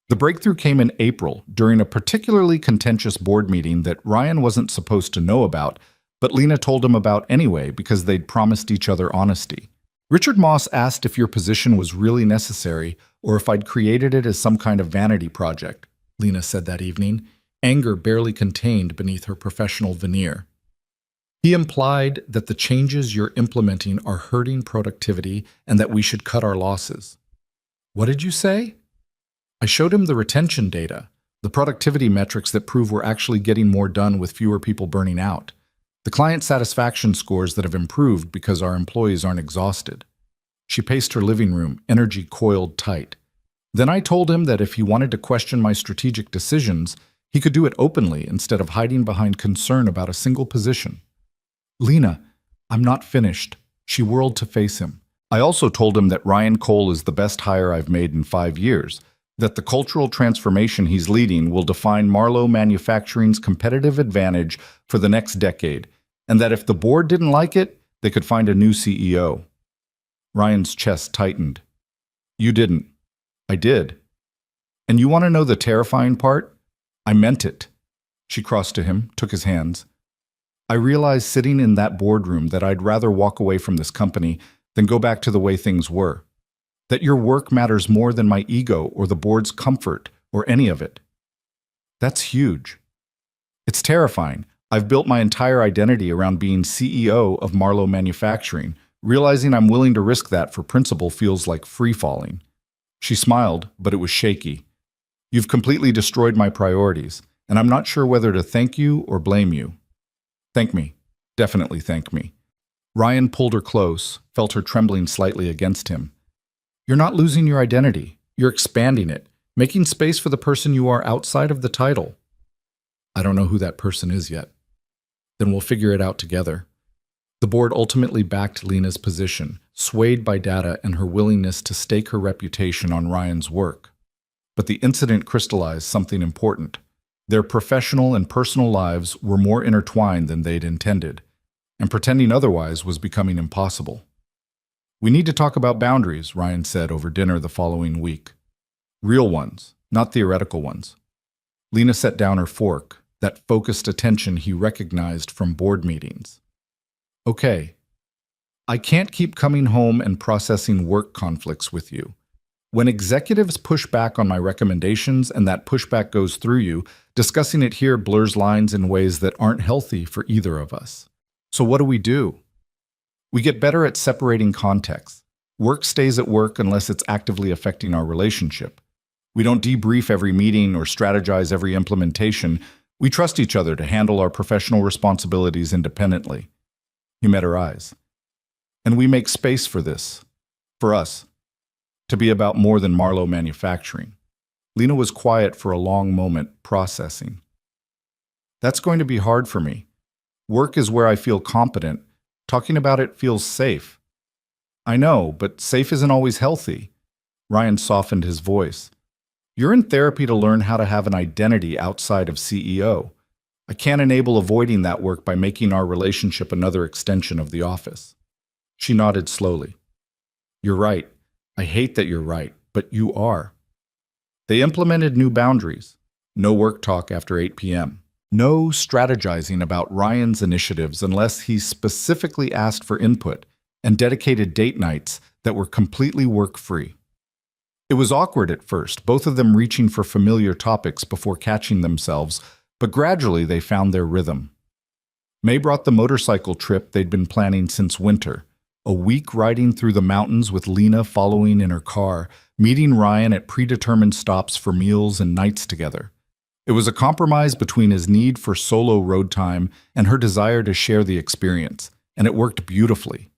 The breakthrough came in April during a particularly contentious board meeting that Ryan wasn't supposed to know about, but Lena told him about anyway because they'd promised each other honesty. Richard Moss asked if your position was really necessary or if I'd created it as some kind of vanity project, Lena said that evening, anger barely contained beneath her professional veneer. He implied that the changes you're implementing are hurting productivity and that we should cut our losses. What did you say? I showed him the retention data, the productivity metrics that prove we're actually getting more done with fewer people burning out, the client satisfaction scores that have improved because our employees aren't exhausted. She paced her living room, energy coiled tight. Then I told him that if he wanted to question my strategic decisions, he could do it openly instead of hiding behind concern about a single position. Lena, I'm not finished. She whirled to face him. I also told him that Ryan Cole is the best hire I've made in 5 years, that the cultural transformation he's leading will define Marlowe Manufacturing's competitive advantage for the next decade, and that if the board didn't like it, they could find a new CEO. Ryan's chest tightened. You didn't. I did. And you want to know the terrifying part? I meant it. She crossed to him, took his hands. I realized sitting in that boardroom that I'd rather walk away from this company than go back to the way things were. That your work matters more than my ego or the board's comfort or any of it. That's huge. It's terrifying. I've built my entire identity around being CEO of Marlowe Manufacturing. Realizing I'm willing to risk that for principle feels like free-falling. She smiled, but it was shaky. You've completely destroyed my priorities, and I'm not sure whether to thank you or blame you. Thank me. Definitely thank me. Ryan pulled her close, felt her trembling slightly against him. You're not losing your identity. You're expanding it, making space for the person you are outside of the title. I don't know who that person is yet. Then we'll figure it out together. The board ultimately backed Lena's position, swayed by data and her willingness to stake her reputation on Ryan's work. But the incident crystallized something important. Their professional and personal lives were more intertwined than they'd intended, and pretending otherwise was becoming impossible. We need to talk about boundaries, Ryan said over dinner the following week. Real ones, not theoretical ones. Lena set down her fork, that focused attention he recognized from board meetings. Okay, I can't keep coming home and processing work conflicts with you. When executives push back on my recommendations and that pushback goes through you, discussing it here blurs lines in ways that aren't healthy for either of us. So what do? We get better at separating contexts. Work stays at work unless it's actively affecting our relationship. We don't debrief every meeting or strategize every implementation. We trust each other to handle our professional responsibilities independently. He met her eyes. And we make space for this, for us, to be about more than Marlowe Manufacturing. Lena was quiet for a long moment, processing. That's going to be hard for me. Work is where I feel competent. Talking about it feels safe. I know, but safe isn't always healthy. Ryan softened his voice. You're in therapy to learn how to have an identity outside of CEO. I can't enable avoiding that work by making our relationship another extension of the office. She nodded slowly. You're right. I hate that you're right, but you are. They implemented new boundaries. No work talk after 8 p.m. No strategizing about Ryan's initiatives unless he specifically asked for input, and dedicated date nights that were completely work-free. It was awkward at first, both of them reaching for familiar topics before catching themselves, but gradually they found their rhythm. May brought the motorcycle trip they'd been planning since winter, a week riding through the mountains with Lena following in her car, meeting Ryan at predetermined stops for meals and nights together. It was a compromise between his need for solo road time and her desire to share the experience, and it worked beautifully.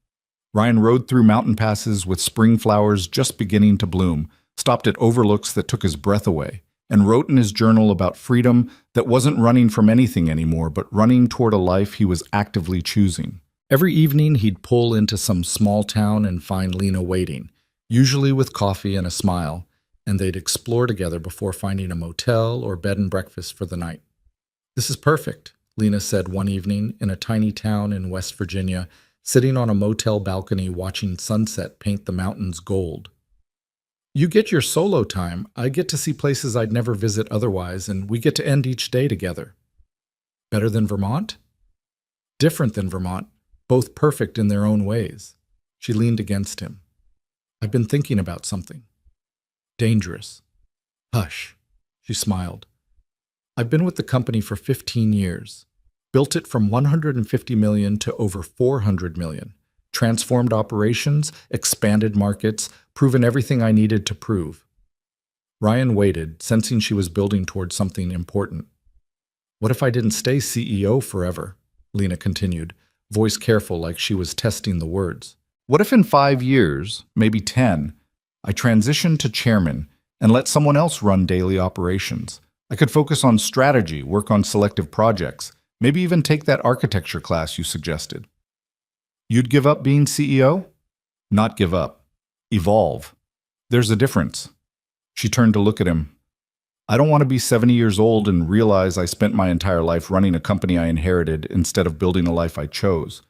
Ryan rode through mountain passes with spring flowers just beginning to bloom, stopped at overlooks that took his breath away, and wrote in his journal about freedom that wasn't running from anything anymore, but running toward a life he was actively choosing. Every evening, he'd pull into some small town and find Lena waiting, usually with coffee and a smile, and they'd explore together before finding a motel or bed and breakfast for the night. This is perfect, Lena said one evening in a tiny town in West Virginia, sitting on a motel balcony watching sunset paint the mountains gold. You get your solo time, I get to see places I'd never visit otherwise, and we get to end each day together. Better than Vermont? Different than Vermont, both perfect in their own ways. She leaned against him. I've been thinking about something. Dangerous. Hush, she smiled. I've been with the company for 15 years. Built it from 150 million to over 400 million. Transformed operations, expanded markets, proven everything I needed to prove. Ryan waited, sensing she was building towards something important. What if I didn't stay CEO forever? Lena continued, voice careful like she was testing the words. What if in 5 years, maybe 10, I transitioned to chairman and let someone else run daily operations? I could focus on strategy, work on selective projects, maybe even take that architecture class you suggested. You'd give up being CEO? Not give up. Evolve. There's a difference. She turned to look at him. I don't want to be 70 years old and realize I spent my entire life running a company I inherited instead of building a life I chose.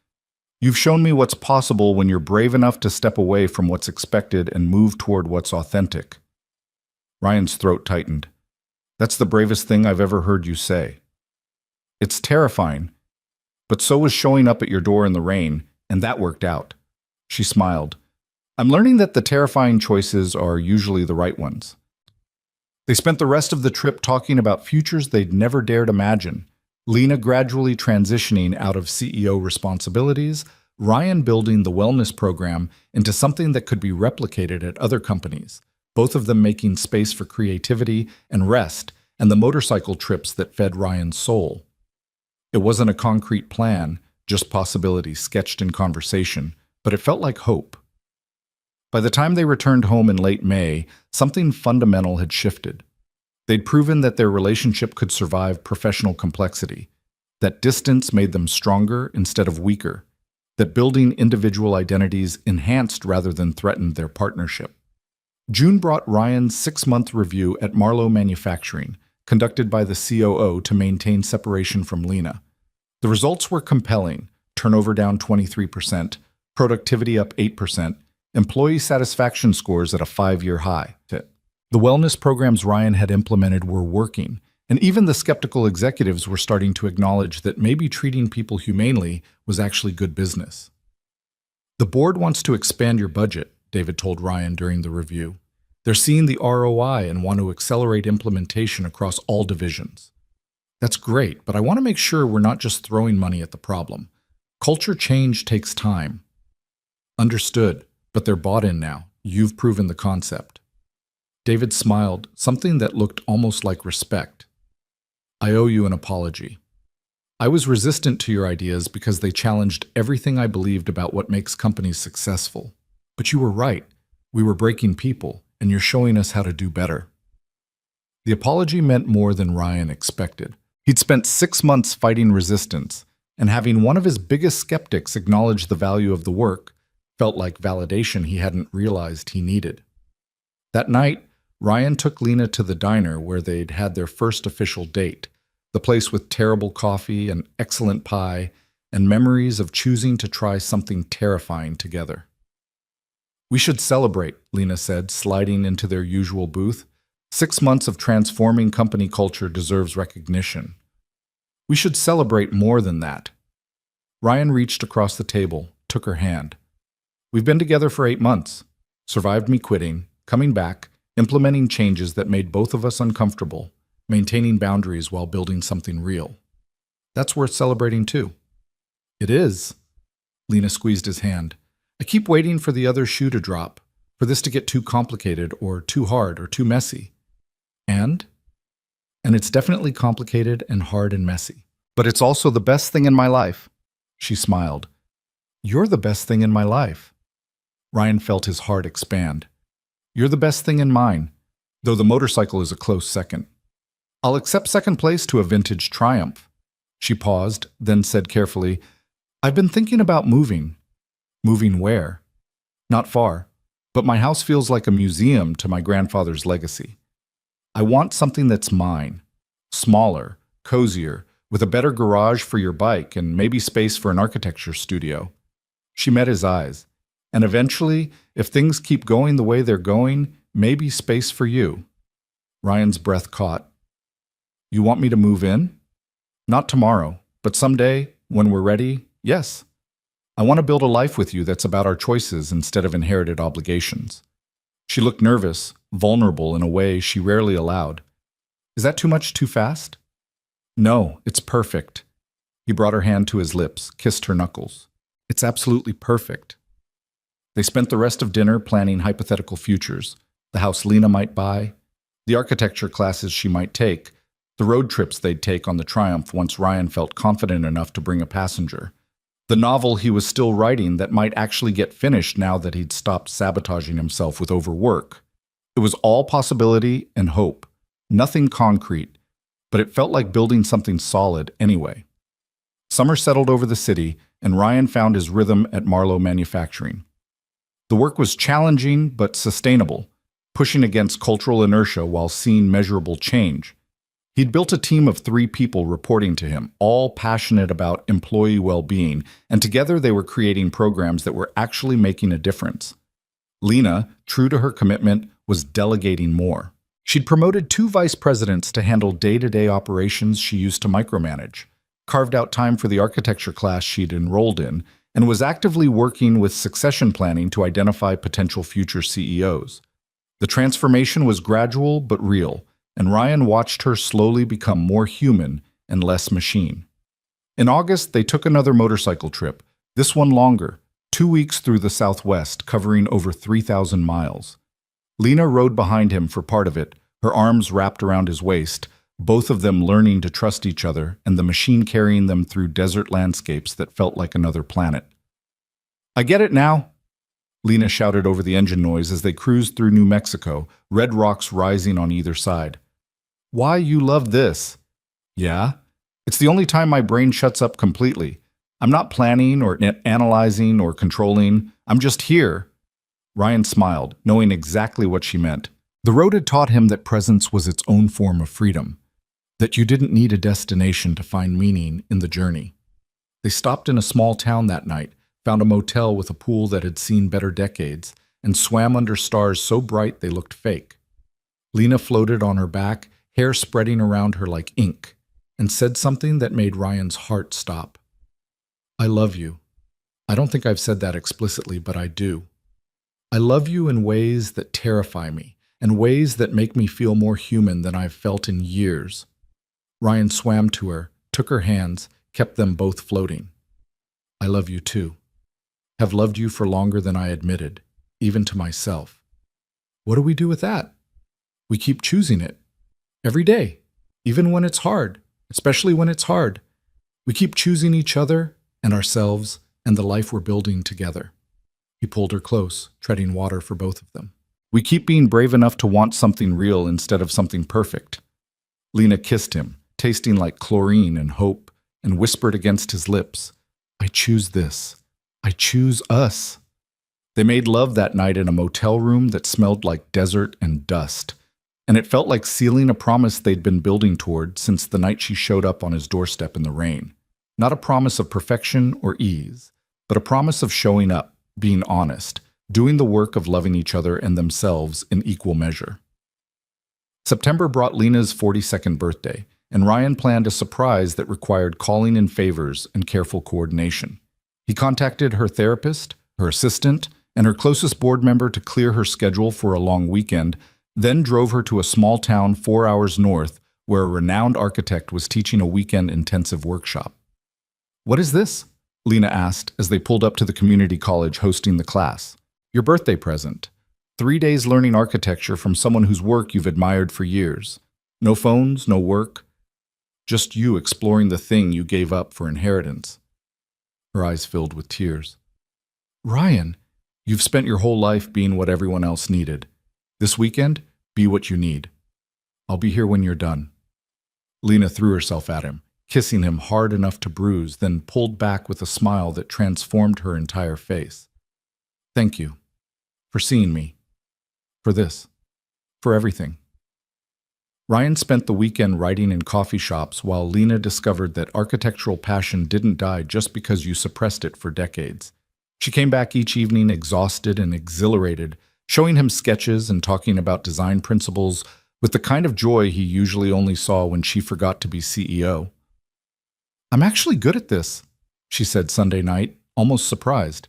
You've shown me what's possible when you're brave enough to step away from what's expected and move toward what's authentic. Ryan's throat tightened. That's the bravest thing I've ever heard you say. It's terrifying, but so was showing up at your door in the rain, and that worked out. She smiled. I'm learning that the terrifying choices are usually the right ones. They spent the rest of the trip talking about futures they'd never dared imagine. Lena gradually transitioning out of CEO responsibilities, Ryan building the wellness program into something that could be replicated at other companies, both of them making space for creativity and rest, and the motorcycle trips that fed Ryan's soul. It wasn't a concrete plan, just possibilities sketched in conversation, but it felt like hope. By the time they returned home in late May, something fundamental had shifted. They'd proven that their relationship could survive professional complexity, that distance made them stronger instead of weaker, that building individual identities enhanced rather than threatened their partnership. June brought Ryan's 6-month review at Marlowe Manufacturing, conducted by the COO to maintain separation from Lena. The results were compelling: turnover down 23%, productivity up 8%, employee satisfaction scores at a 5-year high. The wellness programs Ryan had implemented were working, and even the skeptical executives were starting to acknowledge that maybe treating people humanely was actually good business. The board wants to expand your budget, David told Ryan during the review. They're seeing the ROI and want to accelerate implementation across all divisions. That's great, but I want to make sure we're not just throwing money at the problem. Culture change takes time. Understood, but they're bought in now. You've proven the concept. David smiled, something that looked almost like respect. I owe you an apology. I was resistant to your ideas because they challenged everything I believed about what makes companies successful. But you were right. We were breaking people, and you're showing us how to do better. The apology meant more than Ryan expected. He'd spent 6 months fighting resistance, and having one of his biggest skeptics acknowledge the value of the work felt like validation he hadn't realized he needed. That night, Ryan took Lena to the diner where they'd had their first official date, the place with terrible coffee and excellent pie, and memories of choosing to try something terrifying together. We should celebrate, Lena said, sliding into their usual booth. 6 months of transforming company culture deserves recognition. We should celebrate more than that. Ryan reached across the table, took her hand. We've been together for 8 months, survived me quitting, coming back, implementing changes that made both of us uncomfortable, maintaining boundaries while building something real. That's worth celebrating too. It is. Lena squeezed his hand. I keep waiting for the other shoe to drop, for this to get too complicated or too hard or too messy. And it's definitely complicated and hard and messy. But it's also the best thing in my life. She smiled. You're the best thing in my life. Ryan felt his heart expand. You're the best thing in mine, though the motorcycle is a close second. I'll accept second place to a vintage Triumph. She paused, then said carefully, I've been thinking about moving. Moving where? Not far, but my house feels like a museum to my grandfather's legacy. I want something that's mine, smaller, cozier, with a better garage for your bike and maybe space for an architecture studio. She met his eyes. And eventually, if things keep going the way they're going, maybe space for you. Ryan's breath caught. You want me to move in? Not tomorrow, but someday, when we're ready, yes. I want to build a life with you that's about our choices instead of inherited obligations. She looked nervous, vulnerable in a way she rarely allowed. Is that too much too fast? No, it's perfect. He brought her hand to his lips, kissed her knuckles. It's absolutely perfect. They spent the rest of dinner planning hypothetical futures, the house Lena might buy, the architecture classes she might take, the road trips they'd take on the Triumph once Ryan felt confident enough to bring a passenger, the novel he was still writing that might actually get finished now that he'd stopped sabotaging himself with overwork. It was all possibility and hope, nothing concrete, but it felt like building something solid anyway. Summer settled over the city, and Ryan found his rhythm at Marlowe Manufacturing. The work was challenging but sustainable, pushing against cultural inertia while seeing measurable change. He'd built a team of 3 people reporting to him, all passionate about employee well-being, and together they were creating programs that were actually making a difference. Lena, true to her commitment, was delegating more. She'd promoted 2 vice presidents to handle day-to-day operations she used to micromanage, carved out time for the architecture class she'd enrolled in, and was actively working with succession planning to identify potential future CEOs. The transformation was gradual but real, and Ryan watched her slowly become more human and less machine. In August, they took another motorcycle trip, this one longer, 2 weeks through the Southwest, covering over 3,000 miles. Lena rode behind him for part of it, her arms wrapped around his waist, both of them learning to trust each other and the machine carrying them through desert landscapes that felt like another planet. I get it now, Lena shouted over the engine noise as they cruised through New Mexico, red rocks rising on either side. Why you love this? Yeah? It's the only time my brain shuts up completely. I'm not planning or analyzing or controlling. I'm just here. Ryan smiled, knowing exactly what she meant. The road had taught him that presence was its own form of freedom, that you didn't need a destination to find meaning in the journey. They stopped in a small town that night, found a motel with a pool that had seen better decades, and swam under stars so bright they looked fake. Lena floated on her back, hair spreading around her like ink, and said something that made Ryan's heart stop. I love you. I don't think I've said that explicitly, but I do. I love you in ways that terrify me, and ways that make me feel more human than I've felt in years. Ryan swam to her, took her hands, kept them both floating. I love you too. Have loved you for longer than I admitted, even to myself. What do we do with that? We keep choosing it. Every day. Even when it's hard. Especially when it's hard. We keep choosing each other and ourselves and the life we're building together. He pulled her close, treading water for both of them. We keep being brave enough to want something real instead of something perfect. Lena kissed him, tasting like chlorine and hope, and whispered against his lips, I choose this. I choose us. They made love that night in a motel room that smelled like desert and dust, and it felt like sealing a promise they'd been building toward since the night she showed up on his doorstep in the rain. Not a promise of perfection or ease, but a promise of showing up, being honest, doing the work of loving each other and themselves in equal measure. September brought Lena's 42nd birthday, and Ryan planned a surprise that required calling in favors and careful coordination. He contacted her therapist, her assistant, and her closest board member to clear her schedule for a long weekend, then drove her to a small town 4 hours north where a renowned architect was teaching a weekend intensive workshop. What is this? Lena asked as they pulled up to the community college hosting the class. Your birthday present. 3 days learning architecture from someone whose work you've admired for years. No phones, no work. Just you exploring the thing you gave up for inheritance. Her eyes filled with tears. Ryan, you've spent your whole life being what everyone else needed. This weekend, be what you need. I'll be here when you're done. Lena threw herself at him, kissing him hard enough to bruise, then pulled back with a smile that transformed her entire face. Thank you. For seeing me. For this. For everything. Ryan spent the weekend writing in coffee shops while Lena discovered that architectural passion didn't die just because you suppressed it for decades. She came back each evening exhausted and exhilarated, showing him sketches and talking about design principles with the kind of joy he usually only saw when she forgot to be CEO. I'm actually good at this, she said Sunday night, almost surprised.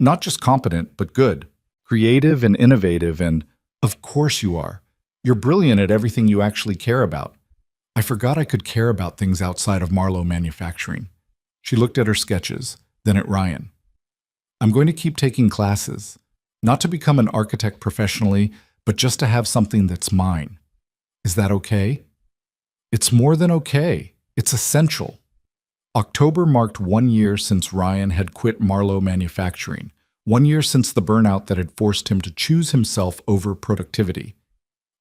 Not just competent, but good. Creative and innovative and, of course you are. You're brilliant at everything you actually care about. I forgot I could care about things outside of Marlowe Manufacturing. She looked at her sketches, then at Ryan. I'm going to keep taking classes, not to become an architect professionally, but just to have something that's mine. Is that okay? It's more than okay. It's essential. October marked 1 year since Ryan had quit Marlowe Manufacturing, 1 year since the burnout that had forced him to choose himself over productivity.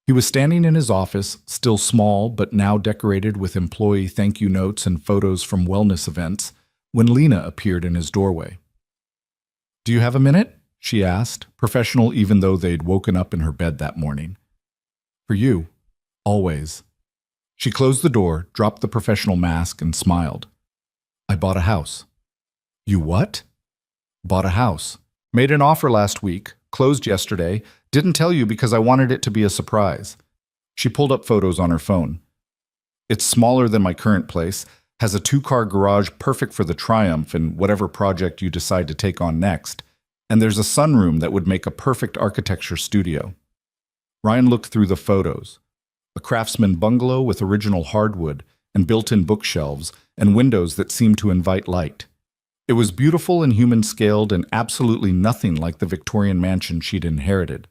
He was standing in his office, still small but now decorated with employee thank you notes and photos from wellness events, when Lena appeared in his doorway. Do you have a minute? She asked, professional even though they'd woken up in her bed that morning. For you, always. She closed the door, dropped the professional mask, and smiled. I bought a house. You what? Bought a house. Made an offer last week, closed yesterday, didn't tell you because I wanted it to be a surprise. She pulled up photos on her phone. It's smaller than my current place, has a 2-car garage perfect for the Triumph and whatever project you decide to take on next, and there's a sunroom that would make a perfect architecture studio. Ryan looked through the photos. A craftsman bungalow with original hardwood and built-in bookshelves and windows that seemed to invite light. It was beautiful and human-scaled and absolutely nothing like the Victorian mansion she'd inherited.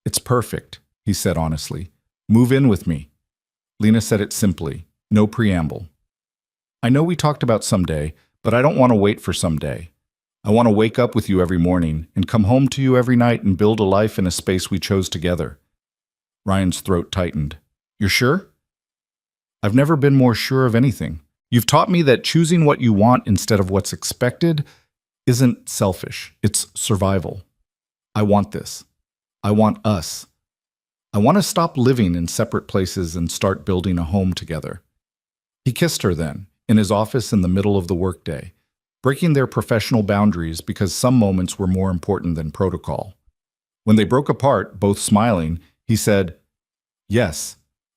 It's perfect, he said honestly. Move in with me. Lena said it simply, no preamble. I know we talked about someday, but I don't want to wait for someday. I want to wake up with you every morning and come home to you every night and build a life in a space we chose together. Ryan's throat tightened. You're sure? I've never been more sure of anything. You've taught me that choosing what you want instead of what's expected isn't selfish. It's survival. I want this. I want us. I want to stop living in separate places and start building a home together. He kissed her then, in his office in the middle of the workday, breaking their professional boundaries because some moments were more important than protocol. When they broke apart, both smiling, he said, Yes,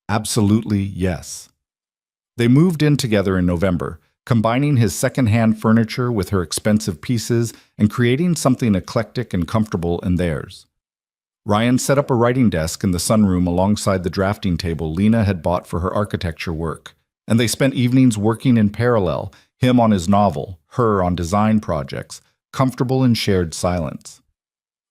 absolutely yes. They moved in together in November, combining his second-hand furniture with her expensive pieces and creating something eclectic and comfortable in theirs. Ryan set up a writing desk in the sunroom alongside the drafting table Lena had bought for her architecture work, and they spent evenings working in parallel, him on his novel, her on design projects, comfortable in shared silence.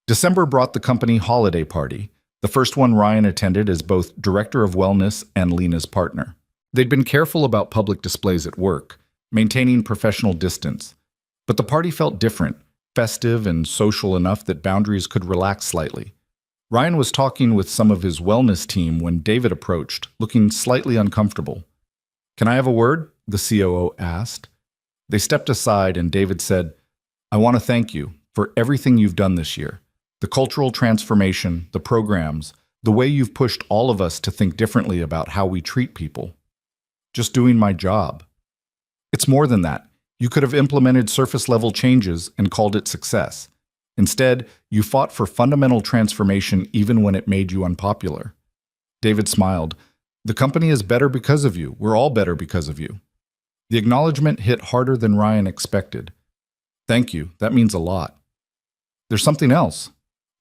December brought the company holiday party, The first one Ryan attended as both Director of Wellness and Lena's partner. They'd been careful about public displays at work, maintaining professional distance. But the party felt different, festive and social enough that boundaries could relax slightly. Ryan was talking with some of his wellness team when David approached, looking slightly uncomfortable. "Can I have a word?" the COO asked. They stepped aside and David said, "I want to thank you for everything you've done this year. The cultural transformation, the programs, the way you've pushed all of us to think differently about how we treat people. Just doing my job. It's more than that. You could have implemented surface-level changes and called it success. Instead, you fought for fundamental transformation even when it made you unpopular." David smiled. "The company is better because of you. We're all better because of you." The acknowledgement hit harder than Ryan expected. "Thank you. That means a lot." "There's something else."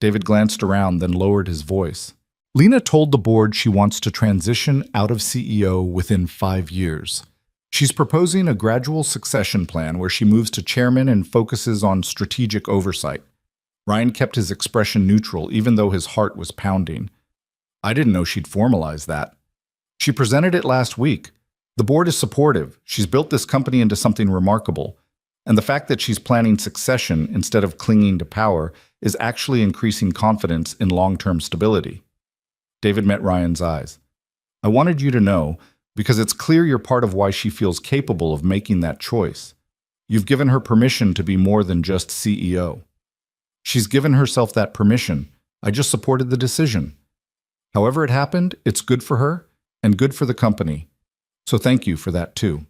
David glanced around, then lowered his voice. "Lena told the board she wants to transition out of CEO within 5 years. She's proposing a gradual succession plan where she moves to chairman and focuses on strategic oversight." Ryan kept his expression neutral, even though his heart was pounding. "I didn't know she'd formalize that." "She presented it last week. The board is supportive. She's built this company into something remarkable. And the fact that she's planning succession instead of clinging to power is actually increasing confidence in long-term stability." David met Ryan's eyes. "I wanted you to know, because it's clear you're part of why she feels capable of making that choice. You've given her permission to be more than just CEO." "She's given herself that permission. I just supported the decision. However it happened, it's good for her and good for the company. So thank you for that too."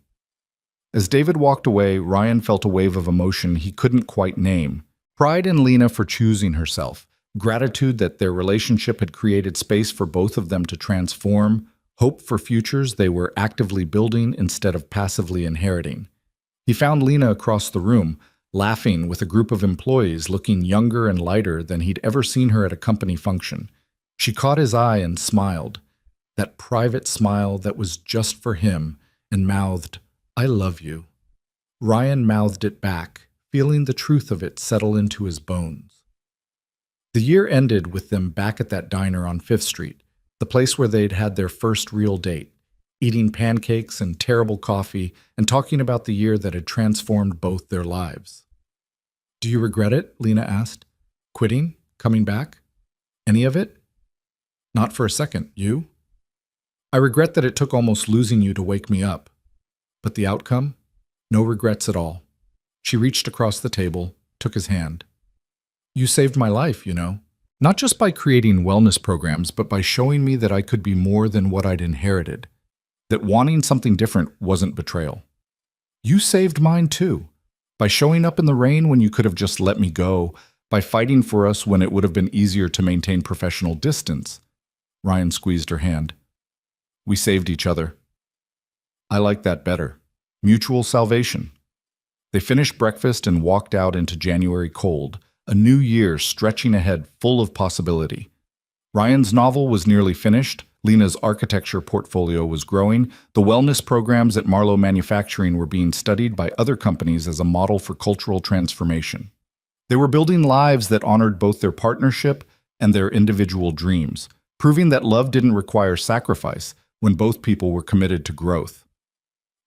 As David walked away, Ryan felt a wave of emotion he couldn't quite name. Pride in Lena for choosing herself, gratitude that their relationship had created space for both of them to transform, hope for futures they were actively building instead of passively inheriting. He found Lena across the room, laughing with a group of employees looking younger and lighter than he'd ever seen her at a company function. She caught his eye and smiled, that private smile that was just for him, and mouthed, "I love you." Ryan mouthed it back, feeling the truth of it settle into his bones. The year ended with them back at that diner on 5th Street, the place where they'd had their first real date, eating pancakes and terrible coffee and talking about the year that had transformed both their lives. "Do you regret it?" Lena asked. "Quitting? Coming back? Any of it?" "Not for a second. You?" "I regret that it took almost losing you to wake me up. But the outcome? No regrets at all." She reached across the table, took his hand. "You saved my life, you know. Not just by creating wellness programs, but by showing me that I could be more than what I'd inherited. That wanting something different wasn't betrayal. You saved mine too. By showing up in the rain when you could have just let me go. By fighting for us when it would have been easier to maintain professional distance." Ryan squeezed her hand. "We saved each other." "I like that better. Mutual salvation." They finished breakfast and walked out into January cold, a new year stretching ahead full of possibility. Ryan's novel was nearly finished, Lena's architecture portfolio was growing, the wellness programs at Marlowe Manufacturing were being studied by other companies as a model for cultural transformation. They were building lives that honored both their partnership and their individual dreams, proving that love didn't require sacrifice when both people were committed to growth.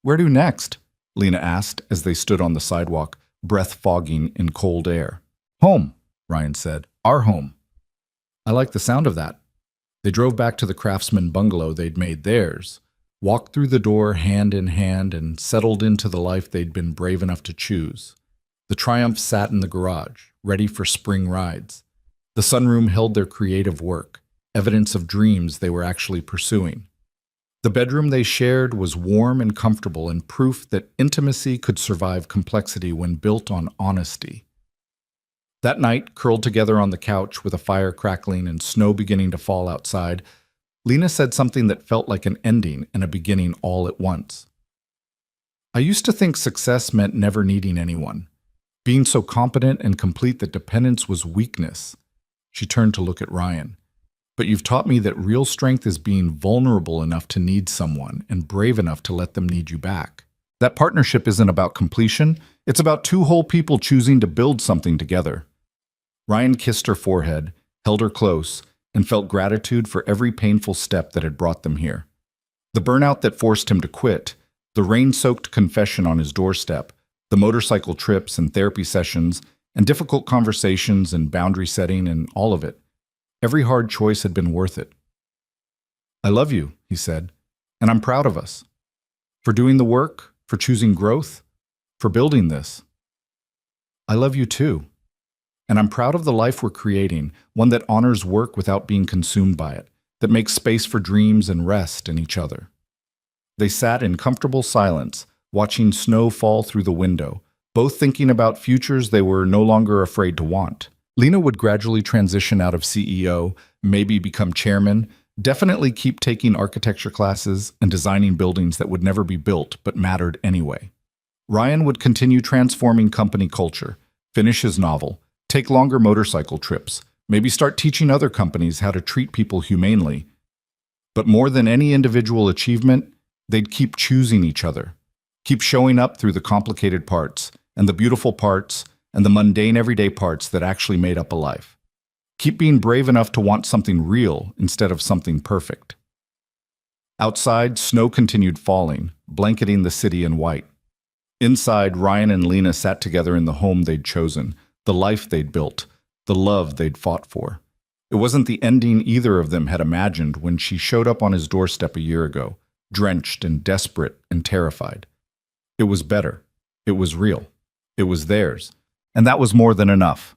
"Where to next?" Lena asked as they stood on the sidewalk, breath fogging in cold air. "Home," Ryan said. "Our home." "I like the sound of that." They drove back to the craftsman bungalow they'd made theirs, walked through the door hand in hand, and settled into the life they'd been brave enough to choose. The Triumph sat in the garage, ready for spring rides. The sunroom held their creative work, evidence of dreams they were actually pursuing. The bedroom they shared was warm and comfortable, and proof that intimacy could survive complexity when built on honesty. That night, curled together on the couch with a fire crackling and snow beginning to fall outside, Lena said something that felt like an ending and a beginning all at once. "I used to think success meant never needing anyone, being so competent and complete that dependence was weakness." She turned to look at Ryan. "But you've taught me that real strength is being vulnerable enough to need someone and brave enough to let them need you back. That partnership isn't about completion, it's about two whole people choosing to build something together." Ryan kissed her forehead, held her close, and felt gratitude for every painful step that had brought them here. The burnout that forced him to quit, the rain-soaked confession on his doorstep, the motorcycle trips and therapy sessions, and difficult conversations and boundary setting and all of it. Every hard choice had been worth it. "I love you," he said, "and I'm proud of us. For doing the work, for choosing growth, for building this. I love you too. And I'm proud of the life we're creating, one that honors work without being consumed by it, that makes space for dreams and rest in each other." They sat in comfortable silence, watching snow fall through the window, both thinking about futures they were no longer afraid to want. Lena would gradually transition out of CEO, maybe become chairman, definitely keep taking architecture classes and designing buildings that would never be built but mattered anyway. Ryan would continue transforming company culture, finish his novel, take longer motorcycle trips, maybe start teaching other companies how to treat people humanely. But more than any individual achievement, they'd keep choosing each other, keep showing up through the complicated parts, and the beautiful parts, and the mundane everyday parts that actually made up a life. Keep being brave enough to want something real instead of something perfect. Outside, snow continued falling, blanketing the city in white. Inside, Ryan and Lena sat together in the home they'd chosen, the life they'd built, the love they'd fought for. It wasn't the ending either of them had imagined when she showed up on his doorstep a year ago, drenched and desperate and terrified. It was better. It was real. It was theirs. And that was more than enough.